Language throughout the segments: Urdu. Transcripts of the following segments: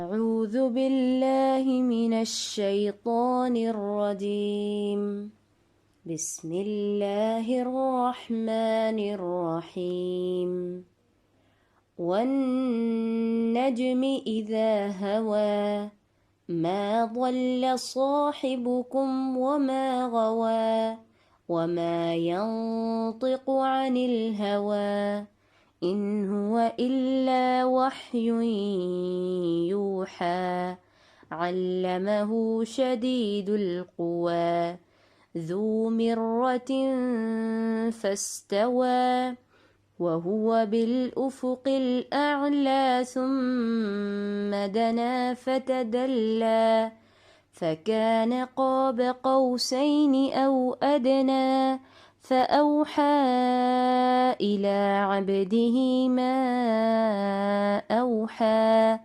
أعوذ بالله من الشيطان الرجيم. بسم الله الرحمن الرحيم. والنجم إذا هوى ما ضل صاحبكم وما غوى وما ينطق عن الهوى إن هو إلا وحي يوحى علمه شديد القوى ذو مرة فاستوى وهو بالأفق الأعلى ثم دنا فتدلى فكان قاب قوسين أو أدنى فأوحى إلى عبده ما أوحى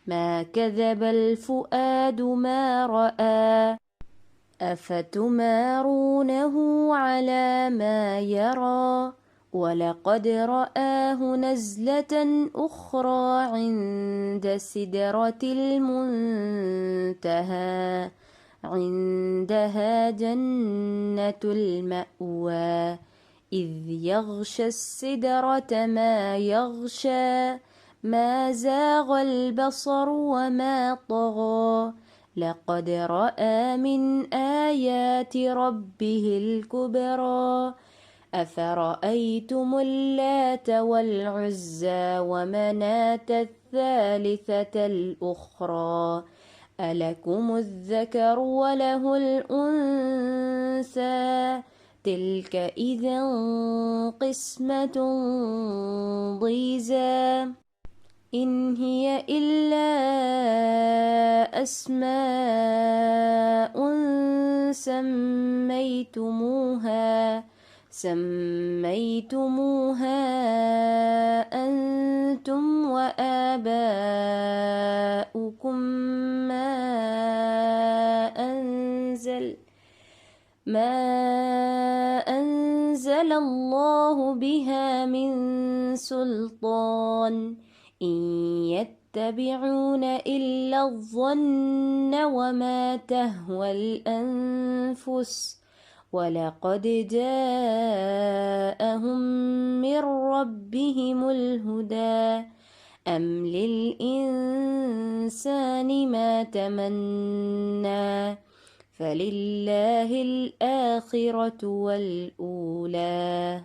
ما كذب الفؤاد ما رأى أفتمارونه على ما يرى ولقد رآه نزلة أخرى عند سدرة المنتهى عندها جنة المأوى إذ يغشى السدرة ما يغشى ما زاغ البصر وما طغى لقد رأى من آيات ربه الكبرى أفرأيتم اللات والعزى ومناة الثالثة الأخرى ألكم الذكر وله الأنثى تلك إذا قسمة ضيزى إن هي إلا أسماء سميتموها أنتم وآباؤكم ما أنزل الله بها من سلطان إن يتبعون إلا الظن وما تهوى الأنفس ولقد جاءهم من ربهم الهدى أم للإنسان ما تمنى فلله الآخرة والأولى.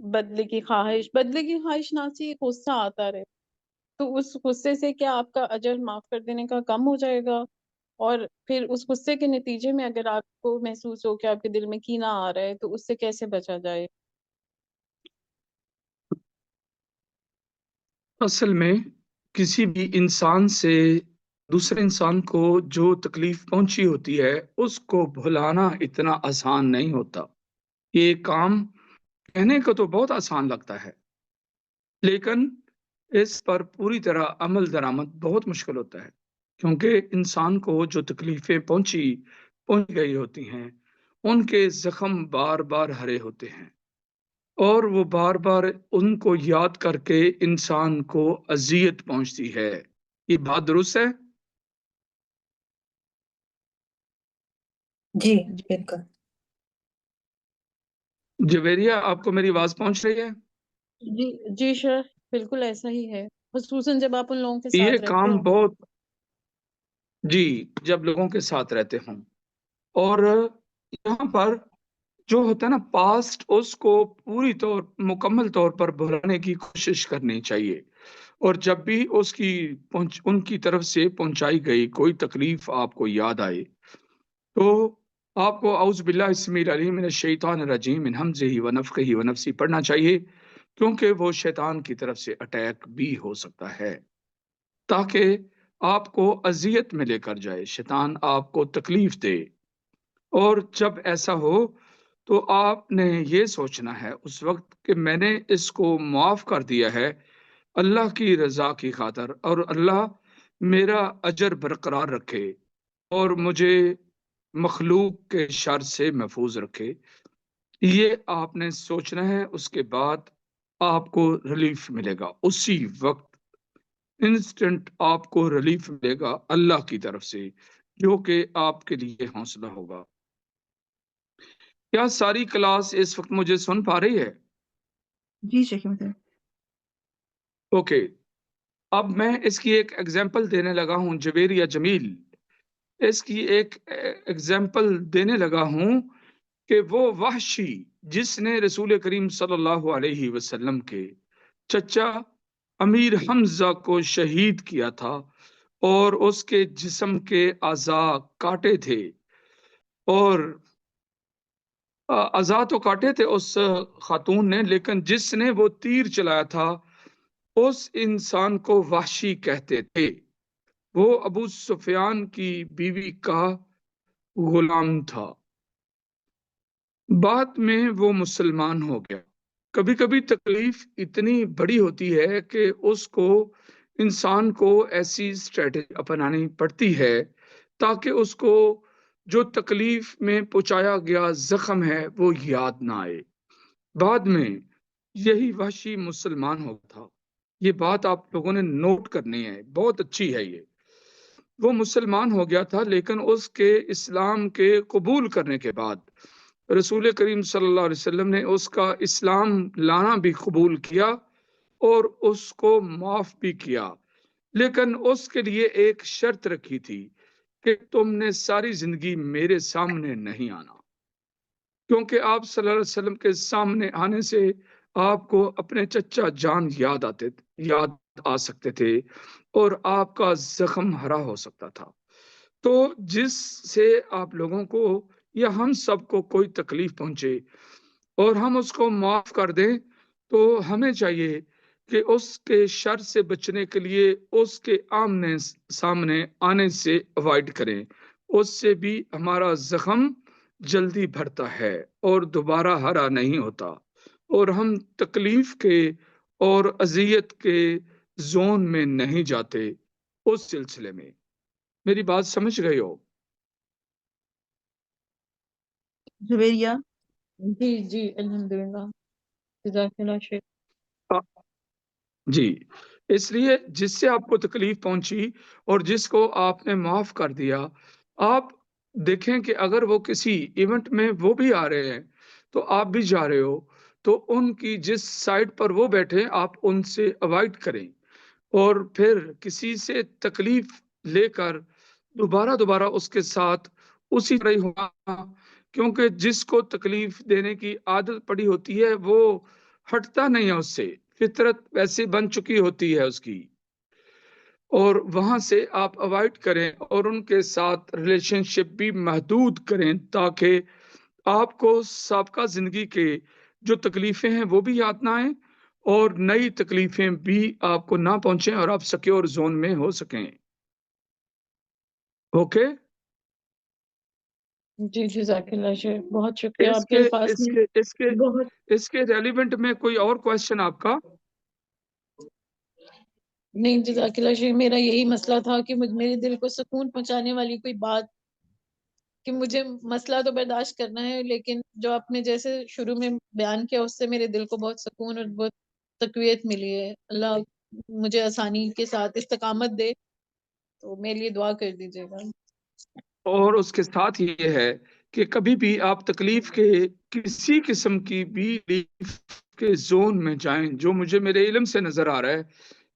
بدلے کی خواہش نہ سی، ایک غصہ آتا رہے، تو اس غصے سے کیا آپ کا اجر معاف کر دینے کا کم ہو جائے گا؟ اور پھر اس غصے کے نتیجے میں اگر آپ کو محسوس ہو کہ آپ کے دل میں کینہ آ رہا ہے، تو اس سے کیسے بچا جائے؟ اصل میں کسی بھی انسان سے دوسرے انسان کو جو تکلیف پہنچی ہوتی ہے اس کو بھلانا اتنا آسان نہیں ہوتا. یہ کام کہنے کو تو بہت آسان لگتا ہے، لیکن اس پر پوری طرح عمل درآمد بہت مشکل ہوتا ہے، کیونکہ انسان کو جو تکلیفیں پہنچ گئی ہوتی ہیں ان کے زخم بار بار ہرے ہوتے ہیں، اور وہ بار بار ان کو یاد کر کے انسان کو اذیت پہنچتی ہے. یہ بات درست ہے؟ جی جی بالکل. جویریہ، آپ کو میری آواز پہنچ رہی ہے؟ جی جی سر، بالکل ایسا ہی ہے، خصوصاً جب آپ ان لوگوں کے یہ ساتھ رہتے کام ہو. بہت، جی، جب لوگوں کے ساتھ رہتے ہوں، اور یہاں پر جو ہوتا ہے نا پاسٹ، اس کو مکمل طور پر بھلانے کی کوشش کرنی چاہیے. اور جب بھی ان کی طرف سے پہنچائی گئی کوئی تکلیف آپ کو یاد آئے تو آپ کو اعوذ باللہ السمیع العلیم من الشیطان الرجیم من ہمزہ ونفخہ ونفثہ پڑھنا چاہیے، کیونکہ وہ شیطان کی طرف سے اٹیک بھی ہو سکتا ہے، تاکہ آپ کو اذیت میں لے کر جائے، شیطان آپ کو تکلیف دے. اور جب ایسا ہو تو آپ نے یہ سوچنا ہے اس وقت کہ میں نے اس کو معاف کر دیا ہے اللہ کی رضا کی خاطر، اور اللہ میرا اجر برقرار رکھے اور مجھے مخلوق کے شر سے محفوظ رکھے. یہ آپ نے سوچنا ہے. اس کے بعد آپ کو ریلیف ملے گا، اسی وقت انسٹنٹ آپ کو ریلیف ملے گا اللہ کی طرف سے، جو کہ آپ کے لیے حوصلہ ہوگا. کیا ساری کلاس اس وقت مجھے سن پا رہی ہے؟ جی شیخ مدر. اوکے، اب میں اس کی ایک ایگزامپل دینے لگا ہوں. جبیر یا جمیل، اس کی ایک ایگزامپل دینے لگا ہوں کہ وہ وحشی جس نے رسول کریم صلی اللہ علیہ وسلم کے چچا امیر حمزہ کو شہید کیا تھا، اور اس کے جسم کے اعضاء کاٹے تھے، اور اعضاء تو کاٹے تھے اس خاتون نے، لیکن جس نے وہ تیر چلایا تھا اس انسان کو وحشی کہتے تھے. وہ ابو سفیان کی بیوی کا غلام تھا، بعد میں وہ مسلمان ہو گیا. کبھی کبھی تکلیف اتنی بڑی ہوتی ہے کہ اس کو انسان کو ایسی اسٹریٹجی اپنانی پڑتی ہے تاکہ اس کو جو تکلیف میں پہنچایا گیا زخم ہے وہ یاد نہ آئے. بعد میں یہی وحشی مسلمان ہو تھا. یہ بات آپ لوگوں نے نوٹ کرنی ہے، بہت اچھی ہے. یہ وہ مسلمان ہو گیا تھا، لیکن اس کے اسلام کے قبول کرنے کے بعد رسول کریم صلی اللہ علیہ وسلم نے اس کا اسلام لانا بھی قبول کیا اور اس کو معاف بھی کیا. لیکن اس کے لیے ایک شرط رکھی تھی کہ تم نے ساری زندگی میرے سامنے نہیں آنا، کیونکہ آپ صلی اللہ علیہ وسلم کے سامنے آنے سے آپ کو اپنے چچا جان یاد آ سکتے تھے اور آپ کا زخم ہرا ہو سکتا تھا. تو جس سے آپ لوگوں کو یا ہم سب کو کوئی تکلیف پہنچے اور ہم اس کو معاف کر دیں، تو ہمیں چاہیے کہ اس کے شر سے بچنے کے لیے اس کے آمنے سامنے آنے سے اوائڈ کریں. اس سے بھی ہمارا زخم جلدی بھرتا ہے اور دوبارہ ہرا نہیں ہوتا، اور ہم تکلیف کے اور اذیت کے زون میں نہیں جاتے. اس سلسلے میں میری بات سمجھ گئے ہو؟ جویریہ. جی جی الحمدللہ، جزاک اللہ شیخ. جی، اس لیے جس سے آپ کو تکلیف پہنچی اور جس کو آپ نے معاف کر دیا، آپ دیکھیں کہ اگر وہ کسی ایونٹ میں وہ بھی آ رہے ہیں تو آپ بھی جا رہے ہو، تو ان کی جس سائڈ پر وہ بیٹھے آپ ان سے اوائڈ کریں، اور پھر کسی سے تکلیف لے کر دوبارہ اس کے ساتھ اسی طرح ہی ہوگا، کیونکہ جس کو تکلیف دینے کی عادت پڑی ہوتی ہے وہ ہٹتا نہیں ہے اس سے، فطرت ویسے بن چکی ہوتی ہے اس کی، اور وہاں سے آپ اوائڈ کریں اور ان کے ساتھ ریلیشن شپ بھی محدود کریں تاکہ آپ کو سابقہ زندگی کے جو تکلیفیں ہیں وہ بھی یاد نہ آئیں اور نئی تکلیفیں بھی آپ کو نہ پہنچیں اور آپ سیکیور زون میں ہو سکیں. اوکے؟ جی جزاک اللہ شیخ، بہت شکریہ اس آپ کے کے الفاظ اس میں کے اس کے بہت. اس کے ریلیونٹ میں کوئی اور کوشچن آپ کا؟ نہیں جزاک اللہ شیخ، میرا یہی مسئلہ تھا کہ میرے دل کو سکون پہنچانے والی کوئی بات، کہ مجھے مسئلہ تو برداشت کرنا ہے، لیکن جو آپ نے جیسے شروع میں بیان کیا اس سے میرے دل کو بہت سکون اور بہت تقویت ملی ہے. اللہ مجھے آسانی کے ساتھ استقامت دے، تو میرے لیے دعا کر دیجیے گا. اور اس کے ساتھ ہی یہ ہے کہ کبھی بھی آپ تکلیف کے کسی قسم کی بھی تکلیف کے زون میں جائیں، جو مجھے میرے علم سے نظر آ رہا ہے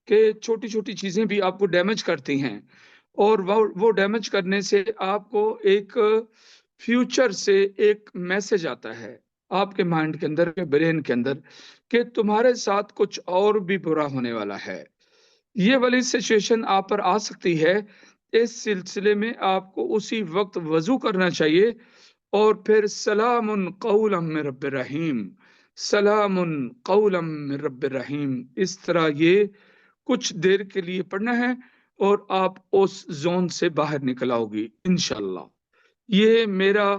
کہ چھوٹی چھوٹی چیزیں بھی آپ کو ڈیمیج کرتی ہیں، اور وہ ڈیمیج کرنے سے آپ کو ایک فیوچر سے ایک میسج آتا ہے آپ کے مائنڈ کے اندر، کے برین کے اندر، کہ تمہارے ساتھ کچھ اور بھی برا ہونے والا ہے. یہ والی سچویشن آپ پر آ سکتی ہے. اس سلسلے میں آپ کو اسی وقت وضو کرنا چاہیے اور پھر سلام قولا من رب الرحیم، سلام قولا من رب الرحیم، اس طرح یہ کچھ دیر کے لیے پڑھنا ہے اور آپ اس زون سے باہر نکل آؤ گی انشاءاللہ. یہ میرا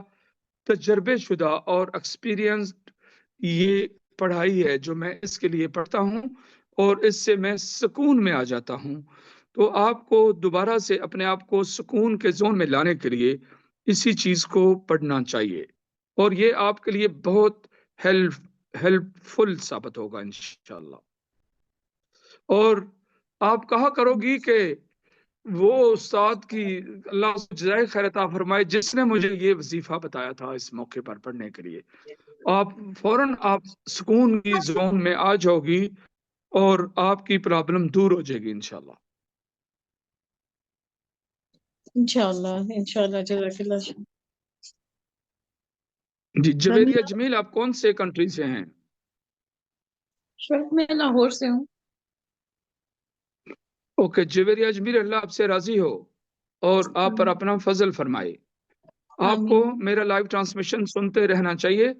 تجربے شدہ اور ایکسپیرینسڈ یہ پڑھائی ہے جو میں اس کے لیے پڑھتا ہوں اور اس سے میں سکون میں آ جاتا ہوں. تو آپ کو دوبارہ سے اپنے آپ کو سکون کے زون میں لانے کے لیے اسی چیز کو پڑھنا چاہیے، اور یہ آپ کے لیے بہت ہیلپ فل ثابت ہوگا انشاءاللہ. اور آپ کہا کرو گی کہ وہ استاد کی اللہ اس کو جزائے خیر عطا فرمائے جس نے مجھے یہ وظیفہ بتایا تھا اس موقع پر پڑھنے کے لیے، آپ فوراً آپ سکون کی زون میں آ جاؤ گی اور آپ کی پرابلم دور ہو جائے گی انشاءاللہ. انشاءاللہ انشاءاللہ جزاک اللہ شیخ. جی جویریہ جمیل، آپ کون سے کنٹری سے ہیں؟ شیخ میں لاہور سے ہوں. اوکے جویریہ جمیل، اللہ آپ سے راضی ہو اور آپ پر اپنا فضل فرمائے. آپ کو آمین. میرا لائیو ٹرانسمیشن سنتے رہنا چاہیے.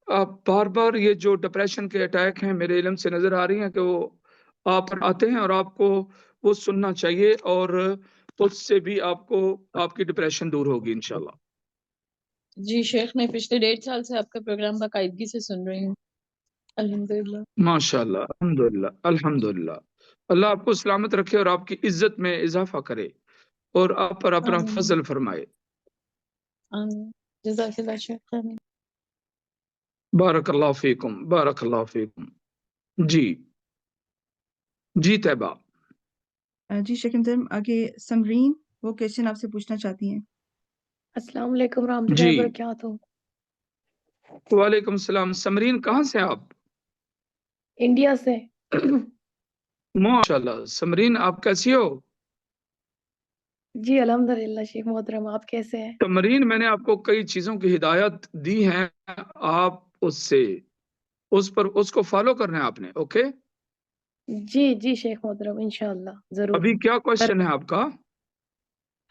آپ بار بار یہ جو ڈپریشن کے اٹیک ہیں میرے علم سے نظر آ رہی ہیں کہ وہ آپ پر آتے ہیں، اور آپ کو وہ سننا چاہیے اور اس سے بھی آپ کو آپ کی ڈپریشن دور ہوگی انشاءاللہ. جی شیخ، میں پچھلے 1.5 سال سے آپ کا پروگرام باقاعدگی سے سن رہی ہوں الحمدللہ. ماشاءاللہ، الحمدللہ، الحمدللہ. اللہ آپ کو سلامت رکھے اور آپ کی عزت میں اضافہ کرے اور آپ پر اپنا آمین فضل فرمائے. آمین جزاک اللہ شیخ. آمین. بارک اللہ فیکم، بارک اللہ فیکم. جی جی طیبہ. جی شیخ محترم، آگے سمرین وہ کویشچن آپ سے پوچھنا چاہتی ہیں. السلام علیکم ورحمۃ اللہ جی وبرکاتہ. وعلیکم السلام. سمرین کہاں سے آپ؟ انڈیا سے. ماشاءاللہ. سمرین آپ کیسی ہو؟ جی الحمدللہ شیخ محترم، آپ کیسے ہیں؟ سمرین، میں نے آپ کو کئی چیزوں کی ہدایت دی ہیں، آپ اس کو فالو کرنا ہے آپ نے. اوکے؟ جی جی شیخ محترم انشاءاللہ ضرور. ابھی کیا کوشچن ہے آپ کا؟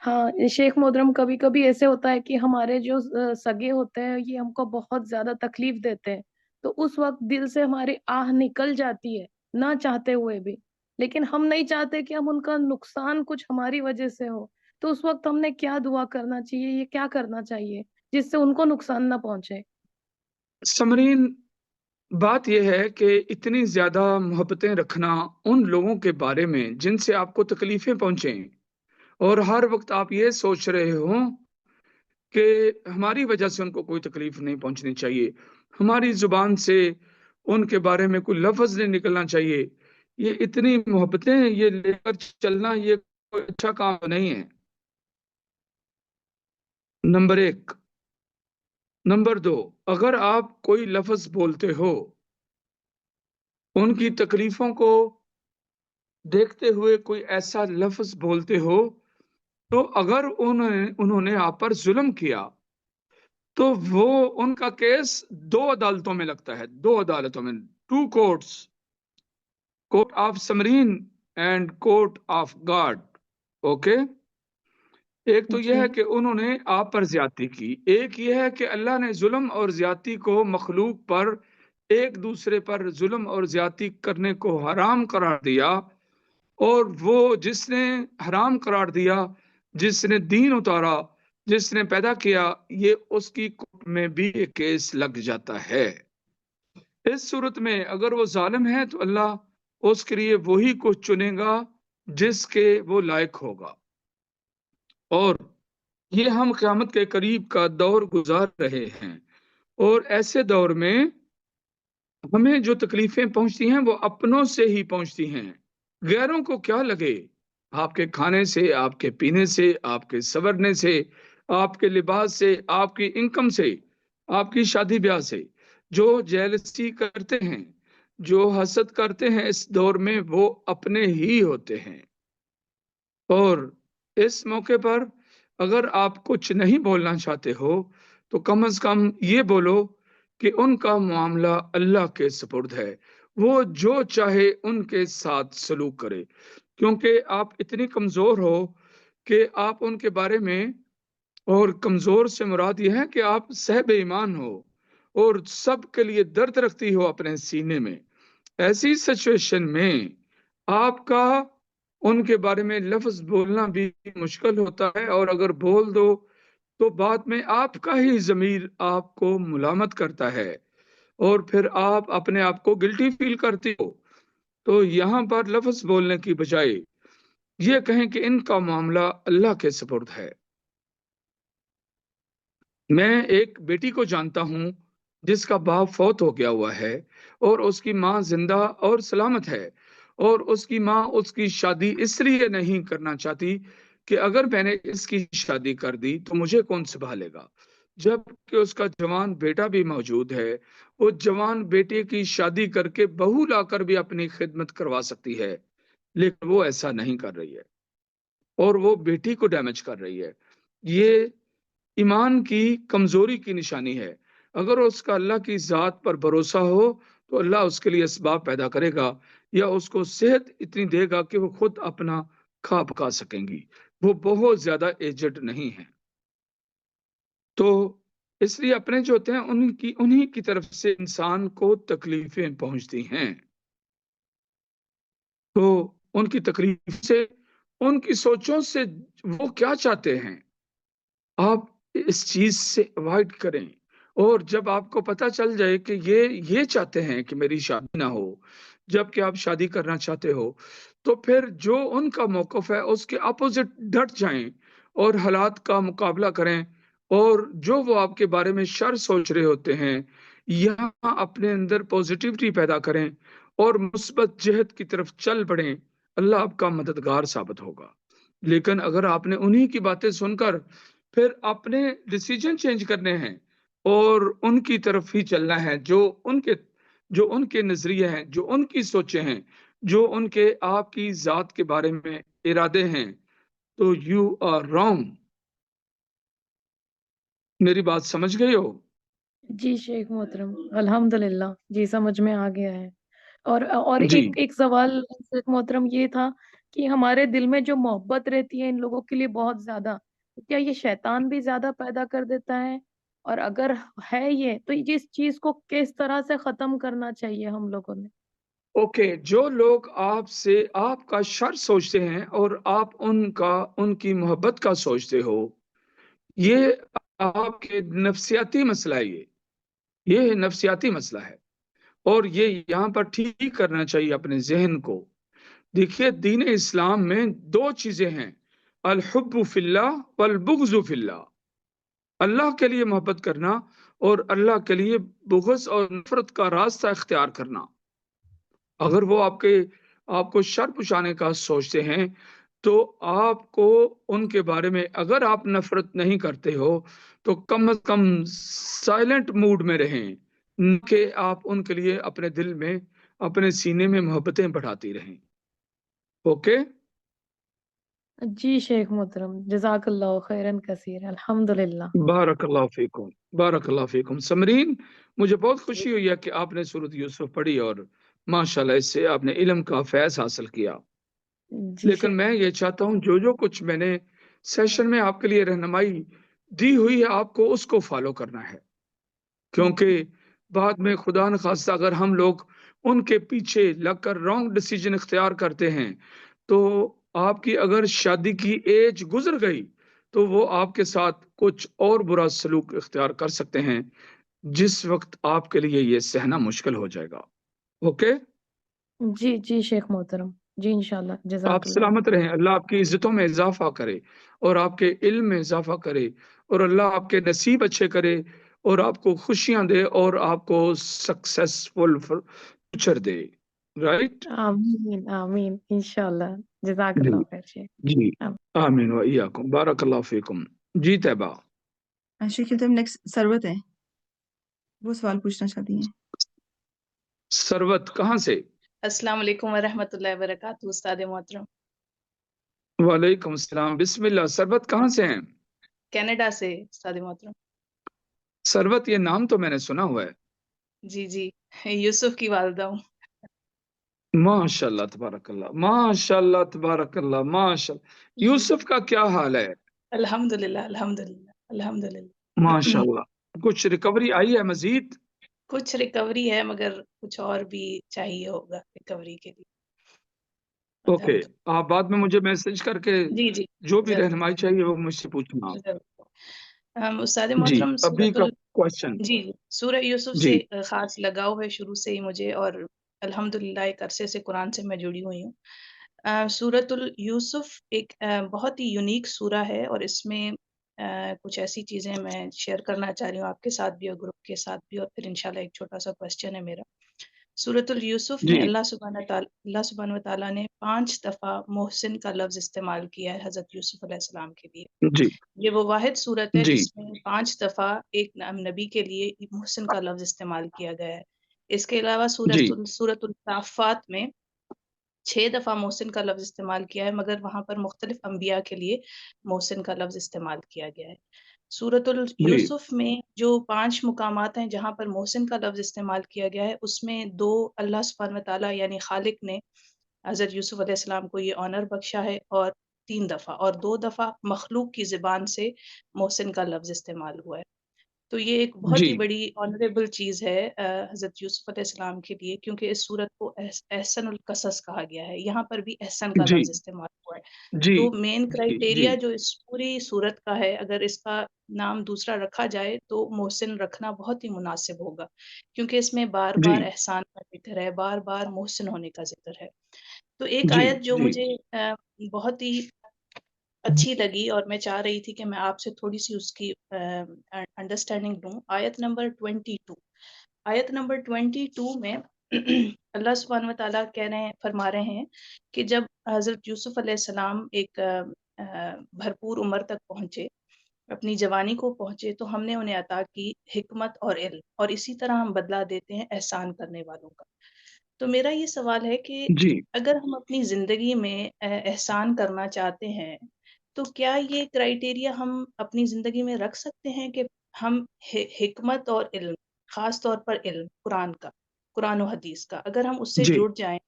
ہاں شیخ محترم، کبھی کبھی ایسے ہوتا ہے کہ ہمارے جو سگے ہوتے ہیں یہ ہم کو بہت زیادہ تکلیف دیتے ہیں، تو اس وقت دل سے ہماری آہ نکل جاتی ہے نہ چاہتے ہوئے بھی، لیکن ہم نہیں چاہتے کہ ہم ان کا نقصان کچھ ہماری وجہ سے ہو. تو اس وقت ہم نے کیا دعا کرنا چاہیے، یہ کیا کرنا چاہیے جس سے ان کو نقصان نہ پہنچے؟ سمرین، بات یہ ہے کہ اتنی زیادہ محبتیں رکھنا ان لوگوں کے بارے میں جن سے آپ کو تکلیفیں پہنچیں، اور ہر وقت آپ یہ سوچ رہے ہوں کہ ہماری وجہ سے ان کو کوئی تکلیف نہیں پہنچنی چاہیے، ہماری زبان سے ان کے بارے میں کوئی لفظ نہیں نکلنا چاہیے، یہ اتنی محبتیں یہ لے کر چلنا یہ کوئی اچھا کام نہیں ہے. نمبر 1. نمبر 2، اگر آپ کوئی لفظ بولتے ہو ان کی تکلیفوں کو دیکھتے ہوئے، کوئی ایسا لفظ بولتے ہو، تو اگر انہوں نے آپ پر ظلم کیا تو وہ ان کا کیس 2 عدالتوں میں لگتا ہے، 2 عدالتوں میں. two courts, court of Samreen and court of God. Okay? ایک تو یہ جی ہے کہ انہوں نے آپ پر زیادتی کی، ایک یہ ہے کہ اللہ نے ظلم اور زیادتی کو مخلوق پر، ایک دوسرے پر ظلم اور زیادتی کرنے کو حرام قرار دیا، اور وہ جس نے حرام قرار دیا، جس نے دین اتارا، جس نے پیدا کیا، یہ اس کی کورٹ میں بھی ایک کیس لگ جاتا ہے۔ اس صورت میں اگر وہ ظالم ہے تو اللہ اس کے لیے وہی کچھ چنے گا جس کے وہ لائق ہوگا۔ اور یہ ہم قیامت کے قریب کا دور گزار رہے ہیں، اور ایسے دور میں ہمیں جو تکلیفیں پہنچتی ہیں وہ اپنوں سے ہی پہنچتی ہیں، غیروں کو کیا لگے؟ آپ کے کھانے سے، آپ کے پینے سے، آپ کے سورنے سے، آپ کے لباس سے، آپ کی انکم سے، آپ کی شادی بیاہ سے، جو جیلسی کرتے ہیں، جو حسد کرتے ہیں اس دور میں، وہ اپنے ہی ہوتے ہیں۔ اور اس موقع پر اگر آپ کچھ نہیں بولنا چاہتے ہو تو کم از کم یہ بولو کہ ان کا معاملہ اللہ کے سپرد ہے، وہ جو چاہے ان کے ساتھ سلوک کرے، کیونکہ آپ اتنی کمزور ہو کہ آپ ان کے بارے میں، اور کمزور سے مراد یہ ہے کہ آپ صاحب ایمان ہو اور سب کے لیے درد رکھتی ہو اپنے سینے میں۔ ایسی سچویشن میں آپ کا ان کے بارے میں لفظ بولنا بھی مشکل ہوتا ہے، اور اگر بول دو تو بعد میں آپ کا ہی ضمیر آپ کو ملامت کرتا ہے، اور پھر آپ اپنے آپ کو گلٹی فیل کرتے ہو۔ تو یہاں پر لفظ بولنے کی بجائے یہ کہیں کہ ان کا معاملہ اللہ کے سپرد ہے۔ میں ایک بیٹی کو جانتا ہوں جس کا باپ فوت ہو گیا ہوا ہے، اور اس کی ماں زندہ اور سلامت ہے، اور اس کی ماں اس کی شادی اس لیے نہیں کرنا چاہتی کہ اگر میں نے اس کی شادی کر دی تو مجھے کون سنبھالے گا، جبکہ اس کا جوان بیٹا بھی موجود ہے۔ وہ جوان بیٹے کی شادی کر کے بہو لا کر بھی اپنی خدمت کروا سکتی ہے، لیکن وہ ایسا نہیں کر رہی ہے، اور وہ بیٹی کو ڈیمیج کر رہی ہے۔ یہ ایمان کی کمزوری کی نشانی ہے۔ اگر اس کا اللہ کی ذات پر بھروسہ ہو تو اللہ اس کے لیے اسباب پیدا کرے گا، یا اس کو صحت اتنی دے گا کہ وہ خود اپنا کھا پکا سکیں گی۔ وہ بہت زیادہ ایجڈ نہیں ہیں، تو اس لیے اپنے جو ہوتے ہیں انہی کی طرف سے انسان کو تکلیفیں پہنچتی ہیں۔ تو ان کی تکلیف سے، ان کی سوچوں سے وہ کیا چاہتے ہیں، آپ اس چیز سے اوائڈ کریں۔ اور جب آپ کو پتہ چل جائے کہ یہ چاہتے ہیں کہ میری شادی نہ ہو، جبکہ آپ شادی کرنا چاہتے ہو، تو پھر جو ان کا موقف ہے اس کے اپوزٹ ڈٹ جائیں اور حالات کا مقابلہ کریں، اور جو وہ آپ کے بارے میں شر سوچ رہے ہوتے ہیں یہاں اپنے اندر پوزیٹیوٹی پیدا کریں اور مثبت جہت کی طرف چل پڑیں۔ اللہ آپ کا مددگار ثابت ہوگا۔ لیکن اگر آپ نے انہی کی باتیں سن کر پھر اپنے ڈیسیجن چینج کرنے ہیں اور ان کی طرف ہی چلنا ہے، جو ان کے نظریے ہیں، جو ان کی سوچیں ہیں، جو ان کے آپ کی ذات کے بارے میں ارادے ہیں، تو یو آر رانگ۔ میری بات سمجھ گئے ہو؟ جی شیخ محترم، الحمدللہ جی سمجھ میں آ گیا ہے۔ اور جی ایک سوال شیخ محترم یہ تھا کہ ہمارے دل میں جو محبت رہتی ہے ان لوگوں کے لیے بہت زیادہ، کیا یہ شیطان بھی زیادہ پیدا کر دیتا ہے؟ اور اگر ہے یہ تو اس چیز کو کس طرح سے ختم کرنا چاہیے ہم لوگوں نے؟ اوکے، جو لوگ آپ سے آپ کا شر سوچتے ہیں اور آپ ان کی محبت کا سوچتے ہو، یہ آپ کے نفسیاتی مسئلہ ہے، یہ نفسیاتی مسئلہ ہے، اور یہ یہاں پر ٹھیک کرنا چاہیے اپنے ذہن کو۔ دیکھیے، دین اسلام میں دو چیزیں ہیں، الحب فی اللہ والبغض فی اللہ، اللہ کے لیے محبت کرنا اور اللہ کے لیے بغض اور نفرت کا راستہ اختیار کرنا۔ اگر وہ آپ کو شر پہنچانے کا سوچتے ہیں تو آپ کو ان کے بارے میں، اگر آپ نفرت نہیں کرتے ہو تو کم از کم سائلنٹ موڈ میں رہیں، نہ کہ آپ ان کے لیے اپنے دل میں، اپنے سینے میں محبتیں بڑھاتی رہیں۔ اوکے؟ جی شیخ محترم، جزاک اللہ خیرن کثیر، الحمدللہ۔ بارک اللہ فیکم، بارک اللہ فیکم۔ سمرین، مجھے بہت خوشی ہوئی ہے کہ آپ نے سورۃ یوسف پڑھی اور ماشاءاللہ اس سے آپ نے علم کا فیض حاصل کیا۔ جی لیکن میں یہ چاہتا ہوں جو کچھ میں نے سیشن میں آپ کے لیے رہنمائی دی ہوئی ہے آپ کو اس کو فالو کرنا ہے، کیونکہ بعد میں خدا نخواستہ اگر ہم لوگ ان کے پیچھے لگ کر رانگ ڈیسیجن اختیار کرتے ہیں تو آپ کی اگر شادی کی ایج گزر گئی تو وہ آپ کے ساتھ کچھ اور برا سلوک اختیار کر سکتے ہیں، جس وقت آپ کے لیے یہ سہنا مشکل ہو جائے گا۔ اوکے، جی جی شیخ محترم، جی انشاءاللہ، آپ جزاک اللہ۔ سلامت رہیں، اللہ آپ کی عزتوں میں اضافہ کرے اور آپ کے علم میں اضافہ کرے اور اللہ آپ کے نصیب اچھے کرے اور آپ کو خوشیاں دے اور آپ کو سکسیسفل فیوچر دے۔ رائٹ؟ آمین آمین انشاءاللہ، جزاک جی اللہ خیر شیخ۔ جی، آمین۔ آمین و ایاکم، بارک اللہ فیکم۔ جی طیبہ، شیخ محترم نیکسٹ سروت ہے، وہ سوال پوچھنا چاہتی ہیں۔ ثروت کہاں سے؟ السلام علیکم ورحمۃ اللہ وبرکاتہ استاد محترم۔ وعلیکم السلام، بسم اللہ۔ ثروت کہاں سے ہیں؟ کینیڈا سے استاد محترم۔ ثروت یہ نام تو میں نے سنا ہوا ہے۔ جی جی، یوسف کی والدہ ہوں۔ ماشاء اللہ تبارک اللہ، ماشاء اللہ تبارک اللہ، ماشاء اللہ۔ جی یوسف کا کیا حال ہے؟ الحمدللہ الحمدللہ الحمدللہ۔ ماشاء اللہ، کچھ ریکوری آئی ہے مزید؟ کچھ ریکوری ہے مگر کچھ اور بھی چاہیے ہوگا ریکوری کے لیے۔ اوکے، الحمدللہ۔ آپ بعد میں مجھے میسج کر کے جی جی، جو بھی ضرور رہنمائی چاہیے وہ مجھ سے پوچھنا۔ ضرور۔ استاد جی، محترم ابھی کا کوشچن۔ جی سورہ یوسف جی سے خاص لگاؤ ہے شروع سے ہی مجھے، اور الحمدللہ ایک عرصے سے قرآن سے میں جڑی ہوئی ہوں۔ سورۃ یوسف ایک بہت ہی یونیک سورہ ہے، اور اس میں کچھ ایسی چیزیں میں شیئر کرنا چاہ رہی ہوں آپ کے ساتھ بھی اور گروپ کے ساتھ بھی، اور پھر انشاءاللہ ایک چھوٹا سا کوشچن ہے میرا۔ سورۃ یوسف میں جی اللہ سبحانہ و تعالیٰ نے 5 دفعہ محسن کا لفظ استعمال کیا ہے حضرت یوسف علیہ السلام کے لیے۔ جی یہ وہ واحد صورت ہے جی جس میں 5 دفعہ ایک نبی کے لیے محسن کا لفظ استعمال کیا گیا ہے۔ اس کے علاوہ جی سورۃ الصافات میں 6 دفعہ محسن کا لفظ استعمال کیا ہے، مگر وہاں پر مختلف انبیاء کے لیے محسن کا لفظ استعمال کیا گیا ہے۔ سورۃ جی یوسف میں جو 5 مقامات ہیں جہاں پر محسن کا لفظ استعمال کیا گیا ہے، اس میں 2 اللہ سبحانہ و تعالیٰ یعنی خالق نے حضرت یوسف علیہ السلام کو یہ آنر بخشا ہے، اور 3 دفعہ اور 2 دفعہ مخلوق کی زبان سے محسن کا لفظ استعمال ہوا ہے۔ تو یہ ایک بہت جی ہی بڑی آنریبل چیز ہے حضرت یوسف علیہ السلام کے لیے، کیونکہ اس صورت کو احسن القصص کہا گیا ہے، یہاں پر بھی احسن کا جی لفظ استعمال ہوا ہے۔ جی تو مین جی جی کرائیٹیریا جو اس پوری صورت کا ہے، اگر اس کا نام دوسرا رکھا جائے تو محسن رکھنا بہت ہی مناسب ہوگا، کیونکہ اس میں بار جی بار احسان کا ذکر ہے، بار بار محسن ہونے کا ذکر ہے۔ تو ایک جی آیت جو جی مجھے بہت ہی اچھی لگی اور میں چاہ رہی تھی کہ میں آپ سے تھوڑی سی اس کی انڈرسٹینڈنگ لوں، آیت نمبر 22۔ آیت نمبر 22 میں اللہ سبحانہ و تعالیٰ فرما رہے ہیں کہ جب حضرت یوسف علیہ السلام ایک بھرپور عمر تک پہنچے، اپنی جوانی کو پہنچے، تو ہم نے انہیں عطا کی حکمت اور علم، اور اسی طرح ہم بدلہ دیتے ہیں احسان کرنے والوں کا۔ تو میرا یہ سوال ہے کہ جی اگر ہم اپنی زندگی میں احسان کرنا چاہتے ہیں تو کیا یہ کرائیٹیریا ہم اپنی زندگی میں رکھ سکتے ہیں کہ ہم حکمت اور علم، خاص طور پر علم قرآن و حدیث کا، اگر ہم اس سے جی جڑ جائیں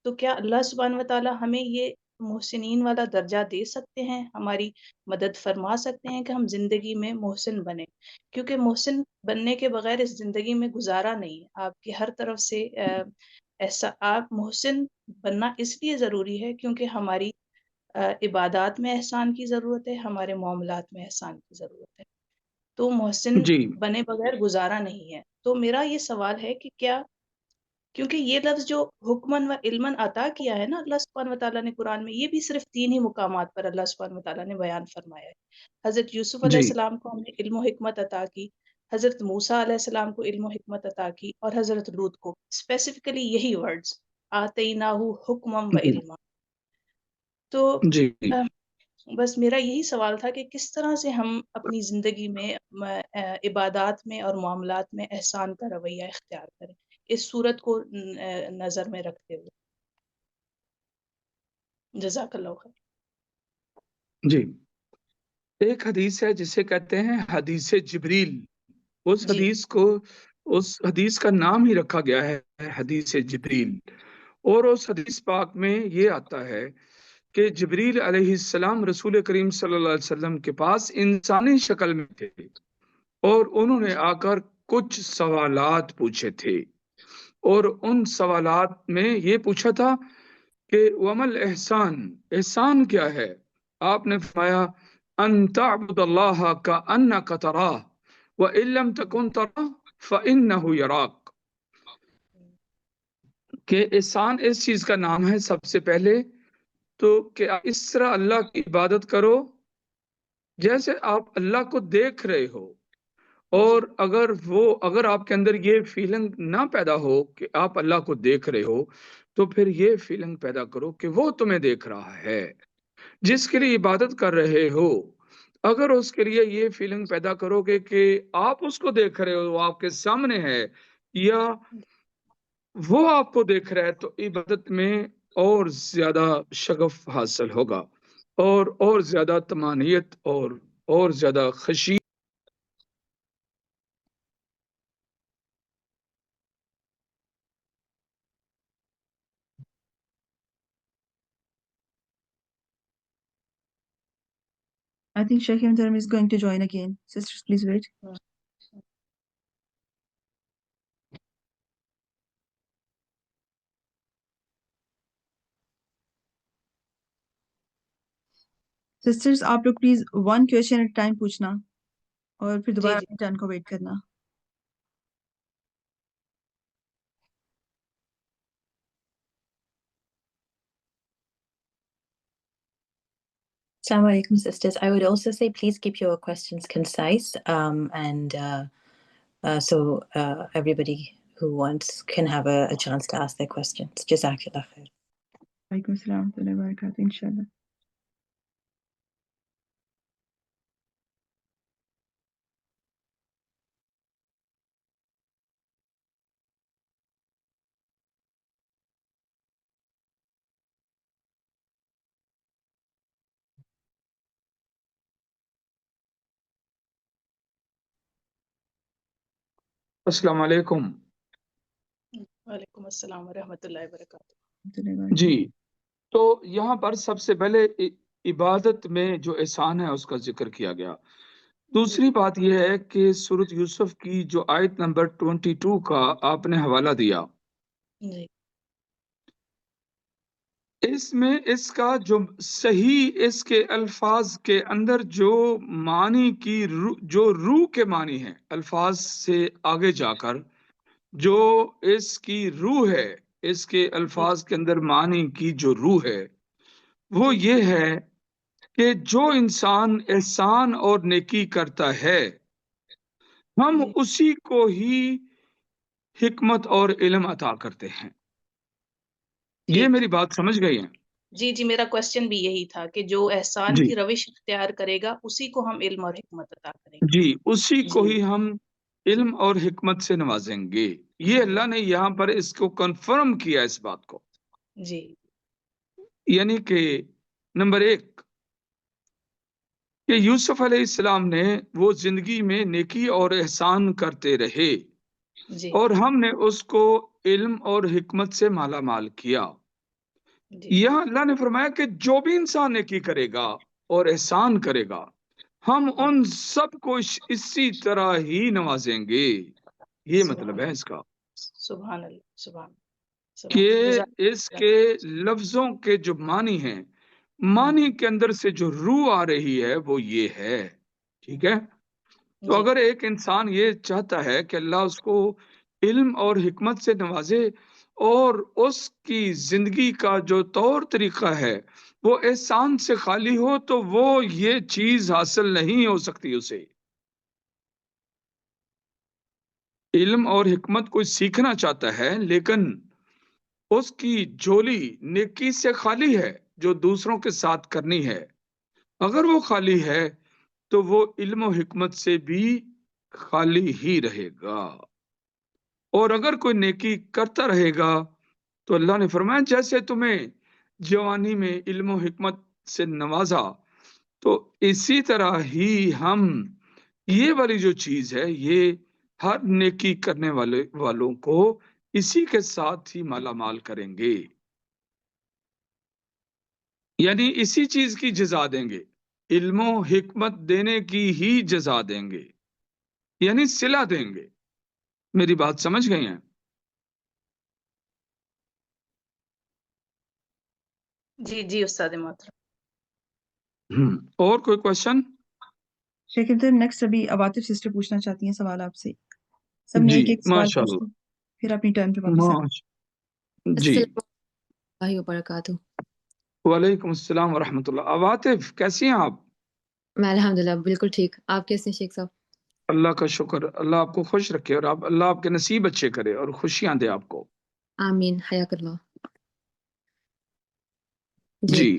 تو کیا اللہ سبحانہ و تعالیٰ ہمیں یہ محسنین والا درجہ دے سکتے ہیں، ہماری مدد فرما سکتے ہیں کہ ہم زندگی میں محسن بنیں؟ کیونکہ محسن بننے کے بغیر اس زندگی میں گزارا نہیں ہے، آپ کی ہر طرف سے ایسا آپ محسن بننا اس لیے ضروری ہے کیونکہ ہماری عبادات میں احسان کی ضرورت ہے، ہمارے معاملات میں احسان کی ضرورت ہے، تو محسن جی بنے بغیر گزارا نہیں ہے۔ تو میرا یہ سوال ہے کہ کیا، کیونکہ یہ لفظ جو حکمن و علمن عطا کیا ہے نا اللہ سبحانہ و تعالیٰ نے قرآن میں، یہ بھی صرف 3 ہی مقامات پر اللہ سبحانہ و تعالیٰ نے بیان فرمایا ہے۔ حضرت یوسف علیہ جی السلام کو ہم نے علم و حکمت عطا کی، حضرت موسیٰ علیہ السلام کو علم و حکمت عطا کی، اور حضرت لوط کو اسپیسیفکلی یہی ورڈز آتیناہ حکمم و علما۔ تو جی بس میرا یہی سوال تھا کہ کس طرح سے ہم اپنی زندگی میں عبادات میں اور معاملات میں احسان کا رویہ اختیار کریں، اس صورت کو نظر میں رکھتے ہوئے۔ جزاک اللہ خیر۔ جی، ایک حدیث ہے جسے کہتے ہیں حدیث جبریل. اس جی حدیث کا نام ہی رکھا گیا ہے حدیث جبریل. اور اس حدیث پاک میں یہ آتا ہے کہ جبریل علیہ السلام رسول کریم صلی اللہ علیہ وسلم کے پاس انسانی شکل میں تھے اور انہوں نے آ کر کچھ سوالات پوچھے تھے. اور ان سوالات میں یہ پوچھا تھا کہ ومل احسان کیا ہے؟ آپ نے فرمایا ان تعبد اللہ کأنک تراہ وإن لم تکن تراہ فإنہ یراک. کہ احسان اس چیز کا نام ہے سب سے پہلے تو کہ آپ اس طرح اللہ کی عبادت کرو جیسے آپ اللہ کو دیکھ رہے ہو. اور اگر آپ کے اندر یہ فیلنگ نہ پیدا ہو کہ آپ اللہ کو دیکھ رہے ہو تو پھر یہ فیلنگ پیدا کرو کہ وہ تمہیں دیکھ رہا ہے جس کے لیے عبادت کر رہے ہو. اگر اس کے لیے یہ فیلنگ پیدا کرو گے کہ آپ اس کو دیکھ رہے ہو، وہ آپ کے سامنے ہے یا وہ آپ کو دیکھ رہا ہے، تو عبادت میں اور زیادہ شغف حاصل ہوگا اور زیادہ طمانینت اور زیادہ خشی. I think Sheikh Imam is going to join again. Sisters, please wait. Sisters, آپ لوگ please 1 question at a time پوچھنا اور پھر دوبارہ جی ٹرن کو ویٹ کرنا. Assalamu alaikum, sisters. I would also say please keep your questions concise, and so everybody who wants can have a chance to ask their questions. Jazakallah khair. وعلیکم السلام ورحمۃ اللہ وبرکاتہ. انشاءاللہ. السلام علیکم. وعلیکم السلام ورحمۃ اللہ وبرکاتہ. جی، تو یہاں پر سب سے پہلے عبادت میں جو احسان ہے اس کا ذکر کیا گیا. دوسری بات یہ ہے کہ سورۃ یوسف کی جو آیت نمبر 22 کا آپ نے حوالہ دیا، جی اس میں اس کا جو صحیح اس کے الفاظ کے اندر جو معنی کی جو روح کے معنی ہیں الفاظ سے آگے جا کر جو اس کی روح ہے، اس کے الفاظ کے اندر معنی کی جو روح ہے وہ یہ ہے کہ جو انسان احسان اور نیکی کرتا ہے ہم اسی کو ہی حکمت اور علم عطا کرتے ہیں. یہ میری بات سمجھ گئی ہیں؟ جی میرا کوشچن بھی یہی تھا کہ جو احسان جی کی روش اختیار کرے گا اسی کو ہم علم اور حکمت عطا کریں گے. جی، اسی کو ہی ہم علم اور حکمت سے نوازیں گے. یہ اللہ نے یہاں پر اس کو کنفرم کیا اس بات کو. جی یعنی کہ نمبر 1 کہ یوسف علیہ السلام نے وہ زندگی میں نیکی اور احسان کرتے رہے جی اور ہم نے اس کو علم اور حکمت سے مالا مال کیا. جی یہاں اللہ نے فرمایا کہ جو بھی انسان نیکی کرے گا اور احسان کرے گا ہم ان سب کو اسی طرح ہی نوازیں گے. یہ مطلب ہے اس کا سبحان اللہ سبحان کہ جزاک اس کے لفظوں کے جو معنی ہیں، معنی کے اندر سے جو روح آ رہی ہے وہ یہ ہے. ٹھیک ہے، تو اگر ایک انسان یہ چاہتا ہے کہ اللہ اس کو علم اور حکمت سے نوازے اور اس کی زندگی کا جو طور طریقہ ہے وہ احسان سے خالی ہو تو وہ یہ چیز حاصل نہیں ہو سکتی. اسے علم اور حکمت کوئی سیکھنا چاہتا ہے لیکن اس کی جھولی نیکی سے خالی ہے جو دوسروں کے ساتھ کرنی ہے. اگر وہ خالی ہے تو وہ علم و حکمت سے بھی خالی ہی رہے گا. اور اگر کوئی نیکی کرتا رہے گا تو اللہ نے فرمایا جیسے تمہیں جوانی میں علم و حکمت سے نوازا تو اسی طرح ہی ہم یہ والی جو چیز ہے یہ ہر نیکی کرنے والوں کو اسی کے ساتھ ہی مالا مال کریں گے، یعنی اسی چیز کی جزا دیں گے، علم و حکمت دینے کی ہی جزا دیں گے، یعنی صلہ دیں گے۔ میری بات سمجھ گئی ہیں؟ جی جی استاد محترم۔ اور کوئی کوشچن؟ شیخ نیکسٹ ابھی عواطف سسٹر پوچھنا چاہتی ہیں سوال آپ سے، سب نے جی ایک ایک سوال ماشاء پوچھ اللہ، لیں پھر اپنی ٹرن پہ واپس آئیں۔ جی السلام علیکم وبرکاتہ۔ وعلیکم السلام ورحمۃ اللہ۔ عواطف کیسی ہیں آپ؟ میں الحمدللہ بالکل ٹھیک، آپ کیسے ہیں شیخ صاحب؟ اللہ کا شکر، اللہ آپ کو خوش رکھے اور اللہ آپ کے نصیب اچھے کرے اور خوشیاں دے آپ کو۔ آمین، حیاک اللہ۔ جی جی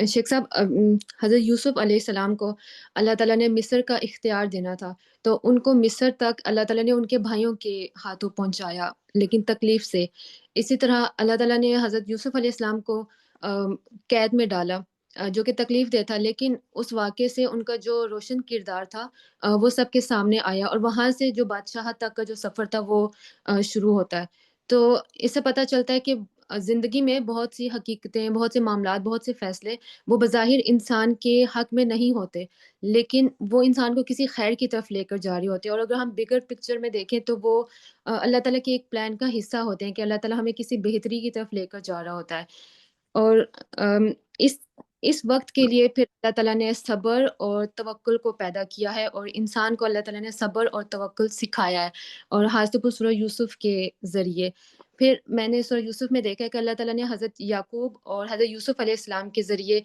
شیخ صاحب، حضرت یوسف علیہ السلام کو اللہ تعالیٰ نے مصر کا اختیار دینا تھا، تو ان کو مصر تک اللہ تعالیٰ نے ان کے بھائیوں کے ہاتھوں پہنچایا لیکن تکلیف سے۔ اسی طرح اللہ تعالیٰ نے حضرت یوسف علیہ السلام کو قید میں ڈالا، جو کہ تکلیف دہ تھا، لیکن اس واقعے سے ان کا جو روشن کردار تھا وہ سب کے سامنے آیا، اور وہاں سے جو بادشاہت تک کا جو سفر تھا وہ شروع ہوتا ہے۔ تو اس سے پتہ چلتا ہے کہ زندگی میں بہت سی حقیقتیں، بہت سے معاملات، بہت سے فیصلے وہ بظاہر انسان کے حق میں نہیں ہوتے، لیکن وہ انسان کو کسی خیر کی طرف لے کر جا رہی ہوتے ہیں، اور اگر ہم بگر پکچر میں دیکھیں تو وہ اللہ تعالیٰ کے ایک پلان کا حصہ ہوتے ہیں کہ اللہ تعالیٰ ہمیں کسی بہتری کی طرف لے کر جا رہا ہوتا ہے۔ اور اس وقت کے لیے پھر اللہ تعالیٰ نے صبر اور توکل کو پیدا کیا ہے، اور انسان کو اللہ تعالیٰ نے صبر اور توکل سکھایا ہے، اور خاص طور پر سورہ یوسف کے ذریعے۔ پھر میں نے سورہ یوسف میں دیکھا کہ اللہ تعالیٰ نے حضرت یعقوب اور حضرت یوسف علیہ السلام کے ذریعے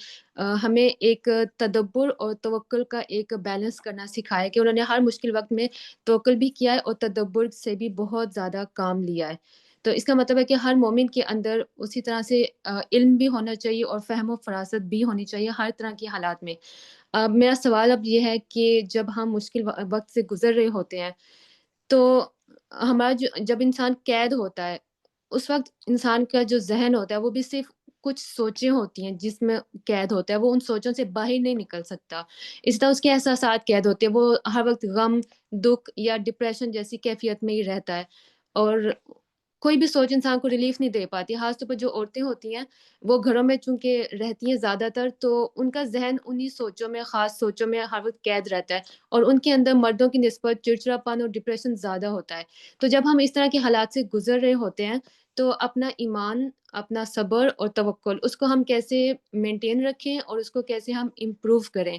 ہمیں ایک تدبر اور توکل کا ایک بیلنس کرنا سکھایا، کہ انہوں نے ہر مشکل وقت میں توکل بھی کیا ہے اور تدبر سے بھی بہت زیادہ کام لیا ہے۔ تو اس کا مطلب ہے کہ ہر مومن کے اندر اسی طرح سے علم بھی ہونا چاہیے اور فہم و فراست بھی ہونی چاہیے ہر طرح کی حالات میں۔ میرا سوال اب یہ ہے کہ جب ہم مشکل وقت سے گزر رہے ہوتے ہیں تو ہمارا جب انسان قید ہوتا ہے، اس وقت انسان کا جو ذہن ہوتا ہے وہ بھی صرف کچھ سوچیں ہوتی ہیں جس میں قید ہوتا ہے، وہ ان سوچوں سے باہر نہیں نکل سکتا۔ اس طرح اس کے احساسات قید ہوتے ہیں، وہ ہر وقت غم، دکھ یا ڈپریشن جیسی کیفیت میں ہی رہتا ہے، اور کوئی بھی سوچ انسان کو ریلیف نہیں دے پاتی۔ خاص طور پر جو عورتیں ہوتی ہیں وہ گھروں میں چونکہ رہتی ہیں زیادہ تر، تو ان کا ذہن انہی سوچوں میں، خاص سوچوں میں ہر وقت قید رہتا ہے، اور ان کے اندر مردوں کی نسبت چڑچڑاپن اور ڈپریشن زیادہ ہوتا ہے۔ تو جب ہم اس طرح کے حالات سے گزر رہے ہوتے ہیں تو اپنا ایمان، اپنا صبر اور توکل، اس کو ہم کیسے مینٹین رکھیں اور اس کو کیسے ہم امپروو کریں۔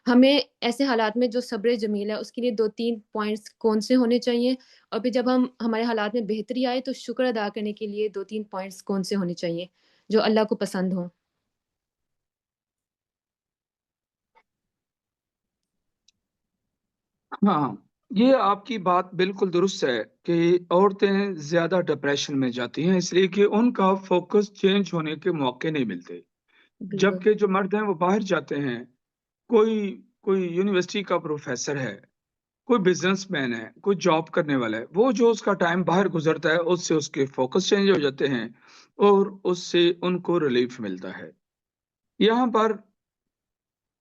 ہمیں ایسے حالات میں جو صبر جمیل ہے اس کے لیے 2-3 پوائنٹس کون سے ہونے چاہیے، اور پھر جب ہمارے حالات میں بہتری آئے تو شکر ادا کرنے کے لیے 2-3 پوائنٹس کون سے ہونے چاہیے جو اللہ کو پسند ہوں۔ ہاں، یہ آپ کی بات بالکل درست ہے کہ عورتیں زیادہ ڈپریشن میں جاتی ہیں اس لیے کہ ان کا فوکس چینج ہونے کے موقع نہیں ملتے، بالکل جبکہ جو مرد ہیں وہ باہر جاتے ہیں، کوئی یونیورسٹی کا پروفیسر ہے، کوئی بزنس مین ہے، کوئی جاب کرنے والا ہے، وہ جو اس کا ٹائم باہر گزرتا ہے اس سے اس کے فوکس چینج ہو جاتے ہیں اور اس سے ان کو ریلیف ملتا ہے۔ یہاں پر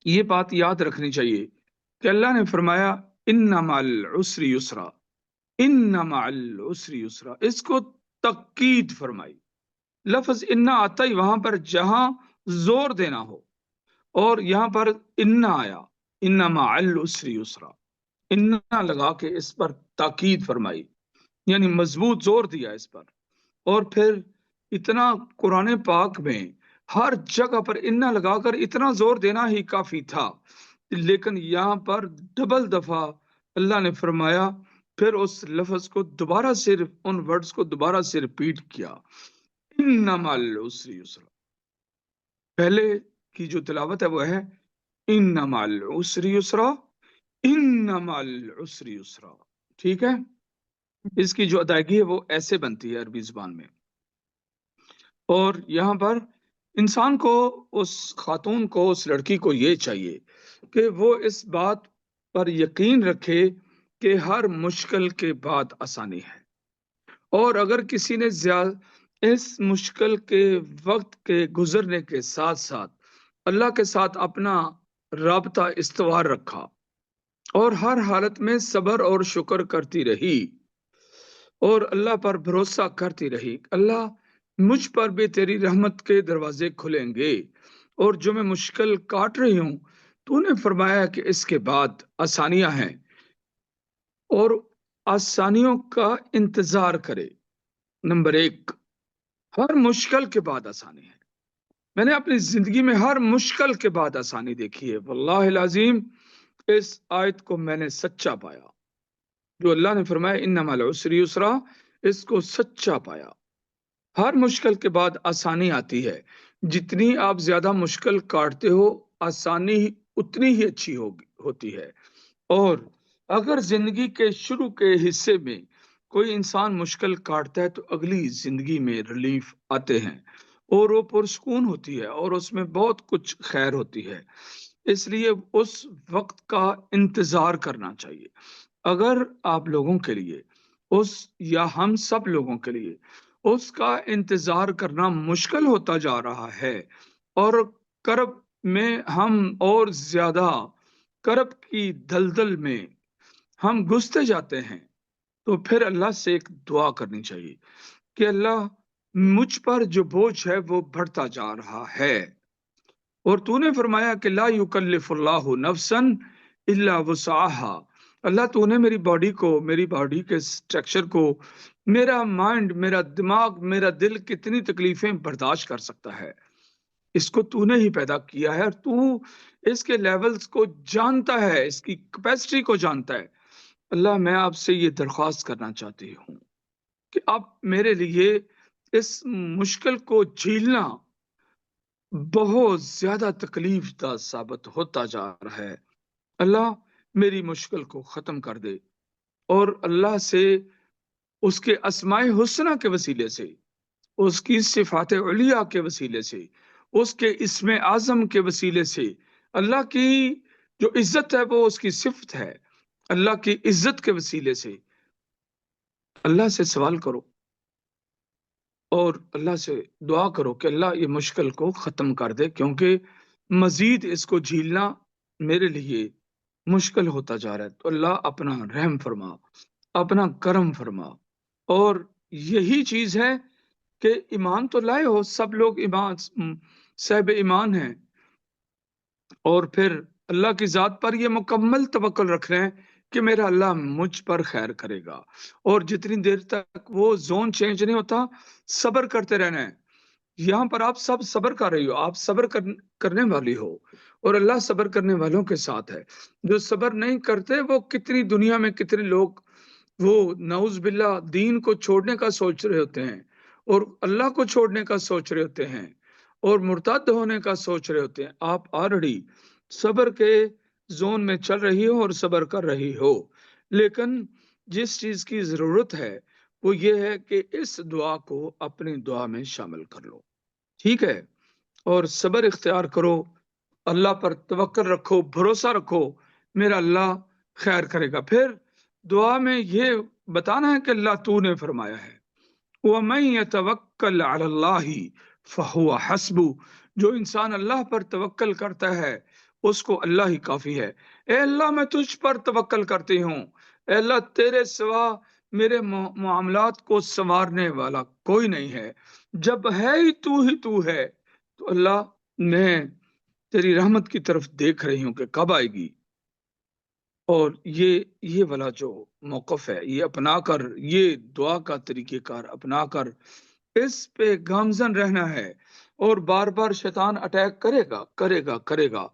یہ بات یاد رکھنی چاہیے کہ اللہ نے فرمایا ان مع العسر یسرا، ان مع العسر یسرا، اس کو تاکید فرمائی۔ لفظ ان آتا ہی وہاں پر جہاں زور دینا ہو، اور یہاں پر ان آیا، ان مع العسر یسرا، ان لگا کے اس پر تاکید فرمائی، یعنی مضبوط زور دیا اس پر۔ اور پھر اتنا قرآن پاک میں ہر جگہ پر ان لگا کر اتنا زور دینا ہی کافی تھا، لیکن یہاں پر ڈبل دفعہ اللہ نے فرمایا، پھر اس لفظ کو دوبارہ صرف ان ورڈز کو دوبارہ سے ریپیٹ کیا، ان مع العسر یسرا۔ پہلے کی جو تلاوت ہے وہ ہے ان مع العسر یسرا، ان مع العسر یسرا، ٹھیک ہے؟ اس کی جو ادائیگی ہے وہ ایسے بنتی ہے عربی زبان میں۔ اور یہاں پر انسان کو، اس خاتون کو، اس لڑکی کو یہ چاہیے کہ وہ اس بات پر یقین رکھے کہ ہر مشکل کے بعد آسانی ہے، اور اگر کسی نے اس مشکل کے وقت کے گزرنے کے ساتھ ساتھ اللہ کے ساتھ اپنا رابطہ استوار رکھا اور ہر حالت میں صبر اور شکر کرتی رہی اور اللہ پر بھروسہ کرتی رہی، اللہ مجھ پر بھی تیری رحمت کے دروازے کھلیں گے، اور جو میں مشکل کاٹ رہی ہوں تو نے فرمایا کہ اس کے بعد آسانیاں ہیں، اور آسانیوں کا انتظار کرے۔ نمبر 1، ہر مشکل کے بعد آسانی ہے۔ میں نے اپنی زندگی میں ہر مشکل کے بعد آسانی دیکھی ہے، واللہ العظیم اس آیت کو میں نے سچا پایا، جو اللہ نے فرمایا انما العسر یسرا، اس کو سچا پایا۔ ہر مشکل کے بعد آسانی آتی ہے، جتنی آپ زیادہ مشکل کاٹتے ہو آسانی اتنی ہی اچھی ہوتی ہے۔ اور اگر زندگی کے شروع کے حصے میں کوئی انسان مشکل کاٹتا ہے تو اگلی زندگی میں ریلیف آتے ہیں اور وہ پرسکون ہوتی ہے اور اس میں بہت کچھ خیر ہوتی ہے، اس لیے اس وقت کا انتظار کرنا چاہیے۔ اگر آپ لوگوں کے لیے یا ہم سب لوگوں کے لیے اس کا انتظار کرنا مشکل ہوتا جا رہا ہے اور کرب میں ہم اور زیادہ کرب کی دلدل میں ہم گھستے جاتے ہیں، تو پھر اللہ سے ایک دعا کرنی چاہیے کہ اللہ مجھ پر جو بوجھ ہے وہ بڑھتا جا رہا ہے، اور تو نے فرمایا کہ لا یکلف اللہ نفسا الا وسعها، اللہ تو نے میری باڈی کے سٹرکچر کو، میرا مائنڈ، میرا دماغ، میرا دل کتنی تکلیفیں برداشت کر سکتا ہے، اس کو تو نے ہی پیدا کیا ہے اور تو اس کے لیولز کو جانتا ہے، اس کی کیپیسٹی کو جانتا ہے۔ اللہ میں آپ سے یہ درخواست کرنا چاہتی ہوں کہ آپ میرے لیے اس مشکل کو جھیلنا بہت زیادہ تکلیف دہ ثابت ہوتا جا رہا ہے، اللہ میری مشکل کو ختم کر دے، اور اللہ سے اس کے اسماء حسنہ کے وسیلے سے، اس کی صفات علیہ کے وسیلے سے، اس کے اسم اعظم کے وسیلے سے، اللہ کی جو عزت ہے وہ اس کی صفت ہے، اللہ کی عزت کے وسیلے سے اللہ سے سوال کرو اور اللہ سے دعا کرو کہ اللہ یہ مشکل کو ختم کر دے، کیونکہ مزید اس کو جھیلنا میرے لیے مشکل ہوتا جا رہا ہے۔ تو اللہ اپنا رحم فرما، اپنا کرم فرما، اور یہی چیز ہے کہ ایمان تو لائے ہو، سب لوگ ایمان صاحب ایمان ہیں، اور پھر اللہ کی ذات پر یہ مکمل توکل رکھ رہے ہیں کہ میرا اللہ مجھ پر خیر کرے گا، اور جتنی دیر تک وہ زون چینج نہیں ہوتا صبر کرتے رہنا ہے۔ یہاں پر آپ سب صبر کر رہی ہو، آپ صبر کرنے والی ہو، اور اللہ صبر کرنے والوں کے ساتھ ہے۔ جو صبر نہیں کرتے وہ کتنی دنیا میں کتنے لوگ وہ نعوذ باللہ دین کو چھوڑنے کا سوچ رہے ہوتے ہیں اور اللہ کو چھوڑنے کا سوچ رہے ہوتے ہیں اور مرتد ہونے کا سوچ رہے ہوتے ہیں۔ آپ آلریڈی صبر کے زون میں چل رہی ہو اور صبر کر رہی ہو، لیکن جس چیز کی ضرورت ہے وہ یہ ہے کہ اس دعا کو اپنی دعا میں شامل کر لو، ٹھیک ہے؟ اور صبر اختیار کرو، اللہ پر توکل رکھو، بھروسہ رکھو، میرا اللہ خیر کرے گا۔ پھر دعا میں یہ بتانا ہے کہ اللہ تو نے فرمایا ہے وَمَن يَتَوَكَّلْ عَلَى اللَّهِ فَهُوَ حَسْبُهُ، جو انسان اللہ پر توکل کرتا ہے اس کو اللہ ہی کافی ہے۔ اے اللہ میں تجھ پر توکل کرتی ہوں، اے اللہ تیرے سوا میرے معاملات کو سنوارنے والا کوئی نہیں ہے، جب ہے ہی تو ہے، تو اللہ میں تیری رحمت کی طرف دیکھ رہی ہوں کہ کب آئے گی، اور یہ والا جو موقف ہے یہ اپنا کر، یہ دعا کا طریقہ کار اپنا کر اس پہ گامزن رہنا ہے، اور بار بار شیطان اٹیک کرے گا،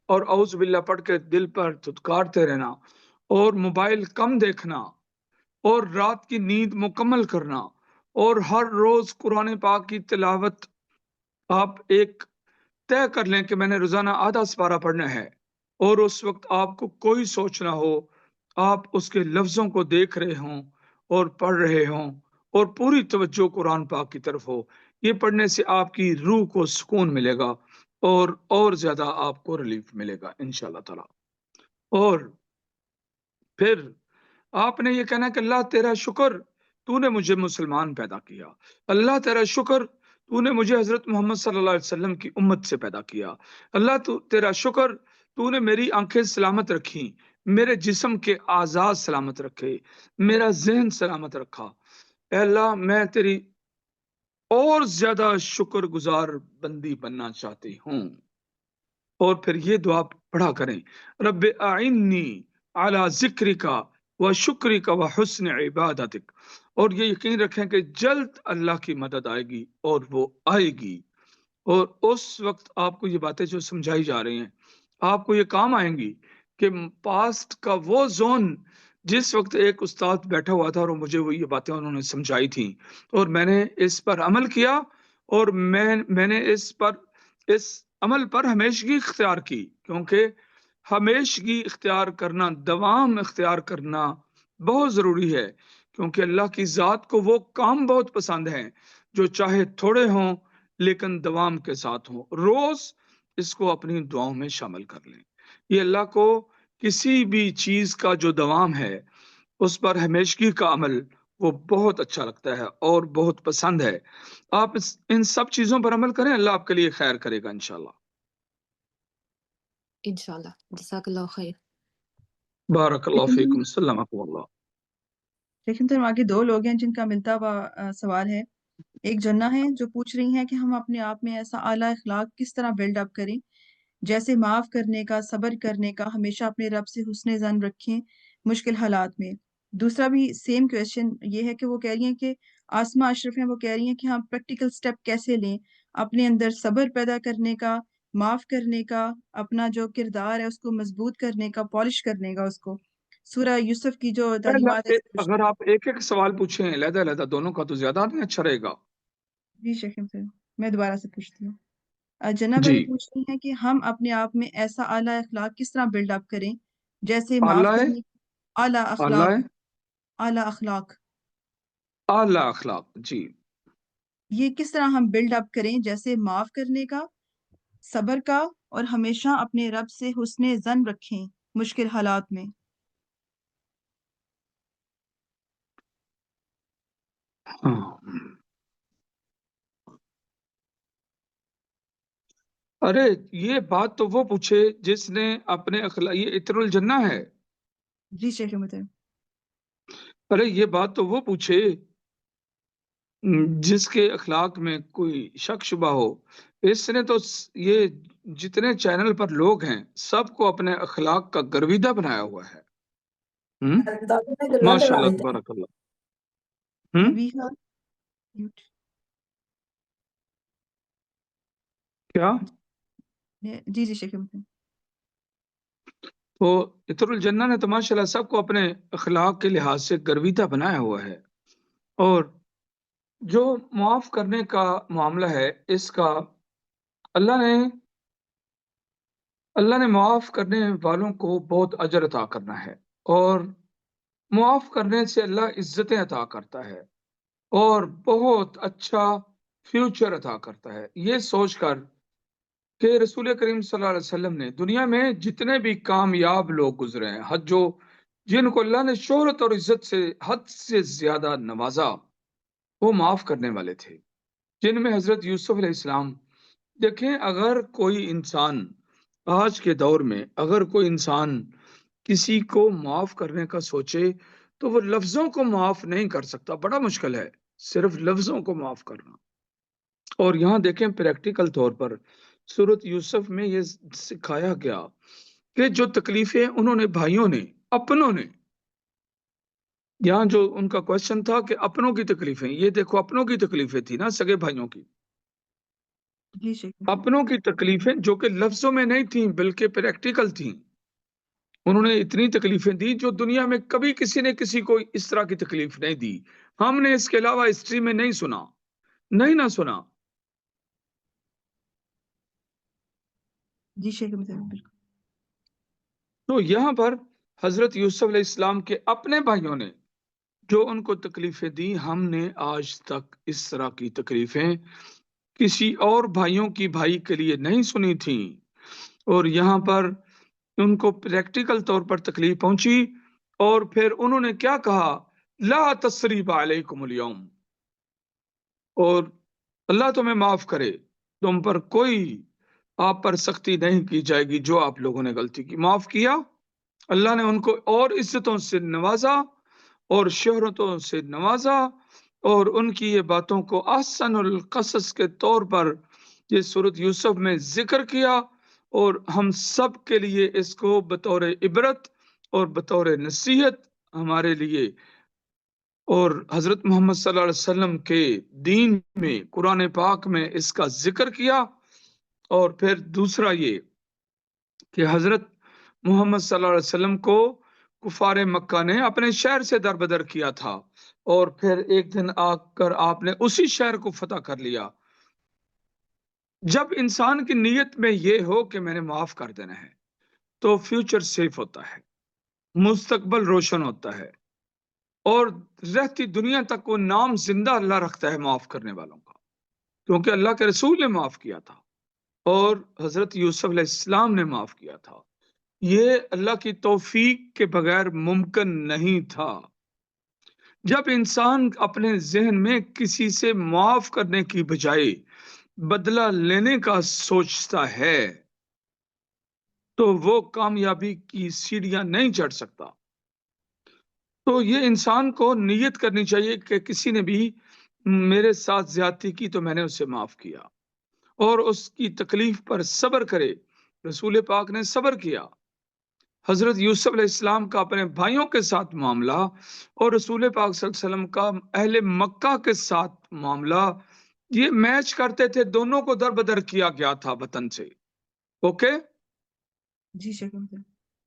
اور اعوذ باللہ پڑھ کے دل پر دھتکارتے رہنا، اور موبائل کم دیکھنا، اور رات کی نیند مکمل کرنا، اور ہر روز قرآن پاک کی تلاوت آپ ایک طے کر لیں کہ میں نے روزانہ آدھا سپارہ پڑھنا ہے، اور اس وقت آپ کو کوئی سوچ نہ ہو، آپ اس کے لفظوں کو دیکھ رہے ہوں اور پڑھ رہے ہوں، اور پوری توجہ قرآن پاک کی طرف ہو۔ یہ پڑھنے سے آپ کی روح کو سکون ملے گا اور زیادہ آپ کو ریلیف ملے گا انشاءاللہ تعالی۔ اور پھر آپ نے یہ کہنا کہ اللہ تیرا شکر، تو نے مجھے مسلمان پیدا کیا، اللہ تیرا شکر تو نے مجھے حضرت محمد صلی اللہ علیہ وسلم کی امت سے پیدا کیا۔ اللہ تیرا شکر، تو نے میری آنکھیں سلامت رکھی، میرے جسم کے اعضاء سلامت رکھے، میرا ذہن سلامت رکھا۔ اے اللہ میں تیری اور زیادہ شکر گزار بندی بننا چاہتی ہوں۔ اور پھر یہ دعا پڑھا کریں، رب اعنی علی ذکرک و شکرک و حسن عبادتک، اور یہ یقین رکھیں کہ جلد اللہ کی مدد آئے گی، اور وہ آئے گی، اور اس وقت آپ کو یہ باتیں جو سمجھائی جا رہی ہیں آپ کو یہ کام آئیں گی کہ پاسٹ کا وہ زون جس وقت ایک استاد بیٹھا ہوا تھا اور مجھے وہ یہ باتیں انہوں نے سمجھائی تھیں اور میں نے اس پر عمل کیا، اور میں نے اس عمل پر ہمیشگی اختیار کی، کیونکہ ہمیشگی اختیار کرنا، دوام اختیار کرنا بہت ضروری ہے، کیونکہ اللہ کی ذات کو وہ کام بہت پسند ہیں جو چاہے تھوڑے ہوں لیکن دوام کے ساتھ ہوں۔ روز اس کو اپنی دعاؤں میں شامل کر لیں۔ یہ اللہ کو کسی بھی چیز کا جو دوام ہے اس پر ہمیشگی کا عمل وہ بہت اچھا لگتا ہے اور بہت پسند ہے۔ آپ ان سب چیزوں پر عمل کریں، اللہ آپ کے لیے خیر کرے گا انشاءاللہ۔ انشاءاللہ۔ جزاک اللہ خیر۔ بارک اللہ لیکن فیکم، سلامکم اللہ۔ لیکن آگے دو لوگ ہیں جن کا ملتا ہوا سوال ہے۔ ایک جنہ ہے جو پوچھ رہی ہیں کہ ہم اپنے آپ میں ایسا اعلیٰ اخلاق کس طرح بلڈ اپ کریں، جیسے معاف کرنے کا، صبر کرنے کا، ہمیشہ اپنے رب سے حسن ظن رکھیں مشکل حالات میں۔ دوسرا بھی سیم کویشچن یہ ہے کہ وہ کہہ رہی ہیں کہ آسمہ اشرف ہیں، وہ کہہ رہی ہیں کہ ہم پریکٹیکل سٹیپ کیسے لیں اپنے اندر صبر پیدا کرنے کا، معاف کرنے کا، اپنا جو کردار ہے اس کو مضبوط کرنے کا، پالش کرنے کا اس کو۔ سورہ یوسف کی جو تعلیمات ہے اگر آپ ایک ایک سوال پوچھیں علیحدہ علیحدہ دونوں کا تو زیادہ نہیں اچھا رہے گا۔ جی شیخ صاحب، میں دوبارہ سے پوچھتی ہوں۔ جنہ جی، بھائی پوچھ رہی ہیں کہ ہم اپنے آپ میں ایسا اعلیٰ اخلاق کس طرح بلڈ اپ کریں، جیسے معاف اعلیٰ کرنے، اعلیٰ اعلیٰ اخلاق، اعلیٰ اخلاق، اعلیٰ اخلاق، جی۔ یہ کس طرح ہم بلڈ اپ کریں، جیسے معاف کرنے کا، صبر کا، اور ہمیشہ اپنے رب سے حسن ظن رکھیں مشکل حالات میں۔ ہاں، ارے یہ بات تو وہ پوچھے جس نے اپنے اخلاق، یہ عطر الجنہ ہے۔ جی شیخ مطہر۔ ارے یہ بات تو وہ پوچھے جس کے اخلاق میں کوئی شک شبہ ہو۔ اس نے تو یہ جتنے چینل پر لوگ ہیں سب کو اپنے اخلاق کا گرویدہ بنایا ہوا ہے۔ ماشاء اللہ، تبارک اللہ۔ نبیہ کیا؟ جی جی شیخ مطہر۔ تو عطر الجنہ نے تو ماشاء اللہ سب کو اپنے اخلاق کے لحاظ سے گرویدہ بنایا ہوا ہے، اور جو معاف کرنے کا معاملہ ہے اس کا اللہ نے معاف کرنے والوں کو بہت اجر عطا کرنا ہے، اور معاف کرنے سے اللہ عزتیں عطا کرتا ہے اور بہت اچھا فیوچر عطا کرتا ہے۔ یہ سوچ کر کہ رسول کریم صلی اللہ علیہ وسلم نے دنیا میں جتنے بھی کامیاب لوگ گزرے ہیں، جن کو اللہ نے شہرت اور عزت سے حد سے زیادہ نوازا، وہ معاف کرنے والے تھے، جن میں حضرت یوسف علیہ السلام۔ دیکھیں، اگر کوئی انسان آج کے دور میں اگر کوئی انسان کسی کو معاف کرنے کا سوچے تو وہ لفظوں کو معاف نہیں کر سکتا، بڑا مشکل ہے صرف لفظوں کو معاف کرنا۔ اور یہاں دیکھیں پریکٹیکل طور پر سورۃ یوسف میں یہ سکھایا گیا کہ جو تکلیفیں انہوں نے بھائیوں نے اپنوں نے، یہاں جو ان کا کوشچن تھا کہ اپنوں کی تکلیفیں، یہ دیکھو اپنوں کی تکلیفیں تھی نا، سگے بھائیوں کی جی شیخ مطہر۔ اپنوں کی تکلیفیں جو کہ لفظوں میں نہیں تھیں بلکہ پریکٹیکل تھیں۔ انہوں نے اتنی تکلیفیں دی جو دنیا میں کبھی کسی نے کسی کو اس طرح کی تکلیف نہیں دی، ہم نے اس کے علاوہ ہسٹری میں نہیں سنا، نہیں نہ سنا۔ جی شیخ مطہر، بالکل۔ تو یہاں پر حضرت یوسف علیہ السلام کے اپنے بھائیوں نے جو ان کو تکلیفیں دی، ہم نے آج تک اس طرح کی تکلیفیں کسی اور بھائیوں کی بھائی کے لیے نہیں سنی تھیں، اور یہاں پر ان کو پریکٹیکل طور پر تکلیف پہنچی، اور پھر انہوں نے کیا کہا، لا تثریب علیکم اليوم، اور اللہ تمہیں معاف کرے، تم پر کوئی آپ پر سختی نہیں کی جائے گی جو آپ لوگوں نے غلطی کی۔ معاف کیا، اللہ نے ان کو اور عزتوں سے نوازا اور شہرتوں سے نوازا، اور ان کی یہ باتوں کو احسن القصص کے طور پر یہ سورۃ یوسف میں ذکر کیا، اور ہم سب کے لیے اس کو بطور عبرت اور بطور نصیحت ہمارے لیے اور حضرت محمد صلی اللہ علیہ وسلم کے دین میں، قرآن پاک میں اس کا ذکر کیا۔ اور پھر دوسرا یہ کہ حضرت محمد صلی اللہ علیہ وسلم کو کفار مکہ نے اپنے شہر سے دربدر کیا تھا، اور پھر ایک دن آ کر آپ نے اسی شہر کو فتح کر لیا۔ جب انسان کی نیت میں یہ ہو کہ میں نے معاف کر دینا ہے تو فیوچر سیف ہوتا ہے، مستقبل روشن ہوتا ہے، اور رہتی دنیا تک وہ نام زندہ اللہ رکھتا ہے معاف کرنے والوں کا، کیونکہ اللہ کے رسول نے معاف کیا تھا اور حضرت یوسف علیہ السلام نے معاف کیا تھا۔ یہ اللہ کی توفیق کے بغیر ممکن نہیں تھا۔ جب انسان اپنے ذہن میں کسی سے معاف کرنے کی بجائے بدلہ لینے کا سوچتا ہے تو وہ کامیابی کی سیڑھیاں نہیں چڑھ سکتا۔ تو یہ انسان کو نیت کرنی چاہیے کہ کسی نے بھی میرے ساتھ زیادتی کی تو میں نے اسے معاف کیا، اور اس کی تکلیف پر صبر کرے۔ رسول پاک نے صبر کیا۔ حضرت یوسف علیہ السلام کا اپنے بھائیوں کے ساتھ معاملہ اور رسول پاک صلی اللہ علیہ وسلم کا اہل مکہ کے ساتھ معاملہ، یہ میچ کرتے تھے، دونوں کو در بدر کیا گیا تھا وطن سے۔ اوکے، جی شکر ہے۔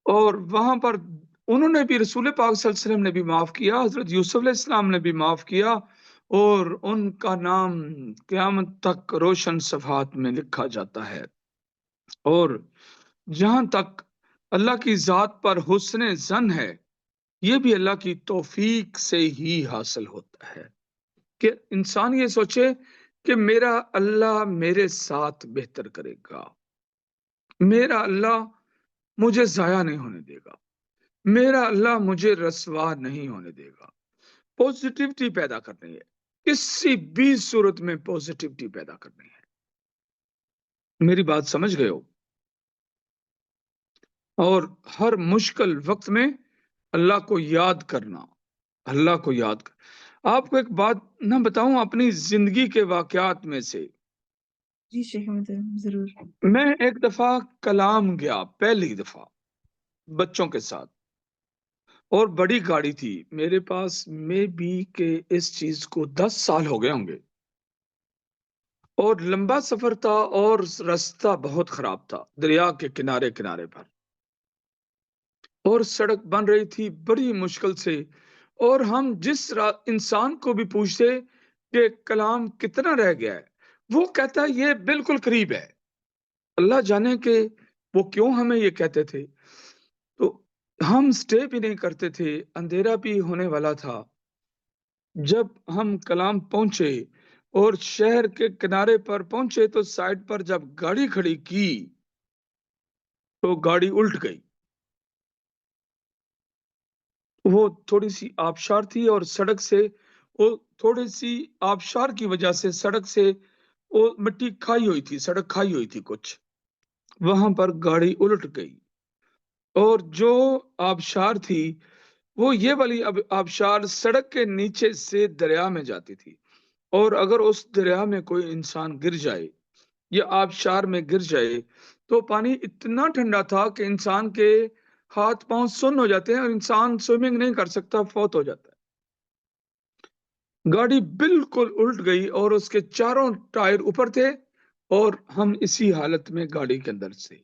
اور وہاں پر انہوں نے بھی، رسول پاک صلی اللہ علیہ وسلم نے بھی معاف کیا، حضرت یوسف علیہ السلام نے بھی معاف کیا، اور ان کا نام قیامت تک روشن صفحات میں لکھا جاتا ہے۔ اور جہاں تک اللہ کی ذات پر حسن ظن ہے، یہ بھی اللہ کی توفیق سے ہی حاصل ہوتا ہے کہ انسان یہ سوچے کہ میرا اللہ میرے ساتھ بہتر کرے گا، میرا اللہ مجھے ضائع نہیں ہونے دے گا، میرا اللہ مجھے رسوا نہیں ہونے دے گا۔ پوزیٹیوٹی پیدا کرنی ہے، کسی بھی صورت میں پوزیٹیوٹی پیدا کرنی ہے۔ میری بات سمجھ گئے ہو؟ اور ہر مشکل وقت میں اللہ کو یاد کرنا، اللہ کو یاد کر۔ آپ کو ایک بات نہ بتاؤں اپنی زندگی کے واقعات میں سے؟ جی شیخ محترم ضرور۔ میں ایک دفعہ کلام گیا، پہلی دفعہ بچوں کے ساتھ، اور بڑی گاڑی تھی میرے پاس، میں بھی کہ اس چیز کو 10 سال ہو گئے ہوں گے، اور لمبا سفر تھا اور راستہ بہت خراب تھا، دریا کے کنارے کنارے پر، اور سڑک بن رہی تھی بڑی مشکل سے، اور ہم جس انسان کو بھی پوچھتے کہ کلام کتنا رہ گیا ہے، وہ کہتا ہے یہ بالکل قریب ہے۔ اللہ جانے کہ وہ کیوں ہمیں یہ کہتے تھے۔ تو ہم سٹے بھی نہیں کرتے تھے، اندھیرا بھی ہونے والا تھا۔ جب ہم کلام پہنچے اور شہر کے کنارے پر پہنچے تو سائڈ پر جب گاڑی کھڑی کی تو گاڑی الٹ گئی۔ وہ تھوڑی سی آبشار تھی، اور سڑک سے وہ تھوڑی سی آبشار کی وجہ سے سڑک سے وہ مٹی کھائی ہوئی تھی، سڑک کھائی ہوئی تھی کچھ، وہاں پر گاڑی الٹ گئی۔ اور جو آبشار تھی وہ یہ والی آبشار سڑک کے نیچے سے دریا میں جاتی تھی، اور اگر اس دریا میں کوئی انسان گر جائے یا آبشار میں گر جائے تو پانی اتنا ٹھنڈا تھا کہ انسان کے ہاتھ پاؤں سن ہو جاتے ہیں، اور انسان سوئمنگ نہیں کر سکتا، فوت ہو جاتا ہے۔ گاڑی بالکل الٹ گئی اور اس کے چاروں ٹائر اوپر تھے، اور ہم اسی حالت میں گاڑی کے اندر سے۔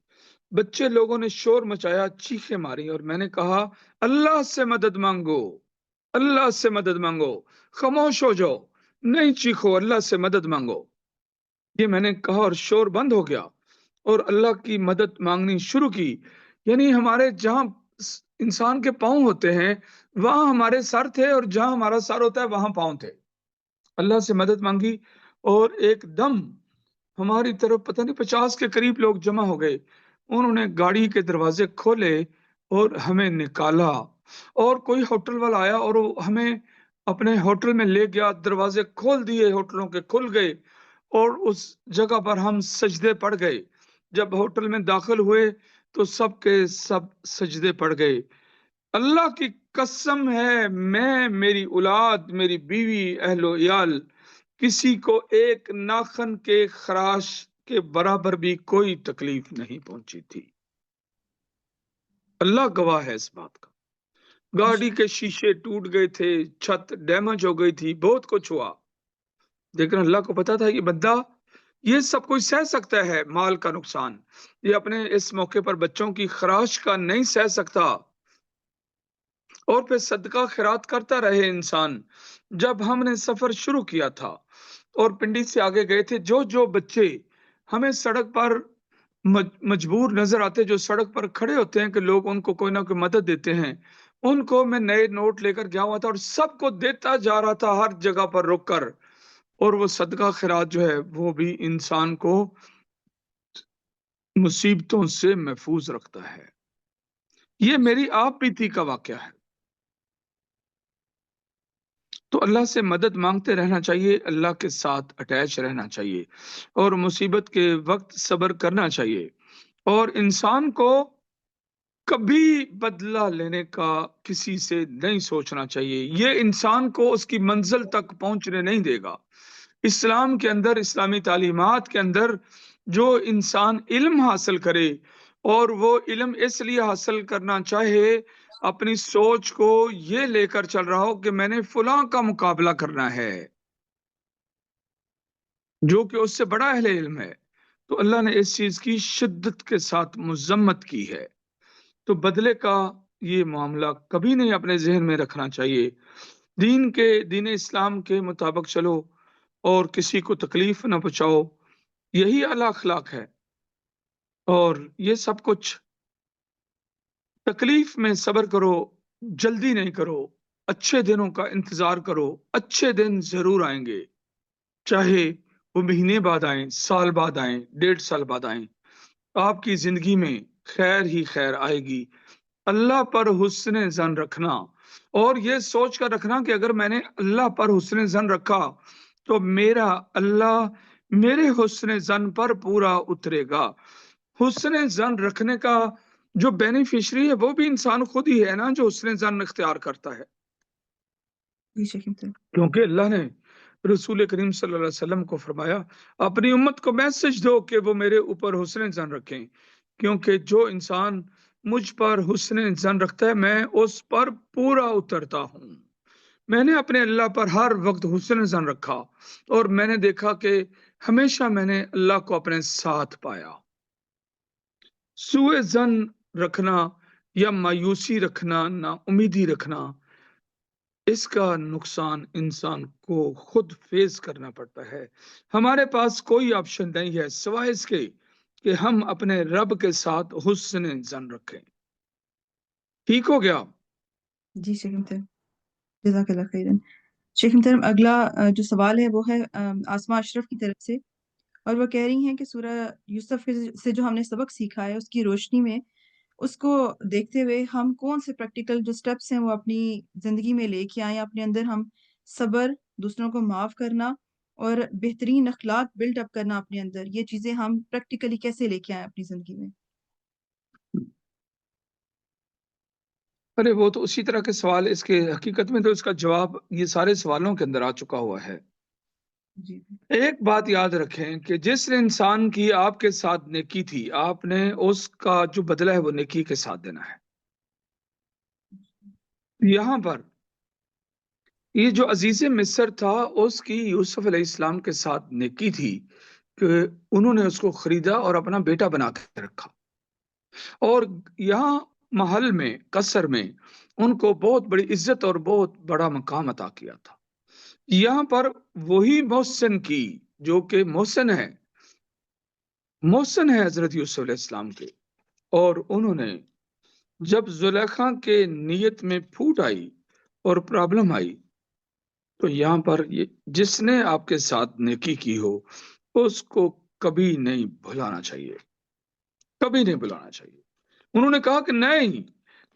بچے لوگوں نے شور مچایا، چیخیں ماری، اور میں نے کہا اللہ سے مدد مانگو، اللہ سے مدد مانگو، خاموش ہو جاؤ، نہیں چیخو، اللہ سے مدد مانگو۔ یہ میں نے کہا اور شور بند ہو گیا، اور اللہ کی مدد مانگنی شروع کی۔ یعنی ہمارے جہاں انسان کے پاؤں ہوتے ہیں وہاں ہمارے سر تھے، اور جہاں ہمارا سر ہوتا ہے وہاں پاؤں تھے۔ اللہ سے مدد مانگی، اور ایک دم ہماری طرف پتہ نہیں 50 کے قریب لوگ جمع ہو گئے۔ انہوں نے گاڑی کے دروازے کھولے اور ہمیں نکالا، اور کوئی ہوٹل والا آیا اور وہ ہمیں اپنے ہوٹل میں لے گیا، دروازے کھول دیے، ہوٹلوں کے کھل گئے، اور اس جگہ پر ہم سجدے پڑ گئے. جب ہوٹل میں داخل ہوئے تو سب کے سب سجدے پڑ گئے. اللہ کی قسم ہے میں، میری اولاد، میری بیوی، اہل و عیال، کسی کو ایک ناخن کے خراش کے برابر بھی کوئی تکلیف نہیں پہنچی تھی. اللہ گواہ ہے اس بات کا. گاڑی کے شیشے ٹوٹ گئے تھے، چھت ڈیمیج ہو گئی تھی، بہت کچھ ہوا، لیکن اللہ کو پتا تھا یہ بندہ یہ سب کچھ سہ سکتا ہے. مال کا نقصان یہ اپنے اس موقع پر بچوں کی خراش کا نہیں سہ سکتا، اور پھر صدقہ خیرات کرتا رہے انسان. جب ہم نے سفر شروع کیا تھا اور پنڈی سے آگے گئے تھے، جو بچے ہمیں سڑک پر مجبور نظر آتے، جو سڑک پر کھڑے ہوتے ہیں کہ لوگ ان کو کوئی نہ کوئی مدد دیتے ہیں، ان کو میں نئے نوٹ لے کر گیا ہوا تھا اور سب کو دیتا جا رہا تھا ہر جگہ پر رک کر. اور وہ صدقہ خیرات جو ہے وہ بھی انسان کو مصیبتوں سے محفوظ رکھتا ہے. یہ میری آپ بیتی کا واقعہ ہے. تو اللہ سے مدد مانگتے رہنا چاہیے، اللہ کے ساتھ اٹیچ رہنا چاہیے، اور مصیبت کے وقت صبر کرنا چاہیے. اور انسان کو کبھی بدلہ لینے کا کسی سے نہیں سوچنا چاہیے. یہ انسان کو اس کی منزل تک پہنچنے نہیں دے گا. اسلام کے اندر، اسلامی تعلیمات کے اندر، جو انسان علم حاصل کرے اور وہ علم اس لیے حاصل کرنا چاہے، اپنی سوچ کو یہ لے کر چل رہا ہو کہ میں نے فلاں کا مقابلہ کرنا ہے جو کہ اس سے بڑا اہل علم ہے، تو اللہ نے اس چیز کی شدت کے ساتھ مذمت کی ہے. تو بدلے کا یہ معاملہ کبھی نہیں اپنے ذہن میں رکھنا چاہیے. دین اسلام کے مطابق چلو اور کسی کو تکلیف نہ پہنچاؤ، یہی اعلی اخلاق ہے. اور یہ سب کچھ تکلیف میں صبر کرو، جلدی نہیں کرو، اچھے دنوں کا انتظار کرو. اچھے دن ضرور آئیں گے، چاہے وہ مہینے بعد آئیں، سال بعد آئیں، 1.5 سال بعد آئیں. آپ کی زندگی میں خیر ہی خیر آئے گی. اللہ پر حسن ظن رکھنا، اور یہ سوچ کر رکھنا کہ اگر میں نے اللہ پر حسن ظن رکھا تو میرا اللہ میرے حسن ظن پر پورا اترے گا. حسن ظن رکھنے کا جو بینیفیشری ہے وہ بھی انسان خود ہی ہے نا، جو حسن ظن اختیار کرتا ہے. کیونکہ اللہ نے رسول کریم صلی اللہ علیہ وسلم کو فرمایا اپنی امت کو میسج دو کہ وہ میرے اوپر حسن ظن رکھیں، کیونکہ جو انسان مجھ پر حسن ظن رکھتا ہے میں اس پر پورا اترتا ہوں. میں نے اپنے اللہ پر ہر وقت حسن ظن رکھا اور میں نے دیکھا کہ ہمیشہ میں نے اللہ کو اپنے ساتھ پایا. سوء ظن رکھنا یا مایوسی رکھنا، نا امیدی رکھنا، اس کا نقصان انسان کو خود فیس کرنا پڑتا ہے. ہمارے پاس کوئی آپشن نہیں ہے سوائے اس کے کہ ہم اپنے رب کے ساتھ حسن ظن رکھیں. ٹھیک ہو گیا؟ جی شیخ محترم، جزاک اللہ خیرن. شیخ محترم اگلا جو سوال ہے وہ ہے آسماء اشرف کی طرف سے، اور وہ کہہ رہی ہیں کہ سورہ یوسف سے جو ہم نے سبق سیکھا ہے اس کی روشنی میں، اس کو دیکھتے ہوئے ہم کون سے پریکٹیکل جو سٹیپس ہیں وہ اپنی زندگی میں لے کے آئیں اپنے اندر. ہم صبر، دوسروں کو معاف کرنا اور بہترین اخلاق بلڈ اپ کرنا اپنے اندر، یہ چیزیں ہم پریکٹیکلی کیسے لے کے آئیں اپنی زندگی میں؟ ارے وہ تو اسی طرح کے سوال، اس کے حقیقت میں تو اس کا جواب یہ سارے سوالوں کے اندر آ چکا ہوا ہے. جی ایک بات یاد رکھیں کہ جس انسان کی آپ کے ساتھ نیکی تھی، آپ نے اس کا جو بدلہ ہے وہ نیکی کے ساتھ دینا ہے. یہاں پر یہ جو عزیز مصر تھا، اس کی یوسف علیہ السلام کے ساتھ نیکی تھی کہ انہوں نے اس کو خریدا اور اپنا بیٹا بنا کے رکھا، اور یہاں محل میں، قصر میں ان کو بہت بڑی عزت اور بہت بڑا مقام عطا کیا تھا. یہاں پر وہی محسن کی جو کہ محسن ہے حضرت یوسف علیہ السلام کے، اور انہوں نے جب زلیخا کے نیت میں پھوٹ آئی اور پرابلم آئی تو یہاں پر جس نے آپ کے ساتھ نیکی کی ہو اس کو کبھی نہیں بھلانا چاہیے، کبھی نہیں بھلانا چاہیے. انہوں نے کہا کہ نہیں،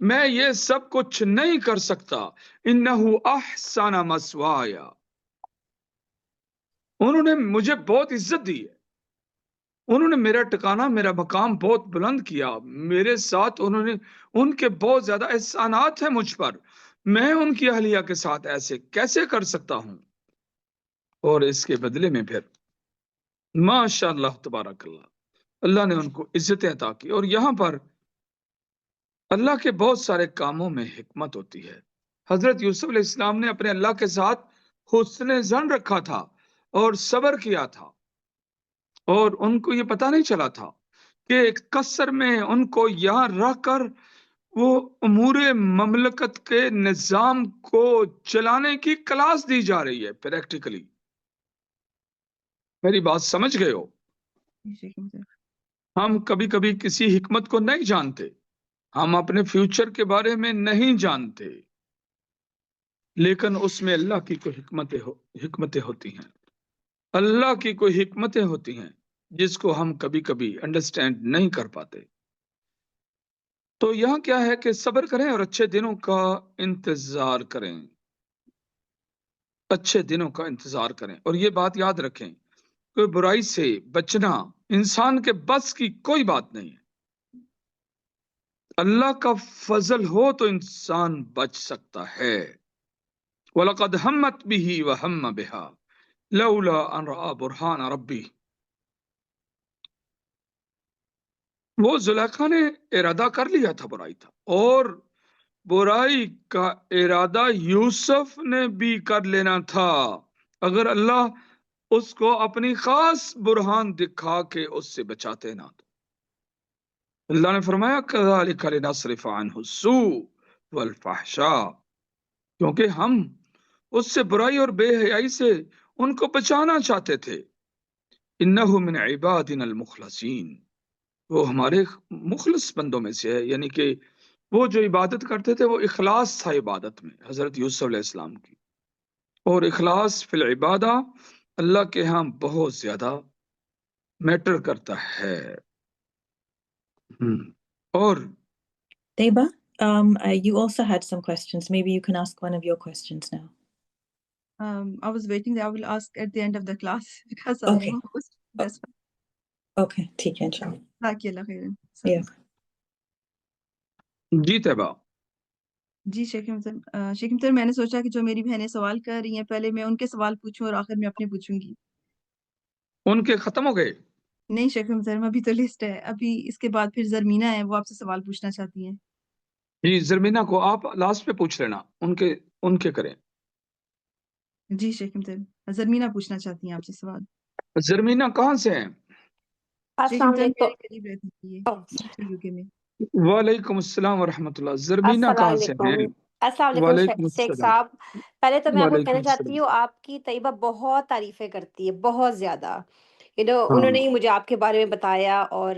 میں یہ سب کچھ نہیں کر سکتا، انہو احسن مسوایا، انہوں نے مجھے بہت عزت دی ہے، انہوں نے میرا ٹکانہ، میرا مقام بہت بلند کیا، میرے ساتھ انہوں نے، ان کے بہت زیادہ احسانات ہیں مجھ پر، میں ان کی اہلیہ کے ساتھ ایسے کیسے کر سکتا ہوں؟ اور اس کے بدلے میں پھر ماشاء اللہ تبارک اللہ، اللہ نے ان کو عزتیں عطا کی۔ اور یہاں پر اللہ کے بہت سارے کاموں میں حکمت ہوتی ہے۔ حضرت یوسف علیہ السلام نے اپنے اللہ کے ساتھ حسن ظن رکھا تھا اور صبر کیا تھا، اور ان کو یہ پتہ نہیں چلا تھا کہ قصر میں ان کو یہاں رہ کر وہ امور مملکت کے نظام کو چلانے کی کلاس دی جا رہی ہے پریکٹیکلی۔ میری بات سمجھ گئے ہو؟ ہم کبھی کبھی کسی حکمت کو نہیں جانتے، ہم اپنے فیوچر کے بارے میں نہیں جانتے، لیکن اس میں اللہ کی کوئی حکمتیں ہوتی ہیں، اللہ کی کوئی حکمتیں ہوتی ہیں جس کو ہم کبھی کبھی انڈرسٹینڈ نہیں کر پاتے۔ تو یہاں کیا ہے کہ صبر کریں اور اچھے دنوں کا انتظار کریں، اچھے دنوں کا انتظار کریں۔ اور یہ بات یاد رکھیں، کوئی برائی سے بچنا انسان کے بس کی کوئی بات نہیں ہے، اللہ کا فضل ہو تو انسان بچ سکتا ہے۔ وَلَقَدْ هَمَّتْ بِهِ وَهَمَّ بِهَا لَوْلَا أَنْ رَأَى بُرْهَانَ رَبِّهِ۔ وہ زلیخا نے ارادہ کر لیا تھا برائی تھا، اور برائی کا ارادہ یوسف نے بھی کر لینا تھا اگر اللہ اس کو اپنی خاص برہان دکھا کے اس سے بچاتے نہ تو۔ اللہ نے فرمایا كَذَلِكَ لِنَصْرِفَ عَنْهُ السُّوءَ وَالْفَحْشَاءَ، کیونکہ ہم اس سے برائی اور بے حیائی سے ان کو بچانا چاہتے تھے۔ إِنَّهُ مِنْ عِبَادِنَا الْمُخْلَصِينَ، وہ ہمارے مخلص بندوں میں سے ہے، یعنی کہ وہ جو عبادت کرتے تھے وہ اخلاص تھا عبادت میں حضرت یوسف علیہ السلام کی، اور اخلاص فی العبادہ اللہ کے ہاں بہت زیادہ میٹر کرتا ہے۔ اور Deba, you also had some questions. Maybe you can ask one of your questions now. I was waiting that I will ask at the end of the class because I Okay. have a question. That's fine. Okay, ٹھیک ہے انشاءاللہ۔ جزاک اللہ خیرن۔ Yeah. جی طیبہ، جی شیخ محترم، میں نے سوچا کہ جو میری بہنیں سوال کر رہی ہیں پہلے میں ان کے سوال پوچھوں اور آخر میں اپنے پوچھوں گی۔ ان کے ختم ہو گئے؟ نہیں شیخ محترم، ابھی تو لسٹ ہے، ابھی اس کے بعد پھر زرمینہ ہے، وہ آپ سے سوال پوچھنا چاہتی ہیں۔ جی زرمینہ کو آپ لاسٹ پہ پوچھ لینا، ان کے کریں۔ جی شیخ محترم، زرمینہ پوچھنا چاہتی ہیں آپ سے سوال۔ زرمینہ کہاں سے ہیں؟ شیخ السلام محترم میرے علیکم۔ قریب رہتی ہے یو کے میں۔ وعلیکم السلام ورحمۃ اللہ۔ زرمینہ السلام کہاں سے علیکم۔ ہیں؟ السلام علیکم وعلیکم شیخ السلام۔ صاحب، پہلے تو میں آپ کو وعلیکم کہنا چاہتی السلام۔ ہوں آپ کی طیبہ بہت تعریفیں کرتی ہے، بہت زیادہ۔ ہاں انہوں نے ہی مجھے آپ کے بارے میں بتایا، اور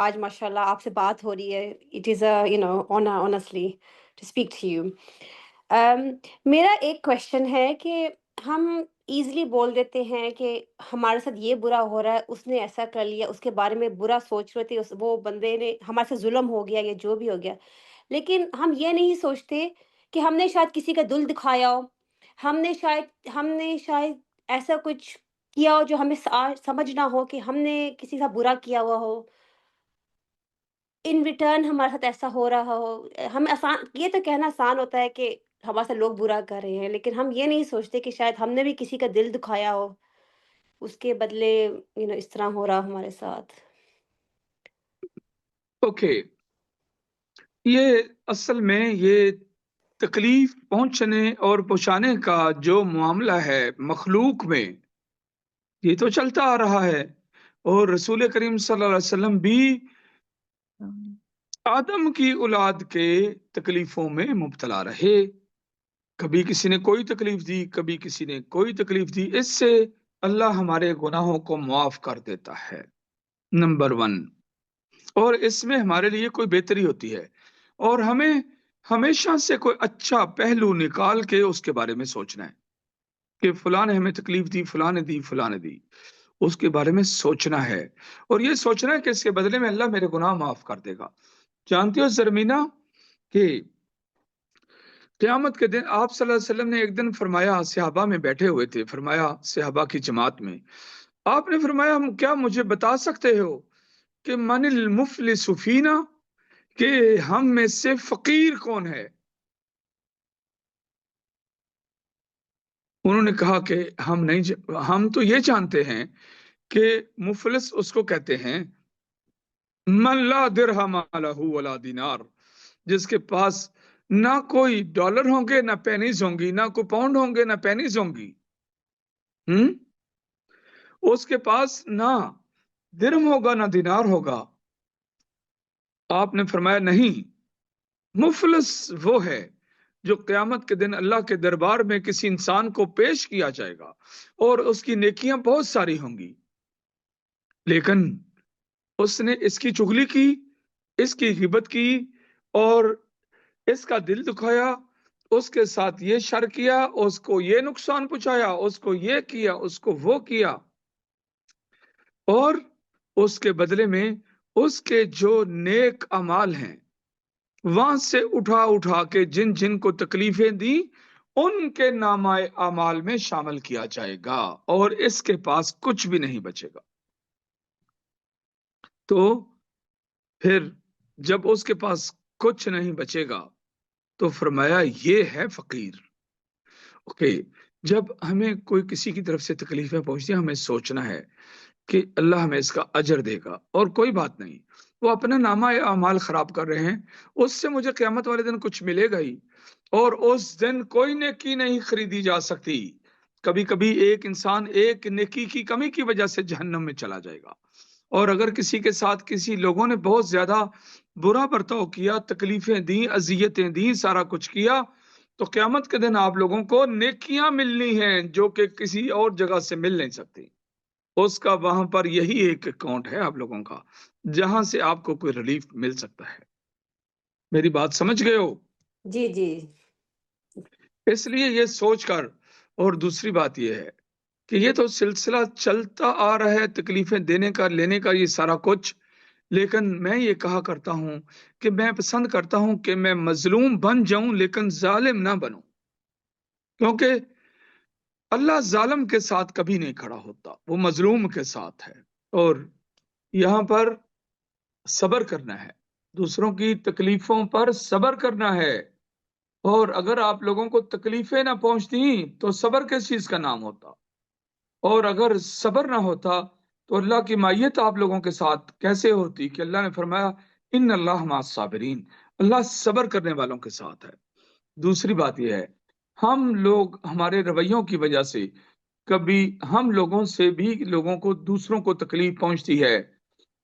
آج ماشاءاللہ آپ سے بات ہو رہی ہے۔ It is honour honestly to speak to you. میرا ایک کوشچن ہے کہ ہم ایزلی بول دیتے ہیں کہ ہمارے ساتھ یہ برا ہو رہا ہے، اس نے ایسا کر لیا، اس کے بارے میں برا سوچ رہے تھے، وہ بندے نے ہمارے ساتھ ظلم ہو گیا یا جو بھی ہو گیا، لیکن ہم یہ نہیں سوچتے کہ ہم نے شاید کسی کا دل دکھایا ہو، ہم نے شاید ایسا کچھ کیا ہو جو ہمیں سمجھ نہ ہو کہ ہم نے کسی کا برا کیا ہوا ہو، ان ریٹرن ہمارے ساتھ ایسا ہو رہا ہو۔ ہمیں آسان یہ تو کہنا آسان ہوتا ہے کہ ہمارے ساتھ لوگ برا کر رہے ہیں، لیکن ہم یہ نہیں سوچتے کہ شاید ہم نے بھی کسی کا دل دکھایا ہو، اس کے بدلے اس طرح ہو رہا ہمارے ساتھ۔ اوکے، یہ اصل میں یہ تکلیف پہنچنے اور پہنچانے کا جو معاملہ ہے مخلوق میں، یہ تو چلتا آ رہا ہے، اور رسول کریم صلی اللہ علیہ وسلم بھی آدم کی اولاد کے تکلیفوں میں مبتلا رہے، کبھی کسی نے کوئی تکلیف دی، کبھی کسی نے کوئی تکلیف دی، اس سے اللہ ہمارے گناہوں کو معاف کر دیتا ہے، نمبر 1۔ اور اس میں ہمارے لیے کوئی بہتری ہوتی ہے، اور ہمیں ہمیشہ سے کوئی اچھا پہلو نکال کے اس کے بارے میں سوچنا ہے کہ فلاں نے ہمیں تکلیف دی، فلاں نے دی، فلاں نے دی، اس کے بارے میں سوچنا ہے، اور یہ سوچنا ہے کہ اس کے بدلے میں اللہ میرے گناہ معاف کر دے گا۔ جانتی ہو زرمینہ کہ قیامت کے دن آپ صلی اللہ علیہ وسلم نے ایک دن فرمایا، صحابہ میں بیٹھے ہوئے تھے، فرمایا صحابہ کی جماعت میں، آپ نے فرمایا کیا مجھے بتا سکتے ہو کہ من المفلس فینا، کہ ہم میں سے فقیر کون ہے؟ انہوں نے کہا کہ ہم تو یہ جانتے ہیں کہ مفلس اس کو کہتے ہیں من لا درہم لہ ولا دینار، جس کے پاس نہ کوئی ڈالر ہوں گے نہ پینیز ہوں گی، نہ کوئی پاؤنڈ ہوں گے نہ پینیز ہوں گی، اس کے پاس نہ درہم ہوگا نہ دینار ہوگا۔ آپ نے فرمایا نہیں، مفلس وہ ہے جو قیامت کے دن اللہ کے دربار میں کسی انسان کو پیش کیا جائے گا اور اس کی نیکیاں بہت ساری ہوں گی، لیکن اس نے اس کی چغلی کی، اس کی غیبت کی، اور اس کا دل دکھایا، اس کے ساتھ یہ شر کیا، اس کو یہ نقصان پہنچایا، اس کو یہ کیا، اس کو وہ کیا، اور اس کے بدلے میں اس کے جو نیک اعمال ہیں وہاں سے اٹھا اٹھا کے جن جن کو تکلیفیں دی ان کے نامہ اعمال میں شامل کیا جائے گا، اور اس کے پاس کچھ بھی نہیں بچے گا۔ تو پھر جب اس کے پاس کچھ نہیں بچے گا تو فرمایا یہ ہے فقیر۔ اوکے، جب ہمیں کوئی کسی کی طرف سے تکلیفیں پہنچتی ہیں ہمیں سوچنا ہے کہ اللہ ہمیں اس کا اجر دے گا، اور کوئی بات نہیں، وہ اپنا نامہ اعمال خراب کر رہے ہیں، اس سے مجھے قیامت والے دن کچھ ملے گا ہی، اور اس دن کوئی نیکی نہیں خریدی جا سکتی۔ کبھی کبھی ایک انسان ایک نیکی کی کمی کی وجہ سے جہنم میں چلا جائے گا، اور اگر کسی کے ساتھ کسی لوگوں نے بہت زیادہ برا برتاؤ کیا، تکلیفیں دیں، اذیتیں دیں، سارا کچھ کیا، تو قیامت کے دن آپ لوگوں کو نیکیاں ملنی ہیں جو کہ کسی اور جگہ سے مل نہیں سکتی۔ اس کا وہاں پر یہی ایک اکاؤنٹ ہے آپ لوگوں کا جہاں سے آپ کو کوئی ریلیف مل سکتا ہے۔ میری بات سمجھ گئے ہو؟ جی جی اس لیے یہ سوچ کر، اور دوسری بات یہ ہے کہ یہ تو سلسلہ چلتا آ رہا ہے، تکلیفیں دینے کا، لینے کا، یہ سارا کچھ، لیکن میں یہ کہا کرتا ہوں کہ میں پسند کرتا ہوں کہ میں مظلوم بن جاؤں لیکن ظالم نہ بنوں، کیونکہ اللہ ظالم کے ساتھ کبھی نہیں کھڑا ہوتا، وہ مظلوم کے ساتھ ہے۔ اور یہاں پر صبر کرنا ہے، دوسروں کی تکلیفوں پر صبر کرنا ہے، اور اگر آپ لوگوں کو تکلیفیں نہ پہنچتی تو صبر کس چیز کا نام ہوتا، اور اگر صبر نہ ہوتا تو اللہ کی مائیت آپ لوگوں کے ساتھ کیسے ہوتی کہ اللہ نے فرمایا ان اللہ مع الصابرین، اللہ صبر کرنے والوں کے ساتھ ہے۔ دوسری بات یہ ہے ہم لوگ ہمارے رویوں کی وجہ سے کبھی ہم لوگوں سے بھی لوگوں کو دوسروں کو تکلیف پہنچتی ہے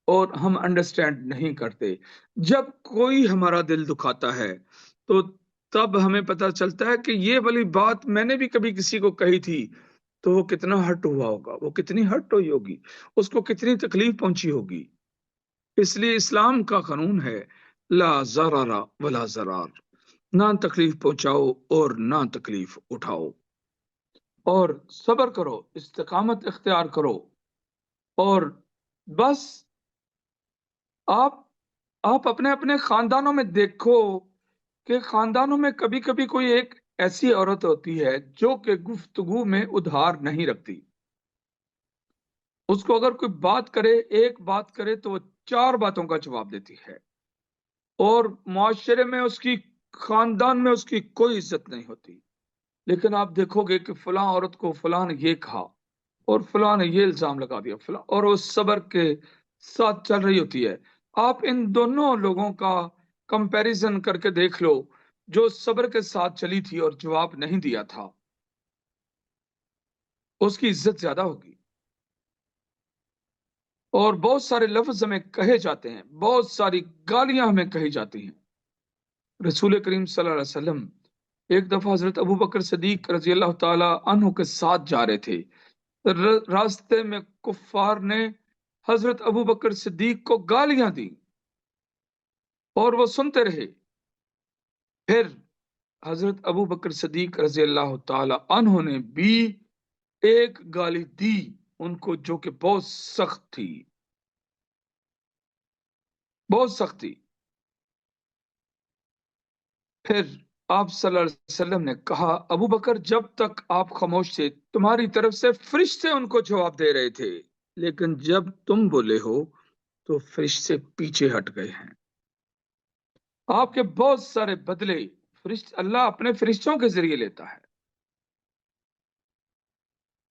اور ہم انڈرسٹینڈ نہیں کرتے۔ جب کوئی ہمارا دل دکھاتا ہے تو تب ہمیں پتہ چلتا ہے کہ یہ والی بات میں نے بھی کبھی کسی کو کہی تھی، تو وہ کتنا ہرٹ ہوا ہوگا، وہ کتنی ہرٹ ہوئی ہوگی، اس کو کتنی تکلیف پہنچی ہوگی۔ اس لیے اسلام کا قانون ہے لا ضرر ولا ضرار، نہ تکلیف پہنچاؤ اور نہ تکلیف اٹھاؤ، اور صبر کرو، استقامت اختیار کرو، اور بس آپ اپنے اپنے خاندانوں میں دیکھو کہ خاندانوں میں کبھی کبھی کوئی ایک ایسی عورت ہوتی ہے جو کہ گفتگو میں ادھار نہیں رکھتی، اس کو اگر کوئی بات کرے، ایک بات کرے تو وہ 4 باتوں کا جواب دیتی ہے، اور معاشرے میں اس کی، خاندان میں اس کی کوئی عزت نہیں ہوتی۔ لیکن آپ دیکھو گے کہ فلاں عورت کو فلاں نے یہ کہا اور فلاں نے یہ الزام لگا دیا فلاں، اور وہ صبر کے ساتھ چل رہی ہوتی ہے۔ آپ ان دونوں لوگوں کا کمپیریزن کر کے دیکھ لو، جو صبر کے ساتھ چلی تھی اور جواب نہیں دیا تھا اس کی عزت زیادہ ہوگی، اور بہت سارے لفظ ہمیں کہے جاتے ہیں، بہت ساری گالیاں ہمیں کہی جاتی ہیں۔ رسول کریم صلی اللہ علیہ وسلم ایک دفعہ حضرت ابو بکر صدیق رضی اللہ تعالی عنہ کے ساتھ جا رہے تھے، راستے میں کفار نے حضرت ابو بکر صدیق کو گالیاں دی اور وہ سنتے رہے۔ پھر حضرت ابو بکر صدیق رضی اللہ تعالی عنہ نے بھی ایک گالی دی ان کو جو کہ بہت سخت تھی، بہت سخت تھی۔ پھر آپ صلی اللہ علیہ وسلم نے کہا ابو بکر جب تک آپ خاموش تھے تمہاری طرف سے فرشتے ان کو جواب دے رہے تھے، لیکن جب تم بولے ہو تو فرشتے پیچھے ہٹ گئے ہیں۔ آپ کے بہت سارے بدلے اللہ اپنے فرشتوں کے ذریعے لیتا ہے،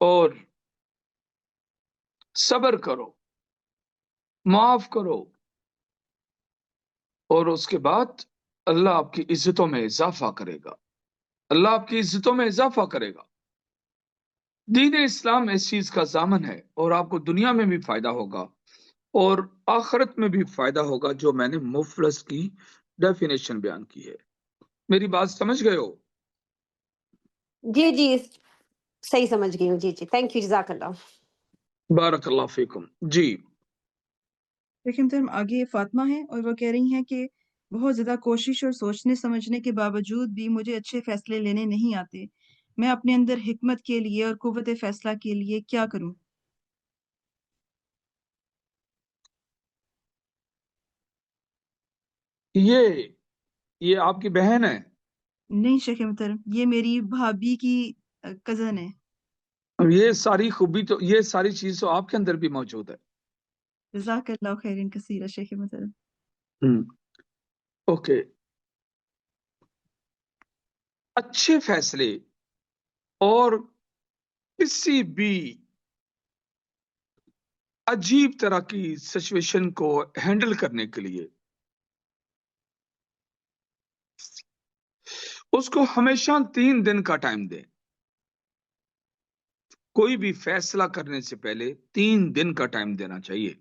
اور صبر کرو، معاف کرو، اور اس کے بعد اللہ آپ کی عزتوں میں اضافہ کرے گا، اللہ آپ کی عزتوں میں اضافہ کرے گا۔ دین اسلام اس چیز کا ضامن ہے، اور آپ کو دنیا میں بھی فائدہ ہوگا اور آخرت میں بھی فائدہ ہوگا، جو میں نے مفلس کی ڈیفینیشن بیان کی ہے۔ میری بات سمجھ گئے ہو؟ جی جی صحیح سمجھ گئی ہوں، جی جی تھینک یو، جزاک اللہ۔ بارک اللہ فیکم۔ جی لیکن پھر آگے فاطمہ ہیں اور وہ کہہ رہی ہیں کہ بہت زیادہ کوشش اور سوچنے سمجھنے کے باوجود بھی مجھے اچھے فیصلے لینے نہیں آتے، میں اپنے اندر حکمت کے لیے اور قوت فیصلہ کے لیے کیا کروں؟ یہ آپ کی بہن ہے؟ نہیں شیخ محترم، یہ میری بھابھی کی کزن ہے۔ یہ ساری خوبی تو، یہ ساری چیز تو آپ کے اندر بھی موجود ہے۔ جزاک اللہ خیرن کثیرہ شیخ محترم۔ اوکے، اچھے فیصلے اور کسی بھی عجیب طرح کی سچویشن کو ہینڈل کرنے کے لیے اس کو ہمیشہ 3 دن کا ٹائم دیں۔ کوئی بھی فیصلہ کرنے سے پہلے 3 دن کا ٹائم دینا چاہیے۔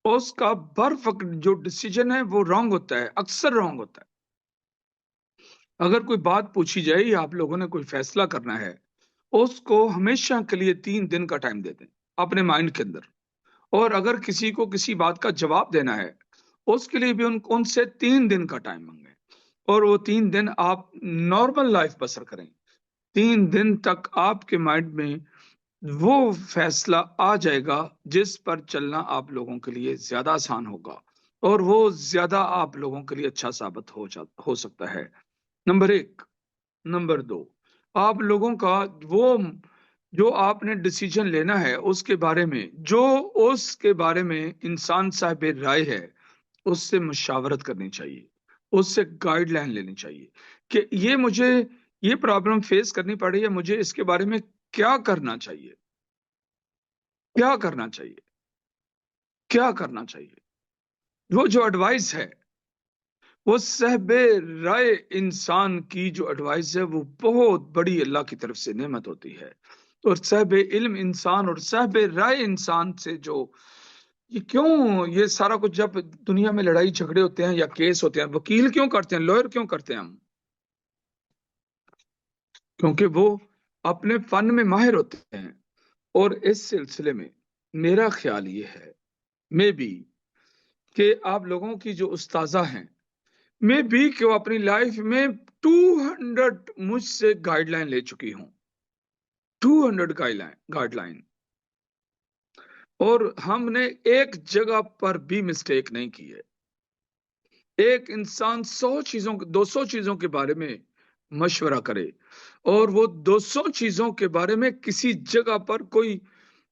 اس کا بر وقت جو ڈیسیجن ہے وہ رانگ ہوتا ہے، اکثر رانگ ہوتا ہے۔ اگر کوئی بات پوچھی جائے یا آپ لوگوں نے کوئی فیصلہ کرنا ہے، اس کو ہمیشہ کے لیے 3 دن کا ٹائم دے دیں اپنے مائنڈ کے اندر۔ اور اگر کسی کو کسی بات کا جواب دینا ہے، اس کے لیے بھی ان سے 3 دن کا ٹائم مانگیں، اور وہ 3 دن آپ نارمل لائف بسر کریں۔ 3 دن تک آپ کے مائنڈ میں وہ فیصلہ آ جائے گا جس پر چلنا آپ لوگوں کے لیے زیادہ آسان ہوگا، اور وہ زیادہ آپ لوگوں کے لیے اچھا ثابت ہو سکتا ہے۔ نمبر 1۔ نمبر 2، آپ لوگوں کا وہ جو آپ نے ڈیسیجن لینا ہے اس کے بارے میں انسان صاحب رائے ہے، اس سے مشاورت کرنی چاہیے، اس سے گائیڈ لائن لینی چاہیے کہ مجھے یہ پرابلم فیس کرنی پڑ رہی ہے، مجھے اس کے بارے میں کیا کرنا چاہیے، کیا کرنا چاہیے، کیا کرنا چاہیے۔ وہ جو ایڈوائس ہے، وہ صاحب رائے انسان کی جو ایڈوائس ہے، وہ بہت بڑی اللہ کی طرف سے نعمت ہوتی ہے۔ اور صاحب علم انسان اور صاحب رائے انسان سے جو یہ سارا کچھ، جب دنیا میں لڑائی جھگڑے ہوتے ہیں یا کیس ہوتے ہیں، وکیل کیوں کرتے ہیں، لوئر کیوں کرتے ہیں ہم؟ کیونکہ وہ اپنے فن میں ماہر ہوتے ہیں۔ اور اس سلسلے میں میرا خیال یہ ہے کہ آپ لوگوں کی جو استاذہ ہیں، میں بھی کہ وہ اپنی لائف میں 200 مجھ سے گائیڈ لائن لے چکی ہوں، 200 گائیڈ لائن، اور ہم نے ایک جگہ پر بھی مسٹیک نہیں کی ہے۔ ایک انسان 200 چیزوں کے بارے میں مشورہ کرے، اور وہ 200 چیزوں کے بارے میں کسی جگہ پر کوئی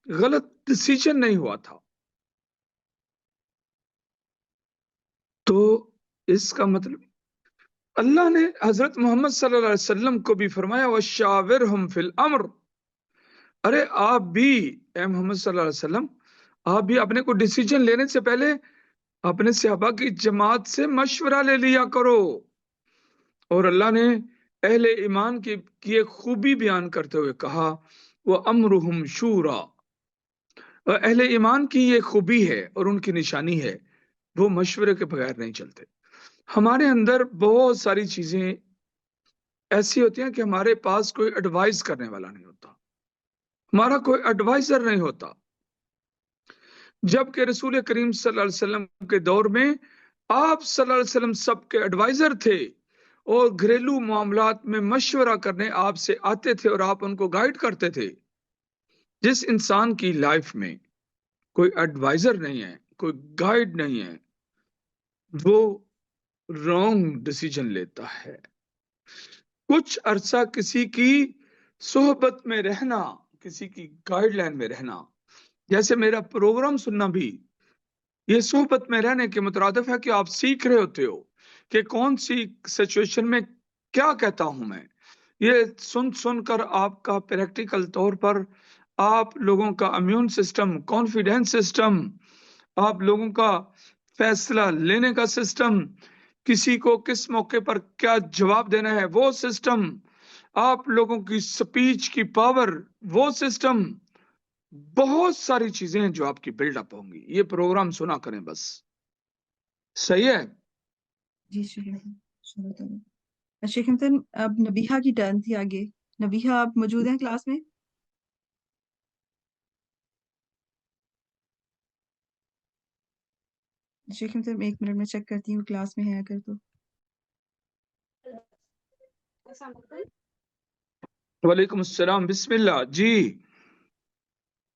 غلط ڈیسیجن نہیں ہوا تھا، تو اس کا مطلب اللہ نے حضرت محمد صلی اللہ علیہ وسلم کو بھی فرمایا وَشَاوِرْهُمْ فِي الْأَمْرِ۔ ارے آپ بھی، اے محمد صلی اللہ علیہ وسلم، آپ بھی اپنے کو ڈیسیجن لینے سے پہلے اپنے صحابہ کی جماعت سے مشورہ لے لیا کرو۔ اور اللہ نے اہل ایمان کی ایک خوبی بیان کرتے ہوئے کہا وَأَمْرُهُمْ شُورًا۔ اور اہل ایمان کی یہ خوبی ہے اور ان کی نشانی ہے، وہ مشورے کے بغیر نہیں چلتے۔ ہمارے اندر بہت ساری چیزیں ایسی ہوتی ہیں کہ ہمارے پاس کوئی ایڈوائز کرنے والا نہیں ہوتا، ہمارا کوئی ایڈوائزر نہیں ہوتا، جبکہ رسول کریم صلی اللہ علیہ وسلم کے دور میں آپ صلی اللہ علیہ وسلم سب کے ایڈوائزر تھے، اور گھریلو معاملات میں مشورہ کرنے آپ سے آتے تھے اور آپ ان کو گائیڈ کرتے تھے۔ جس انسان کی لائف میں کوئی ایڈوائزر نہیں ہے، کوئی گائیڈ نہیں ہے، وہ رانگ ڈیسیجن لیتا ہے. کچھ عرصہ کسی کی صحبت میں رہنا، کسی کی گائیڈ لائن میں رہنا، جیسے میرا پروگرام سننا بھی یہ صحبت میں رہنے کے مترادف ہے کہ آپ سیکھ رہے ہوتے ہو کہ کون سی سچویشن میں کیا کہتا ہوں میں. یہ سن کر آپ کا پریکٹیکل طور پر آپ لوگوں کا امیون سسٹم، کانفیڈینس سسٹم، آپ لوگوں کا فیصلہ لینے کا سسٹم، کسی کو کس موقع پر کیا جواب دینا ہے وہ سسٹم، آپ لوگوں کی سپیچ کی پاور وہ سسٹم، بہت ساری چیزیں ہیں جو آپ کی بلڈ اپ ہوں گی. یہ پروگرام سنا کریں بس. صحیح ہے؟ جی شکریہ. شیخ امتن اب نبیہہ کی ٹرن تھی آگے. نبیہہ آپ موجود ہیں کلاس میں؟ شیخ امتن ایک منٹ میں چیک کرتی ہوں کلاس میں ہے اگر تو. وعلیکم السلام. بسم اللہ. جی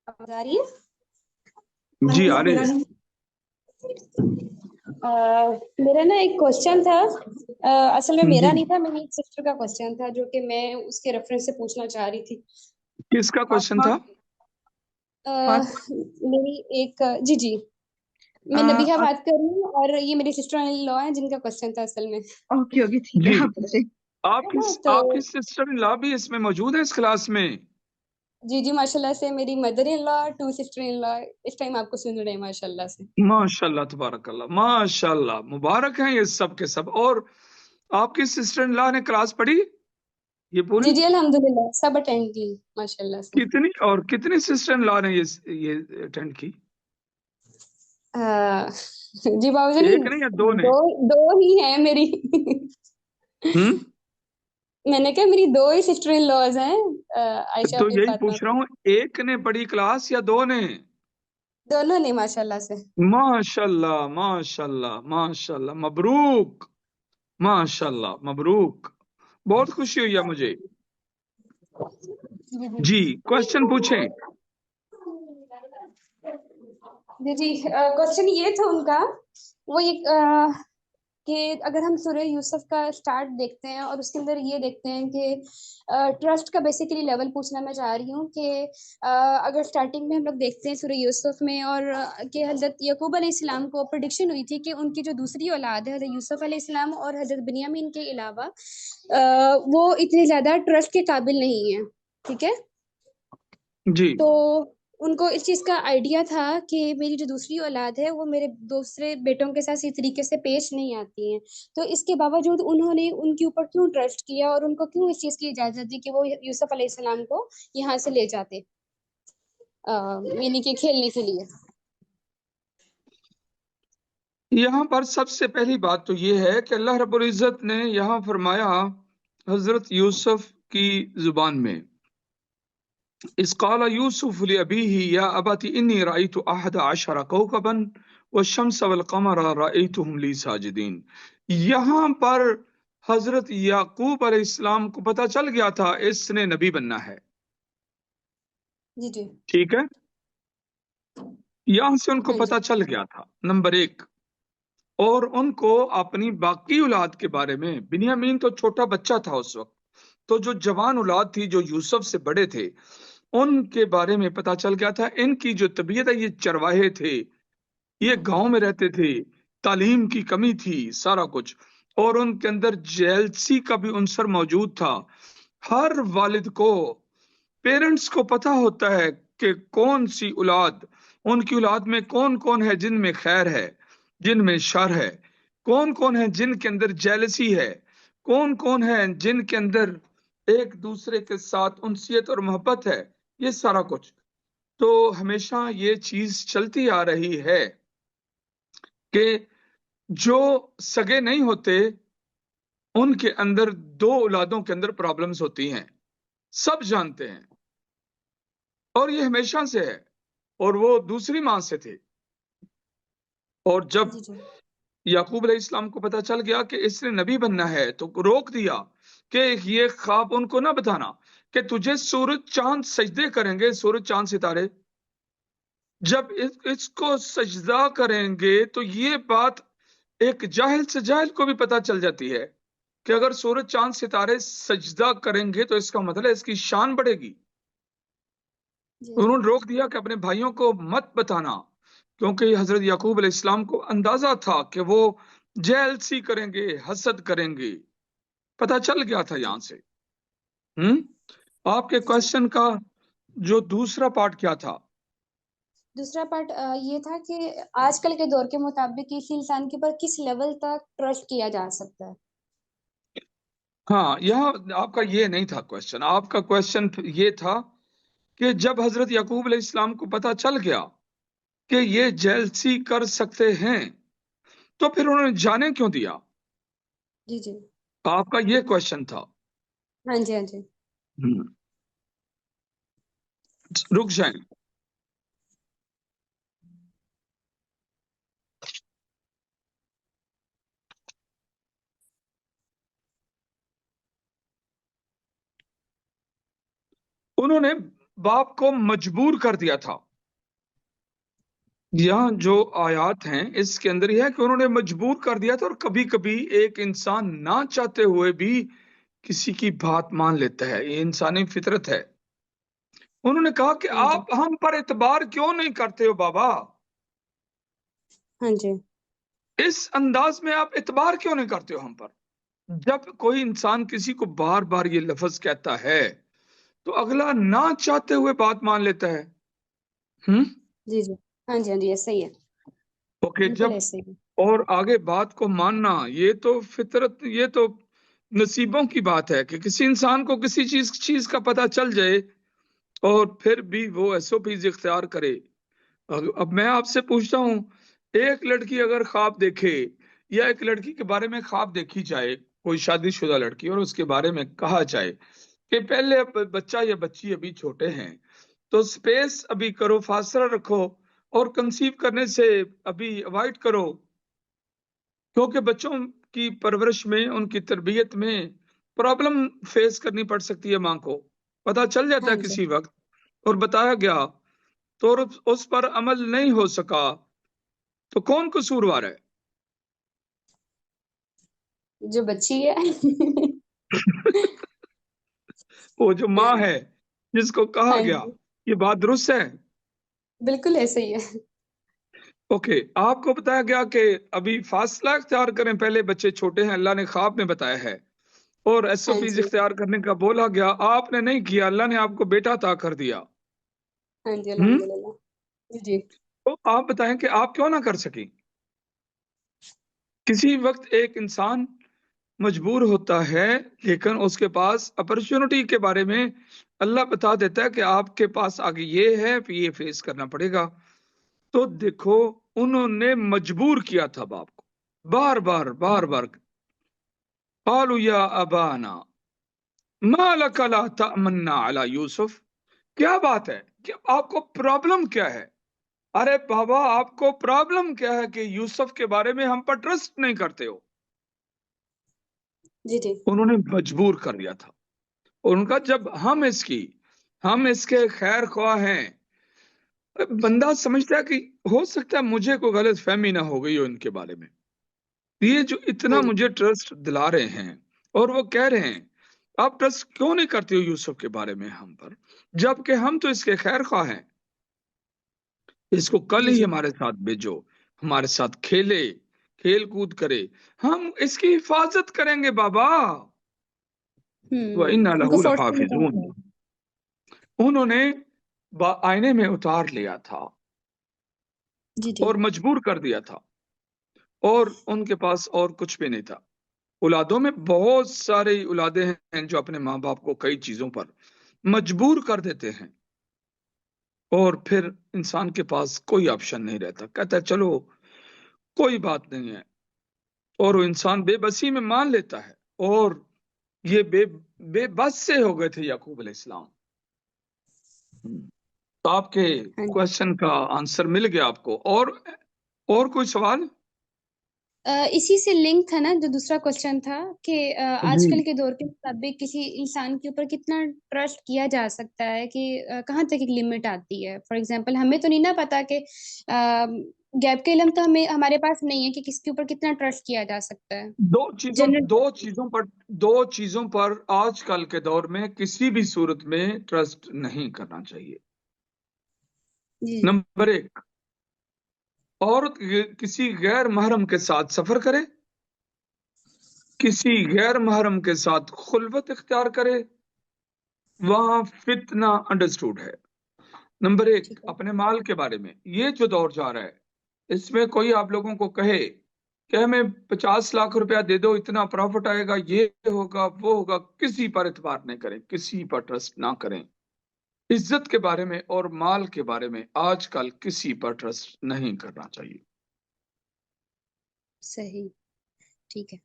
آواز آ رہی ہے؟ جی آ رہے ہیں. میرا نا ایک کوشچن تھا، اصل میں میرا جی نہیں تھا، میری ایک سسٹر کا کوشچن تھا جو کہ میں اس کے ریفرنس سے پوچھنا چاہ رہی تھی. کس کا کوشچن تھا؟ میری ایک جی میں نبیہہ بات کر رہی ہوں اور یہ میری سسٹر ان لا ہیں جن کا کوشچن تھا اصل میں. اوکے ٹھیک ہے. جی آپ پوچھیں. آپ کی سسٹر ان لا بھی اس میں موجود ہے اس کلاس میں؟ جی ماشاء اللہ سے میری mother in law, 2 sister in law اس ٹائم آپ کو سن رہے ہیں ماشاء اللہ سے. ماشاء اللہ تبارک اللہ، ماشاء اللہ، مبارک ہیں یہ سب کے سب. اور آپ کی سسٹر ان لا نے کلاس پڑھی یہ پوری؟ جی الحمدللہ سب اٹینڈ کی ماشاء اللہ سے. کتنی سسٹر ان لا نے یہ اٹینڈ کی؟ جی بابو جان ایک نہیں یا دو نے؟ دو ہی ہیں میری. میں نے کہا میری 2 ہی سسٹر ان لاز ہیں، عائشہ تو اور یہی فاطمہ. پوچھ رہا ہوں، ایک نے پڑھی کلاس یا 2 نے؟ دونوں نے ماشاء اللہ سے. ماشاء اللہ ماشاء اللہ ماشاء اللہ، مبروک، ماشاء اللہ مبروک، بہت خوشی ہوئی ہے مجھے. جی کوشچن پوچھیں. جی کوشچن یہ تھا ان کا، وہ یہ کہ اگر ہم سورہ یوسف کا سٹارٹ دیکھتے ہیں اور اس کے اندر یہ دیکھتے ہیں کہ ٹرسٹ کا بیسیکلی لیول پوچھنا میں چاہ رہی ہوں کہ اگر سٹارٹنگ میں ہم لوگ دیکھتے ہیں سورہ یوسف میں اور کہ حضرت یعقوب علیہ السلام کو پریڈکشن ہوئی تھی کہ ان کی جو دوسری اولاد ہے حضرت یوسف علیہ السلام اور حضرت بنیامین کے علاوہ وہ اتنے زیادہ ٹرسٹ کے قابل نہیں ہیں. ٹھیک ہے، جی تو ان کو اس چیز کا آئیڈیا تھا کہ میری جو دوسری اولاد ہے وہ میرے دوسرے بیٹوں کے ساتھ اسی طریقے سے پیش نہیں آتی ہیں، تو اس کے باوجود انہوں نے ان کے اوپر کیوں ٹرسٹ کیا اور ان کو کیوں اس چیز کی اجازت دی کہ وہ یوسف علیہ السلام کو یہاں سے لے جاتے یعنی کہ کھیلنے کے لیے. یہاں پر سب سے پہلی بات تو یہ ہے کہ اللہ رب العزت نے یہاں فرمایا حضرت یوسف کی زبان میں، اذ قال یوسف لأبیہ یا ابت انی رأیت 11 کوکبا والشمس والقمر رأیتهم لی ساجدین. یہاں پر حضرت یعقوب علیہ السلام کو پتہ چل گیا تھا اس نے نبی بننا ہے. جی ٹھیک ہے، یہاں سے ان کو ہاں جی پتہ چل گیا تھا نمبر 1. اور ان کو اپنی باقی اولاد کے بارے میں، بنیامین تو چھوٹا بچہ تھا اس وقت، تو جو جوان اولاد تھی جو یوسف سے بڑے تھے ان کے بارے میں پتہ چل گیا تھا. ان کی جو طبیعت ہے، یہ چرواہے تھے، یہ گاؤں میں رہتے تھے، تعلیم کی کمی تھی، سارا کچھ، اور ان کے اندر جیلسی کا بھی عنصر موجود تھا. ہر والد کو، پیرنٹس کو پتہ ہوتا ہے کہ کون سی اولاد، ان کی اولاد میں کون کون ہے جن میں خیر ہے، جن میں شر ہے، کون کون ہے جن کے اندر جیلسی ہے، کون کون ہے جن کے اندر ایک دوسرے کے ساتھ انسیت اور محبت ہے، یہ سارا کچھ. تو ہمیشہ یہ چیز چلتی آ رہی ہے کہ جو سگے نہیں ہوتے ان کے اندر 2 اولادوں کے اندر پرابلمز ہوتی ہیں، سب جانتے ہیں، اور یہ ہمیشہ سے ہے، اور وہ دوسری ماں سے تھے. اور جب یعقوب علیہ السلام کو پتہ چل گیا کہ اس نے نبی بننا ہے تو روک دیا کہ یہ خواب ان کو نہ بتانا کہ تجھے سورج چاند سجدے کریں گے، سورج چاند ستارے جب اس کو سجدہ کریں گے تو یہ بات ایک جاہل سے جاہل کو بھی پتہ چل جاتی ہے کہ اگر سورج چاند ستارے سجدہ کریں گے تو اس کا مطلب ہے اس کی شان بڑھے گی. جی انہوں نے روک دیا کہ اپنے بھائیوں کو مت بتانا، کیونکہ حضرت یعقوب علیہ السلام کو اندازہ تھا کہ وہ جیلسی کریں گے، حسد کریں گے. پتہ چل گیا تھا یہاں سے. آپ کے جی کوشچن کا جو دوسرا پارٹ کیا تھا؟ دوسرا پارٹ یہ تھا کہ آج کل کے دور کے مطابق کسی انسان کے اوپر کس لیول تک ٹرسٹ کیا جا سکتا ہے. ہاں، یہاں آپ کا یہ نہیں تھا کوشچن. آپ کا کوشچن یہ تھا کہ جب حضرت یعقوب علیہ السلام کو پتہ چل گیا کہ یہ جیلسی کر سکتے ہیں تو پھر انہوں نے جانے کیوں دیا؟ جی جی آپ کا یہ کوشچن تھا. ہاں جی ہاں جی. رک جائیں. انہوں نے باپ کو مجبور کر دیا تھا. یہاں جو آیات ہیں اس کے اندر یہ ہے کہ انہوں نے مجبور کر دیا تھا. اور کبھی کبھی ایک انسان نہ چاہتے ہوئے بھی کسی کی بات مان لیتا ہے، یہ انسانی فطرت ہے. انہوں نے کہا کہ ہاں جی آپ ہم پر اعتبار کیوں نہیں کرتے ہو بابا؟ ہاں جی اس انداز میں آپ اعتبار کیوں نہیں کرتے ہو ہم پر؟ جب کوئی انسان کسی کو بار بار یہ لفظ کہتا ہے تو اگلا نہ چاہتے ہوئے بات مان لیتا ہے. جی جی ہاں جی ہاں جی ایسا ہی ہے، اوکے، بالکل جب ایسا ہی ہے. اور آگے بات کو ماننا، یہ تو فطرت، یہ تو نصیبوں کی بات ہے کہ کسی انسان کو کسی چیز کا پتہ چل جائے اور پھر بھی وہ ایس او پیز اختیار کرے. اب میں آپ سے پوچھتا ہوں، ایک لڑکی اگر خواب دیکھے یا ایک لڑکی کے بارے میں خواب دیکھی جائے، کوئی شادی شدہ لڑکی، اور اس کے بارے میں کہا جائے کہ پہلے بچہ یا بچی ابھی چھوٹے ہیں تو سپیس ابھی کرو، فاصلہ رکھو، اور کنسیو کرنے سے ابھی اوائڈ کرو، کیونکہ بچوں کی پرورش میں، ان کی تربیت میں پرابلم فیس کرنی پڑ سکتی ہے. ماں کو پتہ چل جاتا ہاں ہے جی کسی وقت اور بتایا گیا تو اس پر عمل نہیں ہو سکا، تو کون قصوروار ہے؟ جو بچی ہے. وہ جو ماں ہے جس کو کہا ہاں گیا. جی یہ بات درست ہے؟ بالکل ایسا ہی ہے. اوکے، آپ کو بتایا گیا کہ ابھی فاصلہ اختیار کریں، پہلے بچے چھوٹے ہیں، اللہ نے خواب میں بتایا ہے، اور ایس او ہاں پیز جی اختیار کرنے کا بولا گیا، آپ نے نہیں کیا، اللہ نے آپ کو بیٹا عطا کر دیا. ہاں جی الحمد للہ. جی جی تو آپ بتائیں کہ آپ کیوں نہ کر سکیں؟ کسی وقت ایک انسان مجبور ہوتا ہے، لیکن اس کے پاس اپرچونٹی کے بارے میں اللہ بتا دیتا ہے کہ آپ کے پاس آگے یہ ہے، پھر یہ فیس کرنا پڑے گا. تو دیکھو، انہوں نے مجبور کیا تھا باپ کو، بار بار قالوا یا ابانا ما لک لا تأمنا علی یوسف. کیا بات ہے کہ آپ کو پرابلم کیا ہے؟ ارے بابا، آپ کو پرابلم کیا ہے کہ یوسف کے بارے میں ہم پر ٹرسٹ نہیں کرتے ہو؟ جی جی انہوں نے مجبور کر دیا تھا. اور ان کا جب ہم اس کے خیر خواہ ہیں، بندہ سمجھتا ہے کہ ہو سکتا ہے مجھے کوئی غلط فہمی نہ ہو گئی ہو ان کے بارے میں، یہ جو اتنا ہاں جی مجھے ٹرسٹ دلا رہے ہیں، اور وہ کہہ رہے ہیں آپ ٹرسٹ کیوں نہیں کرتے ہو یوسف کے بارے میں ہم پر، جبکہ ہم تو اس کے خیر خواہ ہیں. اس کو کل جی ہی جی ہمارے ساتھ بھیجو، ہمارے ساتھ کھیلے، کھیل کود کرے، ہم اس کی حفاظت کریں گے بابا. وَإِنَّا ان کو لَهُ فورسفلی بات لَحَافِظُونَ. کریں. انہوں نے آئینے میں اتار لیا تھا جی جی اور مجبور کر دیا تھا، اور ان کے پاس اور کچھ بھی نہیں تھا. اولادوں میں بہت ساری اولادیں ہیں جو اپنے ماں باپ کو کئی چیزوں پر مجبور کر دیتے ہیں، اور پھر انسان کے پاس کوئی آپشن نہیں رہتا، کہتا ہے چلو کوئی بات نہیں ہے، اور وہ انسان بے بسی میں مان لیتا ہے. اور یہ بے بس سے ہو گئے تھے یعقوب علیہ السلام. تو آپ کے ہاں جی. کوشچن کا آنسر مل گیا آپ کو. اور کوئی سوال؟ اسی سے لنک تھا نا جو دوسرا کوشچن تھا کہ آج جی کل کے دور کے مطابق کسی انسان کے اوپر کتنا ٹرسٹ کیا جا سکتا ہے، کہ کہاں تک ایک لمٹ آتی ہے. فار ایگزامپل ہمیں تو نہیں نا پتا کہ گیپ کا علم تو ہمارے پاس نہیں ہے کہ کس کے اوپر کتنا ٹرسٹ کیا جا سکتا ہے. دو چیزوں پر آج کل کے دور میں کسی بھی صورت میں ٹرسٹ نہیں کرنا چاہیے. جی نمبر 1، عورت کسی غیر محرم کے ساتھ سفر کرے، کسی غیر محرم کے ساتھ خلوت اختیار کرے، وہاں فتنہ انڈرسٹوڈ ہے. نمبر 1، ٹھیک ہے. اپنے مال کے بارے میں یہ جو دور جا رہا ہے اس میں کوئی آپ لوگوں کو کہے کہ ہمیں 50 لاکھ روپیہ دے دو، اتنا پروفٹ آئے گا، یہ ہوگا وہ ہوگا، کسی پر اعتبار نہیں کریں، کسی پر ٹرسٹ نہ کریں. عزت کے بارے میں اور مال کے بارے میں آج کل کسی پر ٹرسٹ نہیں کرنا چاہیے. صحیح. ٹھیک ہے.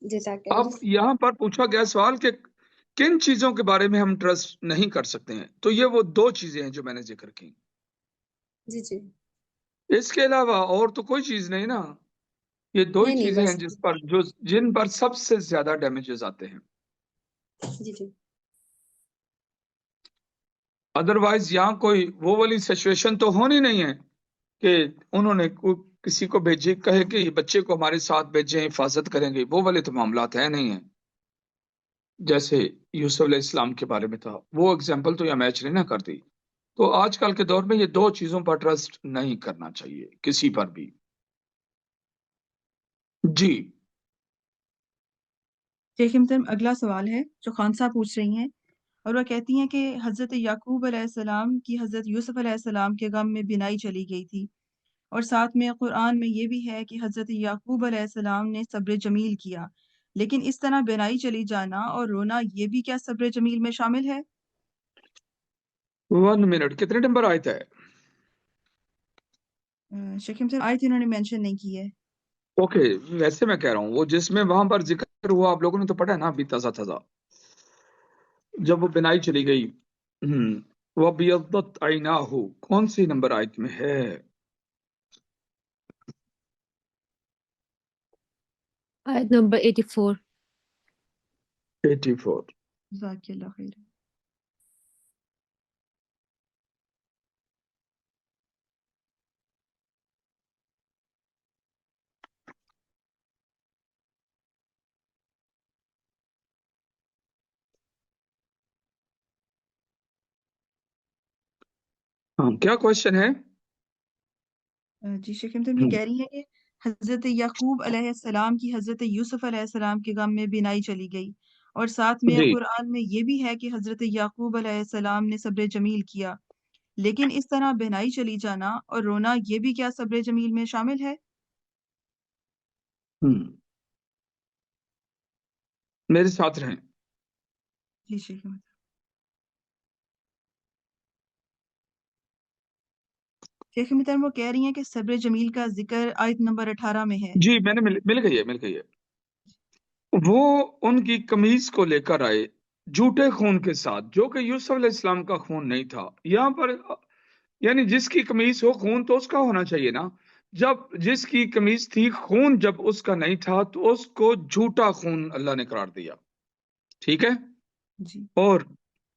جزاک اب اللہ. یہاں پر پوچھا گیا سوال کہ کن چیزوں کے بارے میں ہم ٹرسٹ نہیں کر سکتے ہیں، تو یہ وہ 2 چیزیں ہیں جو میں نے ذکر کی. جی جی. اس کے علاوہ اور تو کوئی چیز نہیں نا. یہ 2 ہی نہیں چیزیں ہیں بس. جن پر سب سے زیادہ ڈیمیجز آتے ہیں. جی جی. ادروائز یہاں کوئی وہ والی سچویشن تو ہونی نہیں ہے کہ انہوں نے کسی کو بھیجے کہے کہ یہ بچے کو ہمارے ساتھ بھیجیں، حفاظت کریں گے، وہ والے تو معاملات ہیں نہیں ہیں. جیسے یوسف علیہ السلام کے بارے میں تھا، وہ اگزامپل تو یہ میچ نہیں نہ کرتی. تو آج کل کے دور میں یہ 2 چیزوں پر ٹرسٹ نہیں کرنا چاہیے کسی پر بھی. جی شیخ محترم اگلا سوال ہے جو خان صاحب پوچھ رہی ہیں، اور وہ کہتی ہیں کہ حضرت یعقوب علیہ السلام کی حضرت یوسف علیہ السلام کے غم میں بینائی چلی گئی تھی، اور ساتھ میں قرآن میں یہ بھی ہے کہ حضرت یعقوب علیہ السلام نے صبر جمیل کیا، لیکن اس طرح بینائی چلی جانا اور رونا یہ بھی کیا صبر جمیل میں شامل ہے؟ 1 منٹ، کتنے نمبر آیت ہے؟ شیخ محترم آیت انہوں نے مینشن نہیں کی ہے. اوکے، ویسے میں کہہ رہا ہوں وہ جس میں وہاں پر ذکر ہوا آپ لوگوں نے تو پڑھا ہے نا ابھی تازہ جب وہ بنائی چلی گئی. وَبِيَضَّتْ عَيْنَاهُ کون سی نمبر آیت میں ہے؟ آیت نمبر 84. 84. جزاک اللہ خیر. ہاں، کیا کوشچن ہے؟ جی شیخ محترم یہ کہہ رہی ہیں کہ حضرت یعقوب علیہ السلام کی حضرت یوسف علیہ السلام کے غم میں بینائی چلی گئی، اور ساتھ میں جی قرآن میں یہ بھی ہے کہ حضرت یعقوب علیہ السلام نے صبر جمیل کیا، لیکن اس طرح بینائی چلی جانا اور رونا یہ بھی کیا صبر جمیل میں شامل ہے؟ میرے ساتھ رہیں. جی شیخ محترم. شیخ محترم وہ کہہ رہی ہیں کہ صبر جمیل کا ذکر آیت نمبر 18 میں ہے. جی میں نے مل گئی ہے. وہ ان کی قمیض کو لے کر آئے جھوٹے خون کے ساتھ، جو کہ یوسف علیہ السلام کا خون نہیں تھا. یہاں پر یعنی جس کی قمیض ہو خون تو اس کا ہونا چاہیے نا. جب جس کی قمیض تھی خون جب اس کا نہیں تھا تو اس کو جھوٹا خون اللہ نے قرار دیا. ٹھیک ہے. جی. اور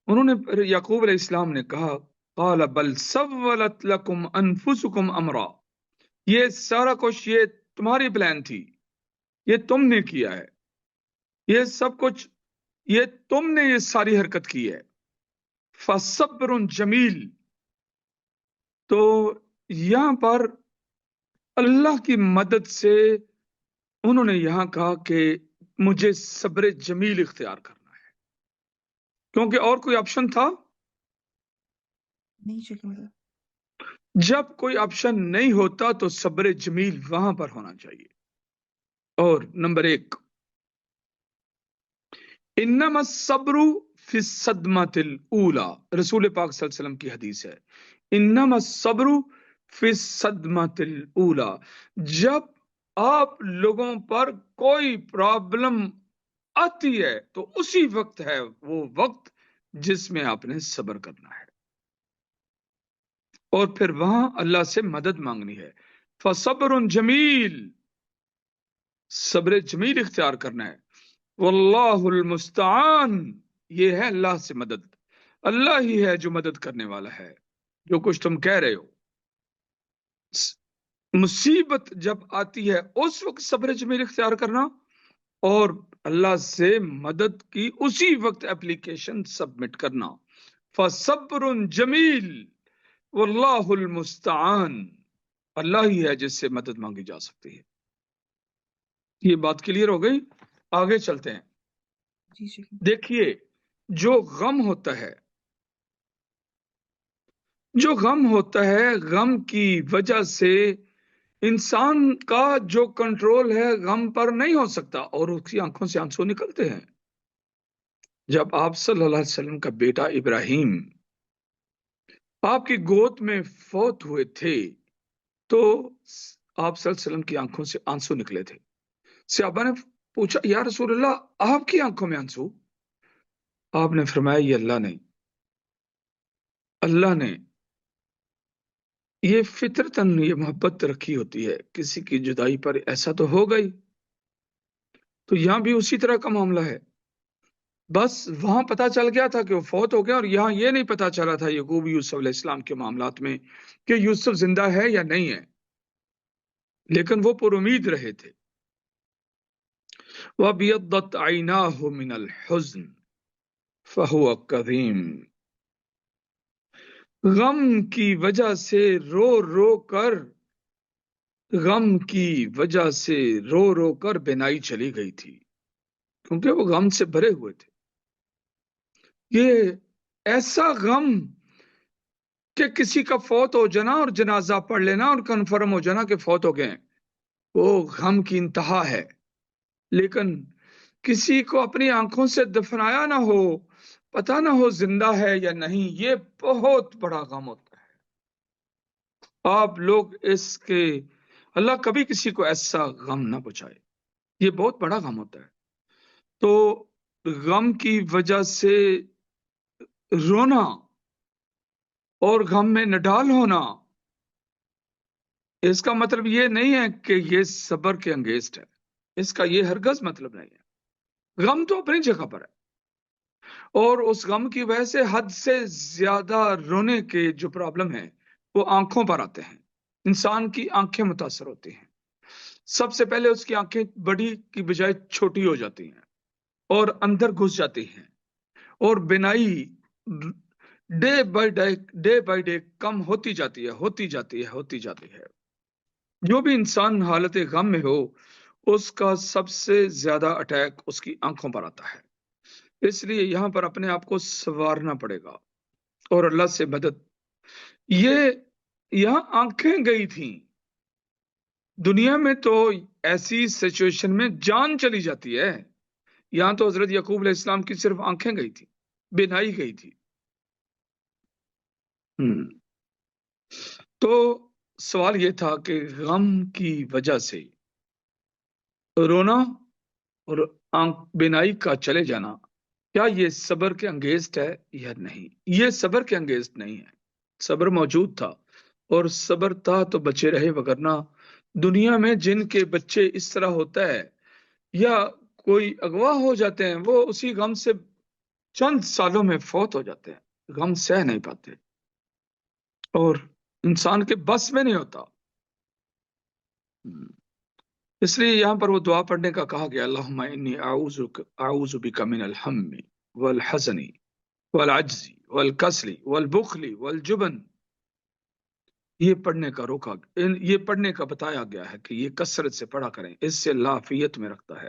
انہوں نے یعقوب علیہ السلام نے کہا قال بل سولت لکم انفسکم امرا، یہ سارا کچھ یہ تمہاری پلان تھی، یہ تم نے کیا ہے، یہ سب کچھ یہ تم نے یہ ساری حرکت کی ہے. فصبر جمیل، تو یہاں پر اللہ کی مدد سے انہوں نے یہاں کہا کہ مجھے صبر جمیل اختیار کرنا ہے، کیونکہ اور کوئی آپشن تھا نہیں شیخ محترم. جب کوئی آپشن نہیں ہوتا تو صبر جمیل وہاں پر ہونا چاہیے. اور نمبر 1، انما الصبر فی الصدمۃ الاولی، رسول پاک صلی اللہ علیہ وسلم کی حدیث ہے. انما الصبر فی الصدمۃ الاولی، جب آپ لوگوں پر کوئی پرابلم آتی ہے تو اسی وقت ہے وہ وقت جس میں آپ نے صبر کرنا ہے، اور پھر وہاں اللہ سے مدد مانگنی ہے. فصبر جمیل، صبر جمیل اختیار کرنا ہے. واللہ المستعان، یہ ہے اللہ سے مدد، اللہ ہی ہے جو مدد کرنے والا ہے. جو کچھ تم کہہ رہے ہو مصیبت جب آتی ہے اس وقت صبر جمیل اختیار کرنا، اور اللہ سے مدد کی اسی وقت اپلیکیشن سبمٹ کرنا. فصبر جمیل واللہ المستعان، اللہ ہی ہے جس سے مدد مانگی جا سکتی ہے. یہ بات کلیئر ہو گئی؟ آگے چلتے ہیں. جی شکریہ. دیکھیے، جو غم ہوتا ہے، غم کی وجہ سے انسان کا جو کنٹرول ہے غم پر نہیں ہو سکتا، اور اس کی آنکھوں سے آنسو نکلتے ہیں. جب آپ صلی اللہ علیہ وسلم کا بیٹا ابراہیم آپ کی گود میں فوت ہوئے تھے تو آپ صلی اللہ علیہ وسلم کی آنکھوں سے آنسو نکلے تھے. صحابہ نے پوچھا، یا رسول اللہ آپ کی آنکھوں میں آنسو؟ آپ نے فرمایا، یہ اللہ نے یہ فطرتاً یہ محبت رکھی ہوتی ہے، کسی کی جدائی پر ایسا تو ہو گئی. تو یہاں بھی اسی طرح کا معاملہ ہے. بس وہاں پتا چل گیا تھا کہ وہ فوت ہو گیا، اور یہاں یہ نہیں پتا چلا تھا یعقوب یوسف علیہ السلام کے معاملات میں کہ یوسف زندہ ہے یا نہیں ہے، لیکن وہ پر امید رہے تھے. وَابْيَضَّتْ عَيْنَاهُ مِنَ الْحُزْنِ فَهُوَ كَظِيمٌ، غم کی وجہ سے رو کر بینائی چلی گئی تھی، کیونکہ وہ غم سے بھرے ہوئے تھے. یہ ایسا غم کہ کسی کا فوت ہو جانا اور جنازہ پڑھ لینا اور کنفرم ہو جانا کہ فوت ہو گئے، وہ غم کی انتہا ہے. لیکن کسی کو اپنی آنکھوں سے دفنایا نہ ہو، پتہ نہ ہو زندہ ہے یا نہیں، یہ بہت بڑا غم ہوتا ہے. آپ لوگ اس کے اللہ کبھی کسی کو ایسا غم نہ پہنچائے، یہ بہت بڑا غم ہوتا ہے. تو غم کی وجہ سے رونا اور غم میں نڈال ہونا، اس کا مطلب یہ نہیں ہے کہ یہ صبر کے انگیزٹ ہے، اس کا یہ ہرگز مطلب نہیں ہے. غم تو اپنی جگہ پر ہے، اور اس غم کی وجہ سے حد سے زیادہ رونے کے جو پرابلم ہیں وہ آنکھوں پر آتے ہیں. انسان کی آنکھیں متاثر ہوتی ہیں. سب سے پہلے اس کی آنکھیں بڑی کی بجائے چھوٹی ہو جاتی ہیں اور اندر گھس جاتی ہیں، اور بینائی ڈے بائی ڈے کم ہوتی جاتی ہے. جو بھی انسان حالت غم میں ہو اس کا سب سے زیادہ اٹیک اس کی آنکھوں پر آتا ہے. اس لیے یہاں پر اپنے آپ کو سنوارنا پڑے گا اور اللہ سے مدد. یہاں آنکھیں گئی تھیں، دنیا میں تو ایسی سچویشن میں جان چلی جاتی ہے. یہاں تو حضرت یعقوب علیہ السلام کی صرف آنکھیں گئی تھی، بینائی گئی تھی. تو سوال یہ تھا کہ غم کی وجہ سے رونا اور بینائی کا چلے جانا، کیا یہ صبر کے انگیزٹ ہے یا نہیں؟ یہ صبر کے انگیزٹ نہیں ہے. صبر موجود تھا، اور صبر تھا تو بچے رہے، وگرنہ دنیا میں جن کے بچے اس طرح ہوتا ہے یا کوئی اغوا ہو جاتے ہیں، وہ اسی غم سے چند سالوں میں فوت ہو جاتے ہیں، غم سہ نہیں پاتے اور انسان کے بس میں نہیں ہوتا. اس لیے یہاں پر وہ دعا پڑھنے کا کہا گیا، اللہم انی اعوذ بک من الہم والحزن والعجز والکسل والبخل والجبن. یہ پڑھنے کا بتایا گیا ہے کہ یہ کثرت سے پڑھا کریں، اس سے اللہ عافیت میں رکھتا ہے.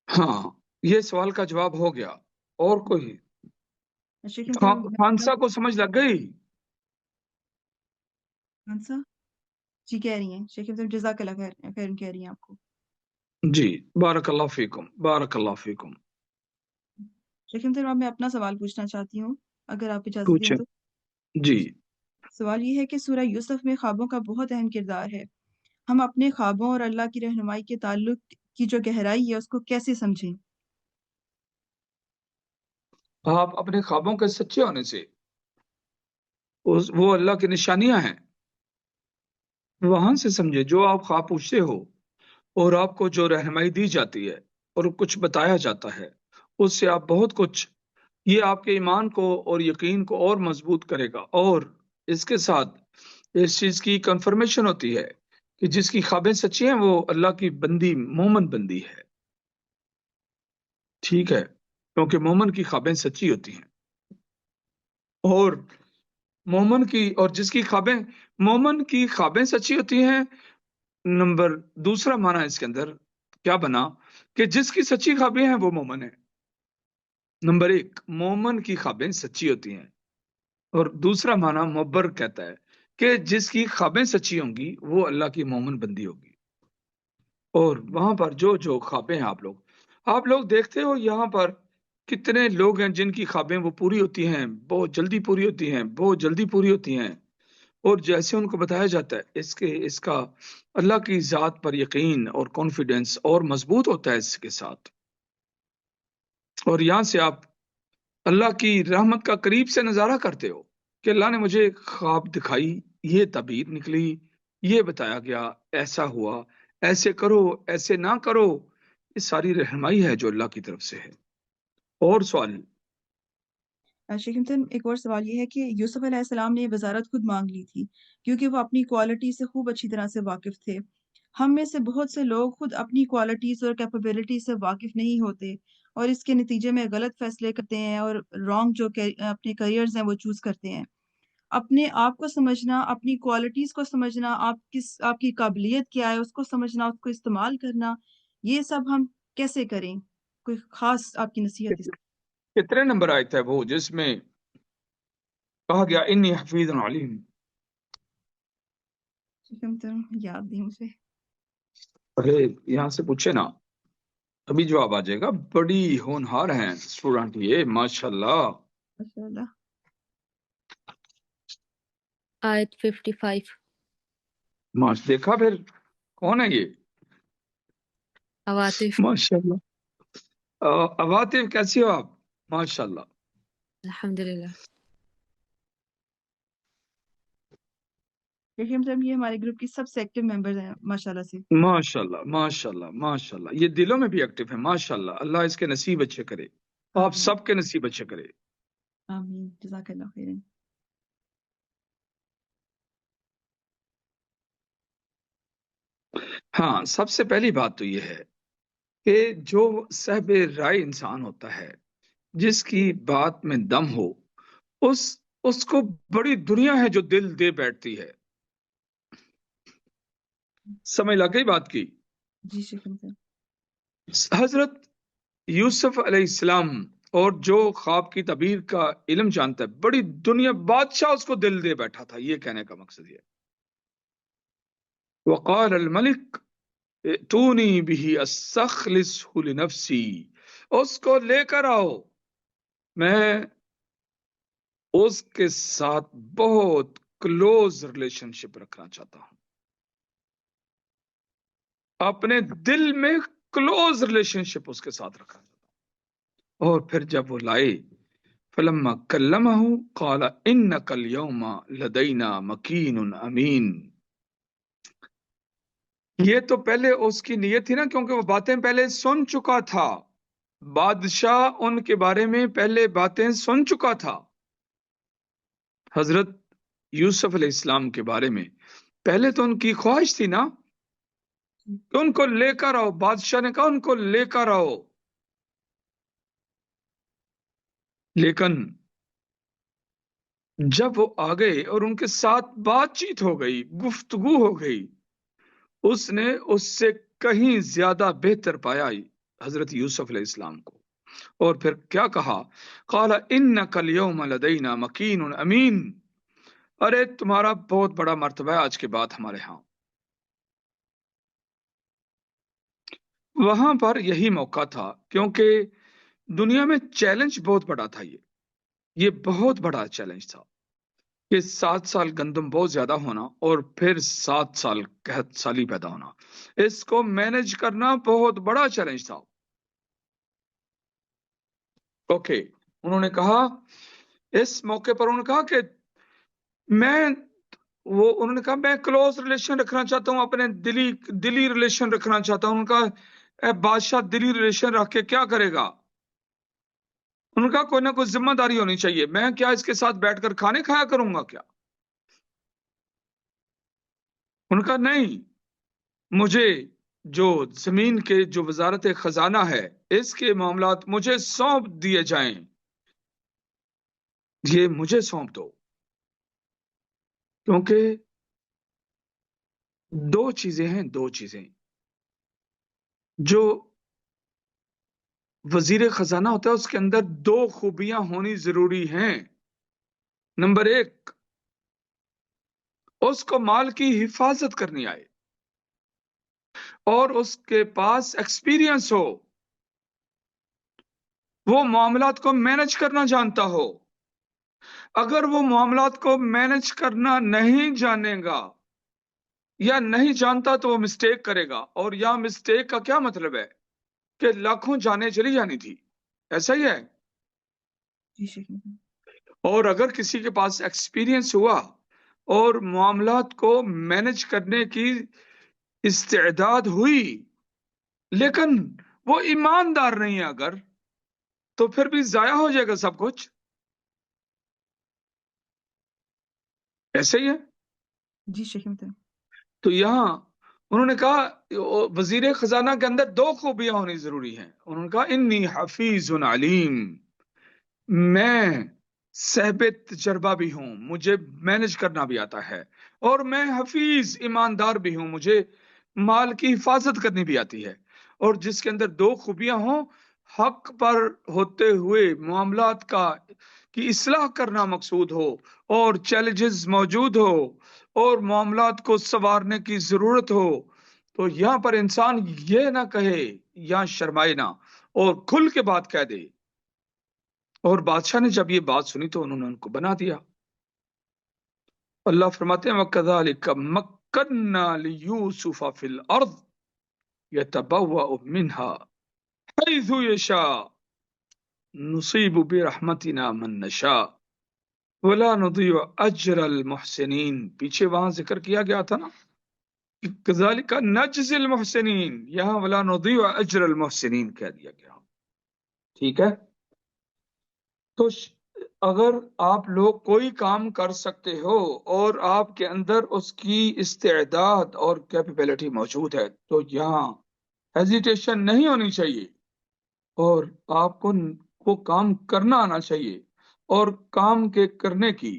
ہاں، یہ سوال کا جواب ہو گیا. اور کوئی خانسا کو سمجھ لگ گئی؟ خانسا جی کہہ رہی ہیں، شیخ صاحب جزاک اللہ خیر کہہ رہی ہیں آپ کو. جی، بارک اللہ فیکم، بارک اللہ فیکم. شیخ صاحب میں اپنا سوال پوچھنا چاہتی ہوں اگر آپ اجازت دیں پوچھیں. تو. جی، سوال یہ ہے کہ سورہ یوسف میں خوابوں کا بہت اہم کردار ہے. ہم اپنے خوابوں اور اللہ کی رہنمائی کے تعلق کی جو گہرائی ہے اس کو کیسے سمجھیں؟ آپ اپنے خوابوں کے سچے ہونے سے وہ اللہ کی نشانیاں ہیں، وہاں سے سمجھے. جو آپ خواب پوچھتے ہو اور آپ کو جو رہنمائی دی جاتی ہے اور کچھ بتایا جاتا ہے، اس سے آپ بہت کچھ، یہ آپ کے ایمان کو اور یقین کو اور مضبوط کرے گا. اور اس کے ساتھ اس چیز کی کنفرمیشن ہوتی ہے کہ جس کی خوابیں سچی ہیں وہ اللہ کی بندی مومن بندی ہے، ٹھیک ہے، کیونکہ مومن کی خوابیں سچی ہوتی ہیں، اور مومن کی اور جس کی خوابیں مومن کی خوابیں سچی ہوتی ہیں۔ نمبر دوسرا معنی اس کے اندر کیا بنا کہ جس کی سچی خوابیں ہیں وہ مومن ہے۔ نمبر ایک، مومن کی خوابیں سچی ہوتی ہیں، اور دوسرا معنی مبر کہتا ہے کہ جس کی خوابیں سچی ہوں گی وہ اللہ کی مومن بندی ہوگی۔ اور وہاں پر جو خوابیں ہیں آپ لوگ دیکھتے ہو یہاں پر کتنے لوگ ہیں جن کی خوابیں وہ پوری ہوتی ہیں، بہت جلدی پوری ہوتی ہیں، بہت جلدی پوری ہوتی ہیں، اور جیسے ان کو بتایا جاتا ہے اس کا اللہ کی ذات پر یقین اور کانفیڈنس اور مضبوط ہوتا ہے اس کے ساتھ، اور یہاں سے آپ اللہ کی رحمت کا قریب سے نظارہ کرتے ہو کہ اللہ نے مجھے خواب دکھائی، یہ تعبیر نکلی، یہ بتایا گیا، ایسا ہوا، ایسے کرو، ایسے نہ کرو، یہ ساری رہنمائی ہے جو اللہ کی طرف سے ہے۔ اور سوال؟ شیخ امتن، ایک اور سوال یہ ہے کہ یوسف علیہ السلام نے یہ وزارت خود مانگ لی تھی کیونکہ وہ اپنی کوالٹی سے خوب اچھی طرح سے واقف تھے۔ ہم میں سے بہت سے لوگ خود اپنی کوالٹیز اور کیپیبلٹی سے واقف نہیں ہوتے اور اس کے نتیجے میں غلط فیصلے کرتے ہیں اور رانگ جو اپنے کریئرز ہیں وہ چوز کرتے ہیں۔ اپنے آپ کو سمجھنا، اپنی کوالٹیز کو سمجھنا، آپ کی قابلیت کیا ہے اس کو سمجھنا، اس کو استعمال کرنا، یہ سب ہم کیسے کریں؟ کوئی خاص آپ کی نصیحت اس کتنے نمبر آیت ہے وہ جس میں کہا گیا انی حفیظ علیم؟ یاد نہیں مجھے۔ ارے یہاں سے پوچھے نا، ابھی جواب آ جائے گا۔ بڑی ہونہار ہیں اسٹوڈنٹ یہ، ماشاءاللہ۔ ماشاء اللہ۔ آیت 55 دیکھا پھر کون ہے یہ؟ عواطف۔ ماشاءاللہ۔ عواطف کیسی ہو آپ؟ ماشاءاللہ۔ الحمدللہ۔ دیکھیے یہ ہمارے گروپ کی سب سے ایکٹیو ممبرز ہیں ماشاءاللہ سے۔ ماشاءاللہ ماشاءاللہ ماشاءاللہ، یہ دلوں میں بھی ایکٹیو ہے، ماشاءاللہ۔ اللہ اس کے نصیب اچھے کرے، آپ آمین سب کے نصیب اچھے کرے۔ آمین، جزاک اللہ خیرن۔ ہاں، سب سے پہلی بات تو یہ ہے کہ جو صاحب رائے انسان ہوتا ہے، جس کی بات میں دم ہو، اس کو بڑی دنیا ہے جو دل دے بیٹھتی ہے۔ سمجھ لگ گئی بات کی؟ جی شیخ امتن۔ حضرت یوسف علیہ السلام اور جو خواب کی تعبیر کا علم جانتا ہے، بڑی دنیا بادشاہ اس کو دل دے بیٹھا تھا، یہ کہنے کا مقصد یہ۔ وقال الملک ائتونی به استخلصه لنفسی، اس کو لے کر آؤ، میں اس کے ساتھ بہت کلوز ریلیشن شپ رکھنا چاہتا ہوں، اپنے دل میں کلوز ریلیشن شپ اس کے ساتھ رکھنا چاہتا ہوں۔ اور پھر جب وہ لائے، فلما کلمہ قال انک اليوم لدینا مکین امین۔ یہ تو پہلے اس کی نیت تھی نا، کیونکہ وہ باتیں پہلے سن چکا تھا، بادشاہ ان کے بارے میں پہلے باتیں سن چکا تھا، حضرت یوسف علیہ السلام کے بارے میں پہلے تو ان کی خواہش تھی نا کہ ان کو لے کر آؤ، بادشاہ نے کہا ان کو لے کر آؤ، لیکن جب وہ آ گئے اور ان کے ساتھ بات چیت ہو گئی، گفتگو ہو گئی، اس نے اس سے کہیں زیادہ بہتر پایا حضرت یوسف علیہ السلام کو، اور پھر کیا کہا؟ قال انک اليوم لدینا مکین امین، ارے تمہارا بہت بڑا مرتبہ ہے آج کے بعد ہمارے ہاں۔ وہاں پر یہی موقع تھا، کیونکہ دنیا میں چیلنج بہت بڑا تھا، یہ بہت بڑا چیلنج تھا کہ 7 سال گندم بہت زیادہ ہونا اور پھر 7 سال قحط سالی پیدا ہونا، اس کو مینج کرنا بہت بڑا چیلنج تھا۔ اوکے، انہوں نے کہا اس موقع پر، انہوں نے کہا کہ انہوں نے کہا میں کلوز ریلیشن رکھنا چاہتا ہوں، اپنے دلی ریلیشن رکھنا چاہتا ہوں۔ انہوں نے کہا اے بادشاہ دلی ریلیشن رکھ کے کیا کرے گا؟ انہوں نے کہا کوئی نہ کوئی ذمہ داری ہونی چاہیے، میں کیا اس کے ساتھ بیٹھ کر کھانے کھایا کروں گا کیا؟ ان کا نہیں، مجھے جو زمین کے جو وزارت خزانہ ہے اس کے معاملات مجھے سونپ دیے جائیں، یہ مجھے سونپ دو، کیونکہ دو چیزیں ہیں، دو چیزیں جو وزیر خزانہ ہوتا ہے اس کے اندر دو خوبیاں ہونی ضروری ہیں۔ نمبر ایک، اس کو مال کی حفاظت کرنی آئے اور اس کے پاس ایکسپیرینس ہو، وہ معاملات کو مینج کرنا جانتا ہو۔ اگر وہ معاملات کو مینج کرنا نہیں جانے گا یا نہیں جانتا تو وہ مسٹیک کرے گا، اور یہاں مسٹیک کا کیا مطلب ہے کہ لاکھوں جانیں چلی جانی تھی، ایسا ہی ہے۔ جی شیخ مودودی۔ اور اگر کسی کے پاس ایکسپیرینس ہوا اور معاملات کو مینج کرنے کی استعداد ہوئی لیکن وہ ایماندار نہیں ہے اگر، تو پھر بھی ضائع ہو جائے گا سب کچھ، ایسے ہی ہے۔ جی شیخ مودودی۔ تو یہاں انہوں نے کہا وزیر خزانہ کے اندر دو خوبیاں ہونی ضروری ہیں۔ انہوں نے کہا انی حفیظ علیم، میں صاحب تجربہ بھی ہوں، مجھے مینج کرنا بھی آتا ہے، اور میں حفیظ ایماندار بھی ہوں، مجھے مال کی حفاظت کرنی بھی آتی ہے۔ اور جس کے اندر دو خوبیاں ہوں، حق پر ہوتے ہوئے معاملات کی اصلاح کرنا مقصود ہو، اور چیلنجز موجود ہو اور معاملات کو سنوارنے کی ضرورت ہو، تو یہاں پر انسان یہ نہ کہے یا شرمائے نہ اور کھل کے بات کہہ دے۔ اور بادشاہ نے جب یہ بات سنی تو انہوں نے ان کو بنا دیا۔ اللہ فرماتے ہیں وَكَذَلِكَ مَكَّنَّا لِيُوسُفَ فِي الْأَرْضِ يَتَبَوَّأُ مِنْهَا حَيْثُ يَشَاءُ نُصِيبُ بِرَحْمَتِنَا مَن نَّشَاءُ وَلَا نُضِيعُ أَجْرَ الْمُحْسِنِينَ۔ پیچھے وہاں ذکر کیا گیا تھا نا کہ كَذَلِكَ نَجْزِي الْمُحْسِنِينَ، یہاں وَلَا نُضِيعُ أَجْرَ الْمُحْسِنِينَ کہہ دیا گیا، ٹھیک ہے۔ تو اگر آپ لوگ کوئی کام کر سکتے ہو اور آپ کے اندر اس کی استعداد اور کیپیبلٹی موجود ہے تو یہاں ہیزیٹیشن نہیں ہونی چاہیے، اور آپ کو وہ کام کرنا آنا چاہیے، اور کام کے کرنے کی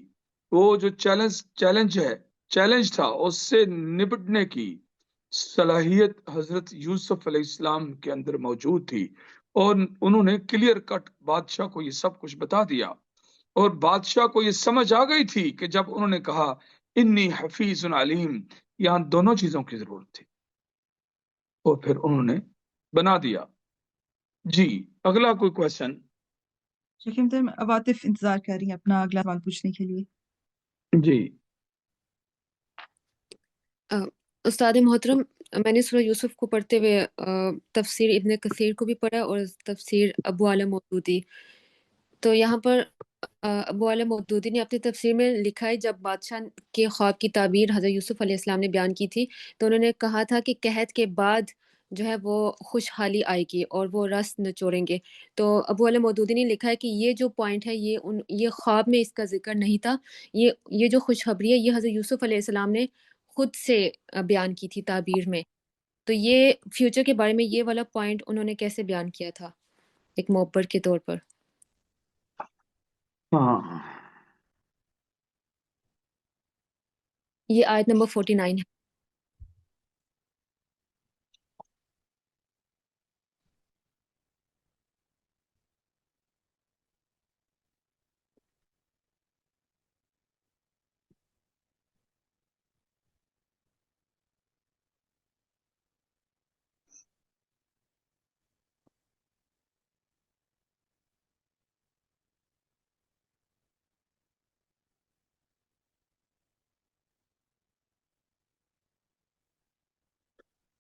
وہ جو چیلنج تھا اس سے نپٹنے کی صلاحیت حضرت یوسف علیہ السلام کے اندر موجود تھی، اور انہوں نے کلیئر کٹ بادشاہ کو یہ سب کچھ بتا دیا، اور بادشاہ کو یہ سمجھ آ گئی تھی کہ جب انہوں نے کہا انی حفیظ علیم، یہاں دونوں چیزوں کی ضرورت تھی، اور پھر انہوں نے بنا دیا۔ جی اگلا کوئی کوشچن؟ شیخ مودودی، عواطف انتظار کر رہی ہیں اپنا اگلا سوال پوچھنے کے لیے۔ جی استاد محترم، میں نے سورہ یوسف کو پڑھتے ہوئے تفسیر ابن کثیر کو بھی پڑھا اور تفسیر ابو عالم مودودی، تو یہاں پر ابو عالم مودودی نے اپنی تفسیر میں لکھا ہے جب بادشاہ کے خواب کی تعبیر حضرت یوسف علیہ السلام نے بیان کی تھی تو انہوں نے کہا تھا کہ قحط کے بعد جو ہے وہ خوشحالی آئے گی اور وہ رس نچوڑیں گے۔ تو ابو عالم مودودی نے لکھا ہے کہ یہ جو پوائنٹ ہے یہ خواب میں اس کا ذکر نہیں تھا، یہ جو خوشخبری ہے یہ حضرت یوسف علیہ السلام نے خود سے بیان کی تھی تعبیر میں۔ تو یہ فیوچر کے بارے میں یہ والا پوائنٹ انہوں نے کیسے بیان کیا تھا ایک معبر کے طور پر؟ ہاں، یہ آیت نمبر 49 ہے۔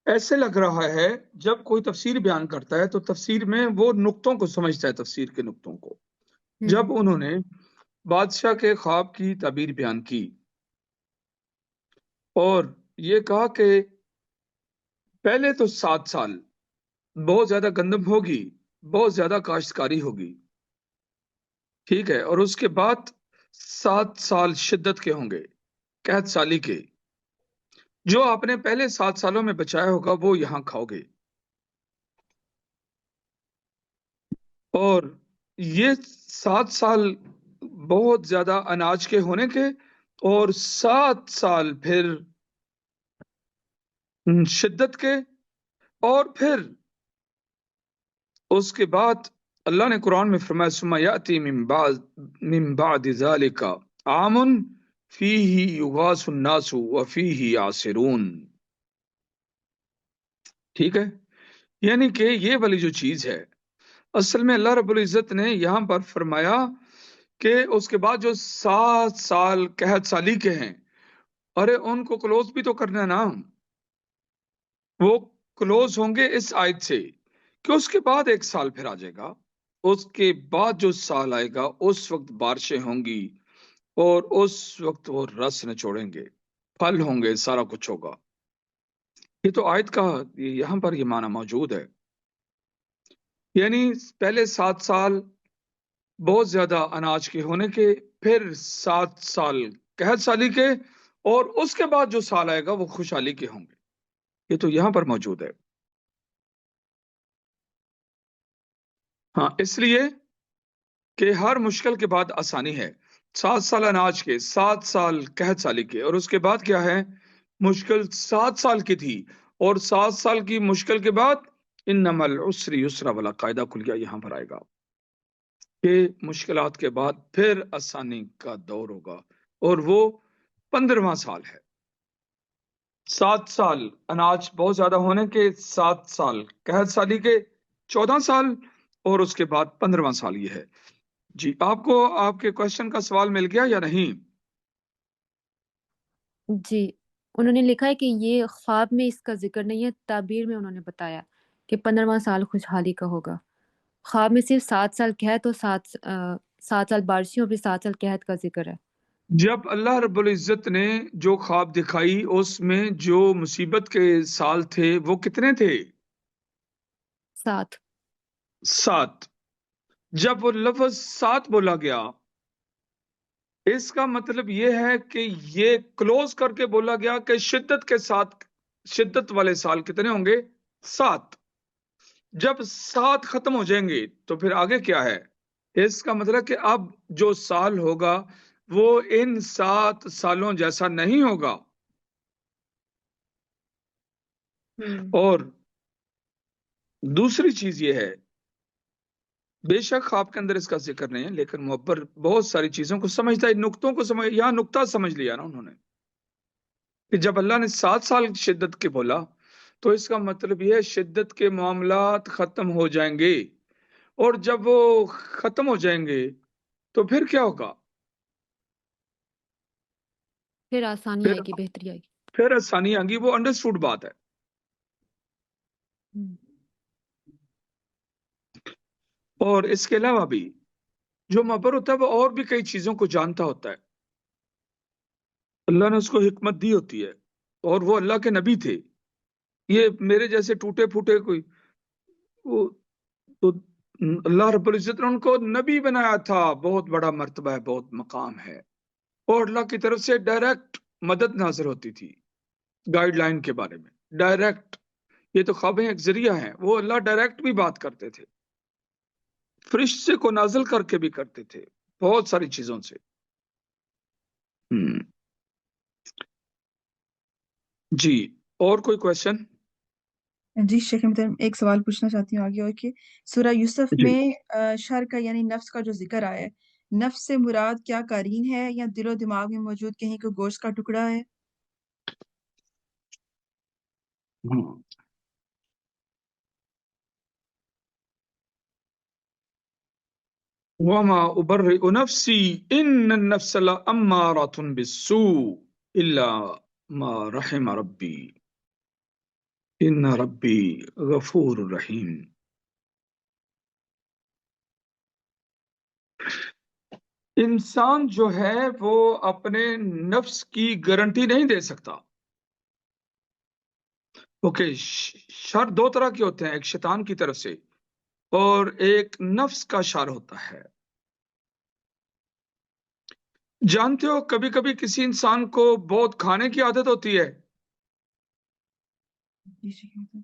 ایسے لگ رہا ہے جب کوئی تفسیر بیان کرتا ہے تو تفسیر میں وہ نقطوں کو سمجھتا ہے، تفسیر کے نقطوں کو۔ جب انہوں نے بادشاہ کے خواب کی تعبیر بیان کی اور یہ کہا کہ پہلے تو 7 سال بہت زیادہ گندم ہوگی، بہت زیادہ کاشتکاری ہوگی، ٹھیک ہے، اور اس کے بعد 7 سال شدت کے ہوں گے، قحط سالی کے، جو آپ نے پہلے 7 سالوں میں بچایا ہوگا وہ یہاں کھاؤ گے، اور یہ 7 سال بہت زیادہ اناج کے ہونے کے، اور 7 سال پھر شدت کے، اور پھر اس کے بعد اللہ نے قرآن میں فرمایا ثم یأتی من بعد ذلك عام فیہ یغاث الناس وفیہ یعصرون. ٹھیک ہے، یعنی کہ یہ والی جو چیز ہے، اصل میں اللہ رب العزت نے یہاں پر فرمایا کہ اس کے بعد جو 7 سال قحط سالی کے ہیں، ارے ان کو کلوز بھی تو کرنا ہے نا. وہ کلوز ہوں گے اس آیت سے کہ اس کے بعد 1 سال پھر آ جائے گا، اس کے بعد جو سال آئے گا اس وقت بارشیں ہوں گی، اور اس وقت وہ رس نچوڑیں گے، پھل ہوں گے، سارا کچھ ہوگا. یہ تو آیت کا یہاں پر یہ معنی موجود ہے. یعنی پہلے 7 سال بہت زیادہ اناج کے ہونے کے، پھر 7 سال قحط سالی کے، اور اس کے بعد جو سال آئے گا وہ خوشحالی کے ہوں گے. یہ تو یہاں پر موجود ہے. ہاں، اس لیے کہ ہر مشکل کے بعد آسانی ہے. 7 سال اناج کے، 7 سال قحط سالی کے، اور اس کے بعد کیا ہے؟ مشکل 7 سال کی تھی، اور 7 سال کی مشکل کے بعد انما العسر یسرا والا قاعدہ کلیہ یہاں پر آئے گا کہ مشکلات کے بعد پھر آسانی کا دور ہوگا، اور وہ 15واں سال ہے. 7 سال اناج بہت زیادہ ہونے کے، 7 سال قحط سالی کے، 14 سال، اور اس کے بعد 15واں سال یہ ہے. جی، آپ کو آپ کے کوشچن کا سوال مل گیا یا نہیں؟ جی، انہوں نے لکھا ہے کہ یہ خواب میں اس کا ذکر نہیں ہے، تعبیر میں انہوں نے بتایا کہ 15واں سال خوشحالی کا ہوگا. خواب میں صرف 7 سال قحط اور 7 سال بارشیں اور پھر 7 سال قحط کا ذکر ہے. جب اللہ رب العزت نے جو خواب دکھائی اس میں جو مصیبت کے سال تھے وہ کتنے تھے؟ 7. 7. جب وہ لفظ 7 بولا گیا، اس کا مطلب یہ ہے کہ یہ کلوز کر کے بولا گیا کہ شدت کے ساتھ، شدت والے سال کتنے ہوں گے؟ 7. جب 7 ختم ہو جائیں گے تو پھر آگے کیا ہے؟ اس کا مطلب کہ اب جو سال ہوگا وہ ان 7 سالوں جیسا نہیں ہوگا. اور دوسری چیز یہ ہے، بے شک خواب کے اندر اس کا ذکر نہیں ہے، لیکن معبر بہت ساری چیزوں کو سمجھتا ہے، نقطوں کو سمجھ، یہاں نقطہ سمجھ لیا نا انہوں نے کہ جب اللہ نے 7 سال شدت کے بولا تو اس کا مطلب یہ ہے شدت کے معاملات ختم ہو جائیں گے، اور جب وہ ختم ہو جائیں گے تو پھر کیا ہوگا؟ پھر آسانی آئے گی، بہتری آئے گی. پھر آسانی آئے گی. وہ انڈرسٹوڈ بات ہے. اور اس کے علاوہ بھی جو معبر ہوتا ہے وہ اور بھی کئی چیزوں کو جانتا ہوتا ہے. اللہ نے اس کو حکمت دی ہوتی ہے، اور وہ اللہ کے نبی تھے. یہ میرے جیسے ٹوٹے پھوٹے کوئی، تو اللہ رب العزت نے ان کو نبی بنایا تھا. بہت بڑا مرتبہ ہے، بہت مقام ہے، اور اللہ کی طرف سے ڈائریکٹ مدد نازل ہوتی تھی گائیڈ لائن کے بارے میں. ڈائریکٹ، یہ تو خوابیں ایک ذریعہ ہیں، وہ اللہ ڈائریکٹ بھی بات کرتے تھے، فرشتے کو نازل کر کے بھی کرتے تھے، بہت ساری چیزوں سے. جی، اور کوئی کویشچن؟ جی شیخ محترم، ایک سوال پوچھنا چاہتی ہوں آگے، اور کہ سورہ یوسف جی. میں شر کا یعنی نفس کا جو ذکر آیا ہے، نفس سے مراد کیا قارین ہے یا دل و دماغ میں موجود کہیں کوئی گوشت کا ٹکڑا ہے؟ وما ابرئ نفسی ان النفس لامارۃ بالسوء الا ما رحم ربی ان ربی غفور رحیم. انسان جو ہے وہ اپنے نفس کی گارنٹی نہیں دے سکتا. اوکے، شر 2 طرح کے ہوتے ہیں، ایک شیطان کی طرف سے اور ایک نفس کا شر ہوتا ہے. جانتے ہو کبھی کبھی کسی انسان کو بہت کھانے کی عادت ہوتی ہے، جی شیخ محترم۔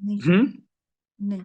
نہیں شیخ محترم، نہیں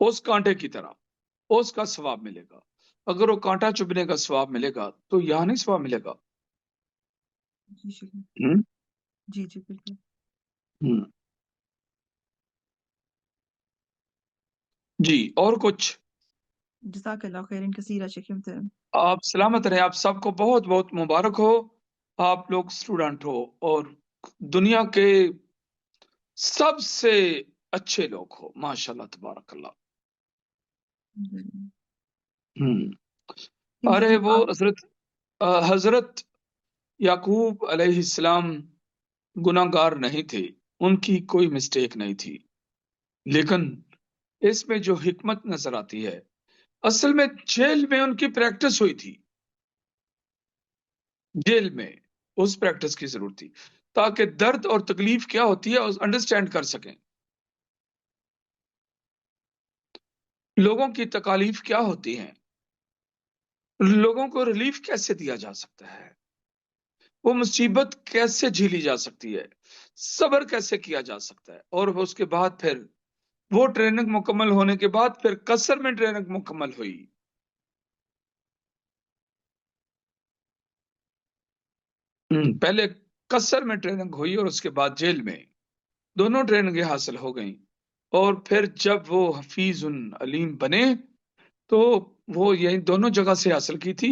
اس کانٹے کی طرح اس کا ثواب ملے گا. اگر وہ کانٹا چبھنے کا ثواب ملے گا تو یہاں نہیں ثواب ملے گا. جی شکریہ. ہم؟ جی جی بالکل. ہم. جی اور کچھ؟ جزاک اللہ خیرن کثیرہ شیخ محترم. آپ سلامت رہے. آپ سب کو بہت بہت مبارک ہو. آپ لوگ اسٹوڈنٹ ہو اور دنیا کے سب سے اچھے لوگ ہو. ماشاءاللہ تبارک اللہ. ارے وہ حضرت یعقوب علیہ السلام گناہ گار نہیں تھے، ان کی کوئی مسٹیک نہیں تھی، لیکن اس میں جو حکمت نظر آتی ہے اصل میں جیل میں ان کی پریکٹس ہوئی تھی. جیل میں اس پریکٹس کی ضرورت تھی تاکہ درد اور تکلیف کیا ہوتی ہے انڈرسٹینڈ کر سکیں. لوگوں کی تکالیف کیا ہوتی ہیں، لوگوں کو ریلیف کیسے دیا جا سکتا ہے، وہ مصیبت کیسے جھیلی جا سکتی ہے، صبر کیسے کیا جا سکتا ہے. اور اس کے بعد پھر وہ ٹریننگ مکمل ہونے کے بعد پھر قصر میں ٹریننگ مکمل ہوئی. پہلے قصر میں ٹریننگ ہوئی اور اس کے بعد جیل میں. دونوں ٹریننگیں حاصل ہو گئیں. اور پھر جب وہ حفیظ علیم بنے تو وہ یہی دونوں جگہ سے حاصل کی تھی.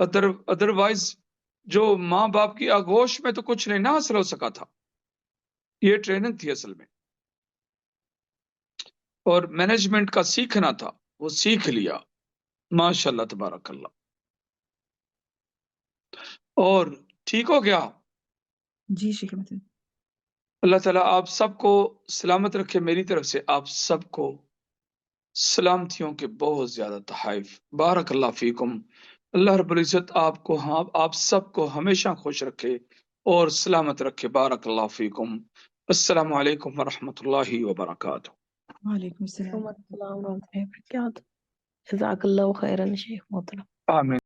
ادروائز جو ماں باپ کی آغوش میں تو کچھ نہیں نہ حاصل ہو سکا تھا. یہ ٹریننگ تھی اصل میں، اور مینجمنٹ کا سیکھنا تھا، وہ سیکھ لیا. ماشاءاللہ تبارک اللہ. اور ٹھیک ہو گیا. جی شیخ محترم. اللہ تعالیٰ آپ سب کو سلامت رکھے. میری طرف سے آپ سب کو سلامتیوں کے بہت زیادہ تحائف. بارک اللہ فیکم. اللہ رب العزت آپ کو آپ سب کو ہمیشہ خوش رکھے اور سلامت رکھے. بارک اللہ فیکم. السلام علیکم ورحمۃ اللہ وبرکاتہ. وعلیکم السلام. السلام ورحمۃ اللہ وبرکاتہ. جزاک اللہ خیرن شیخ محترم. آمین.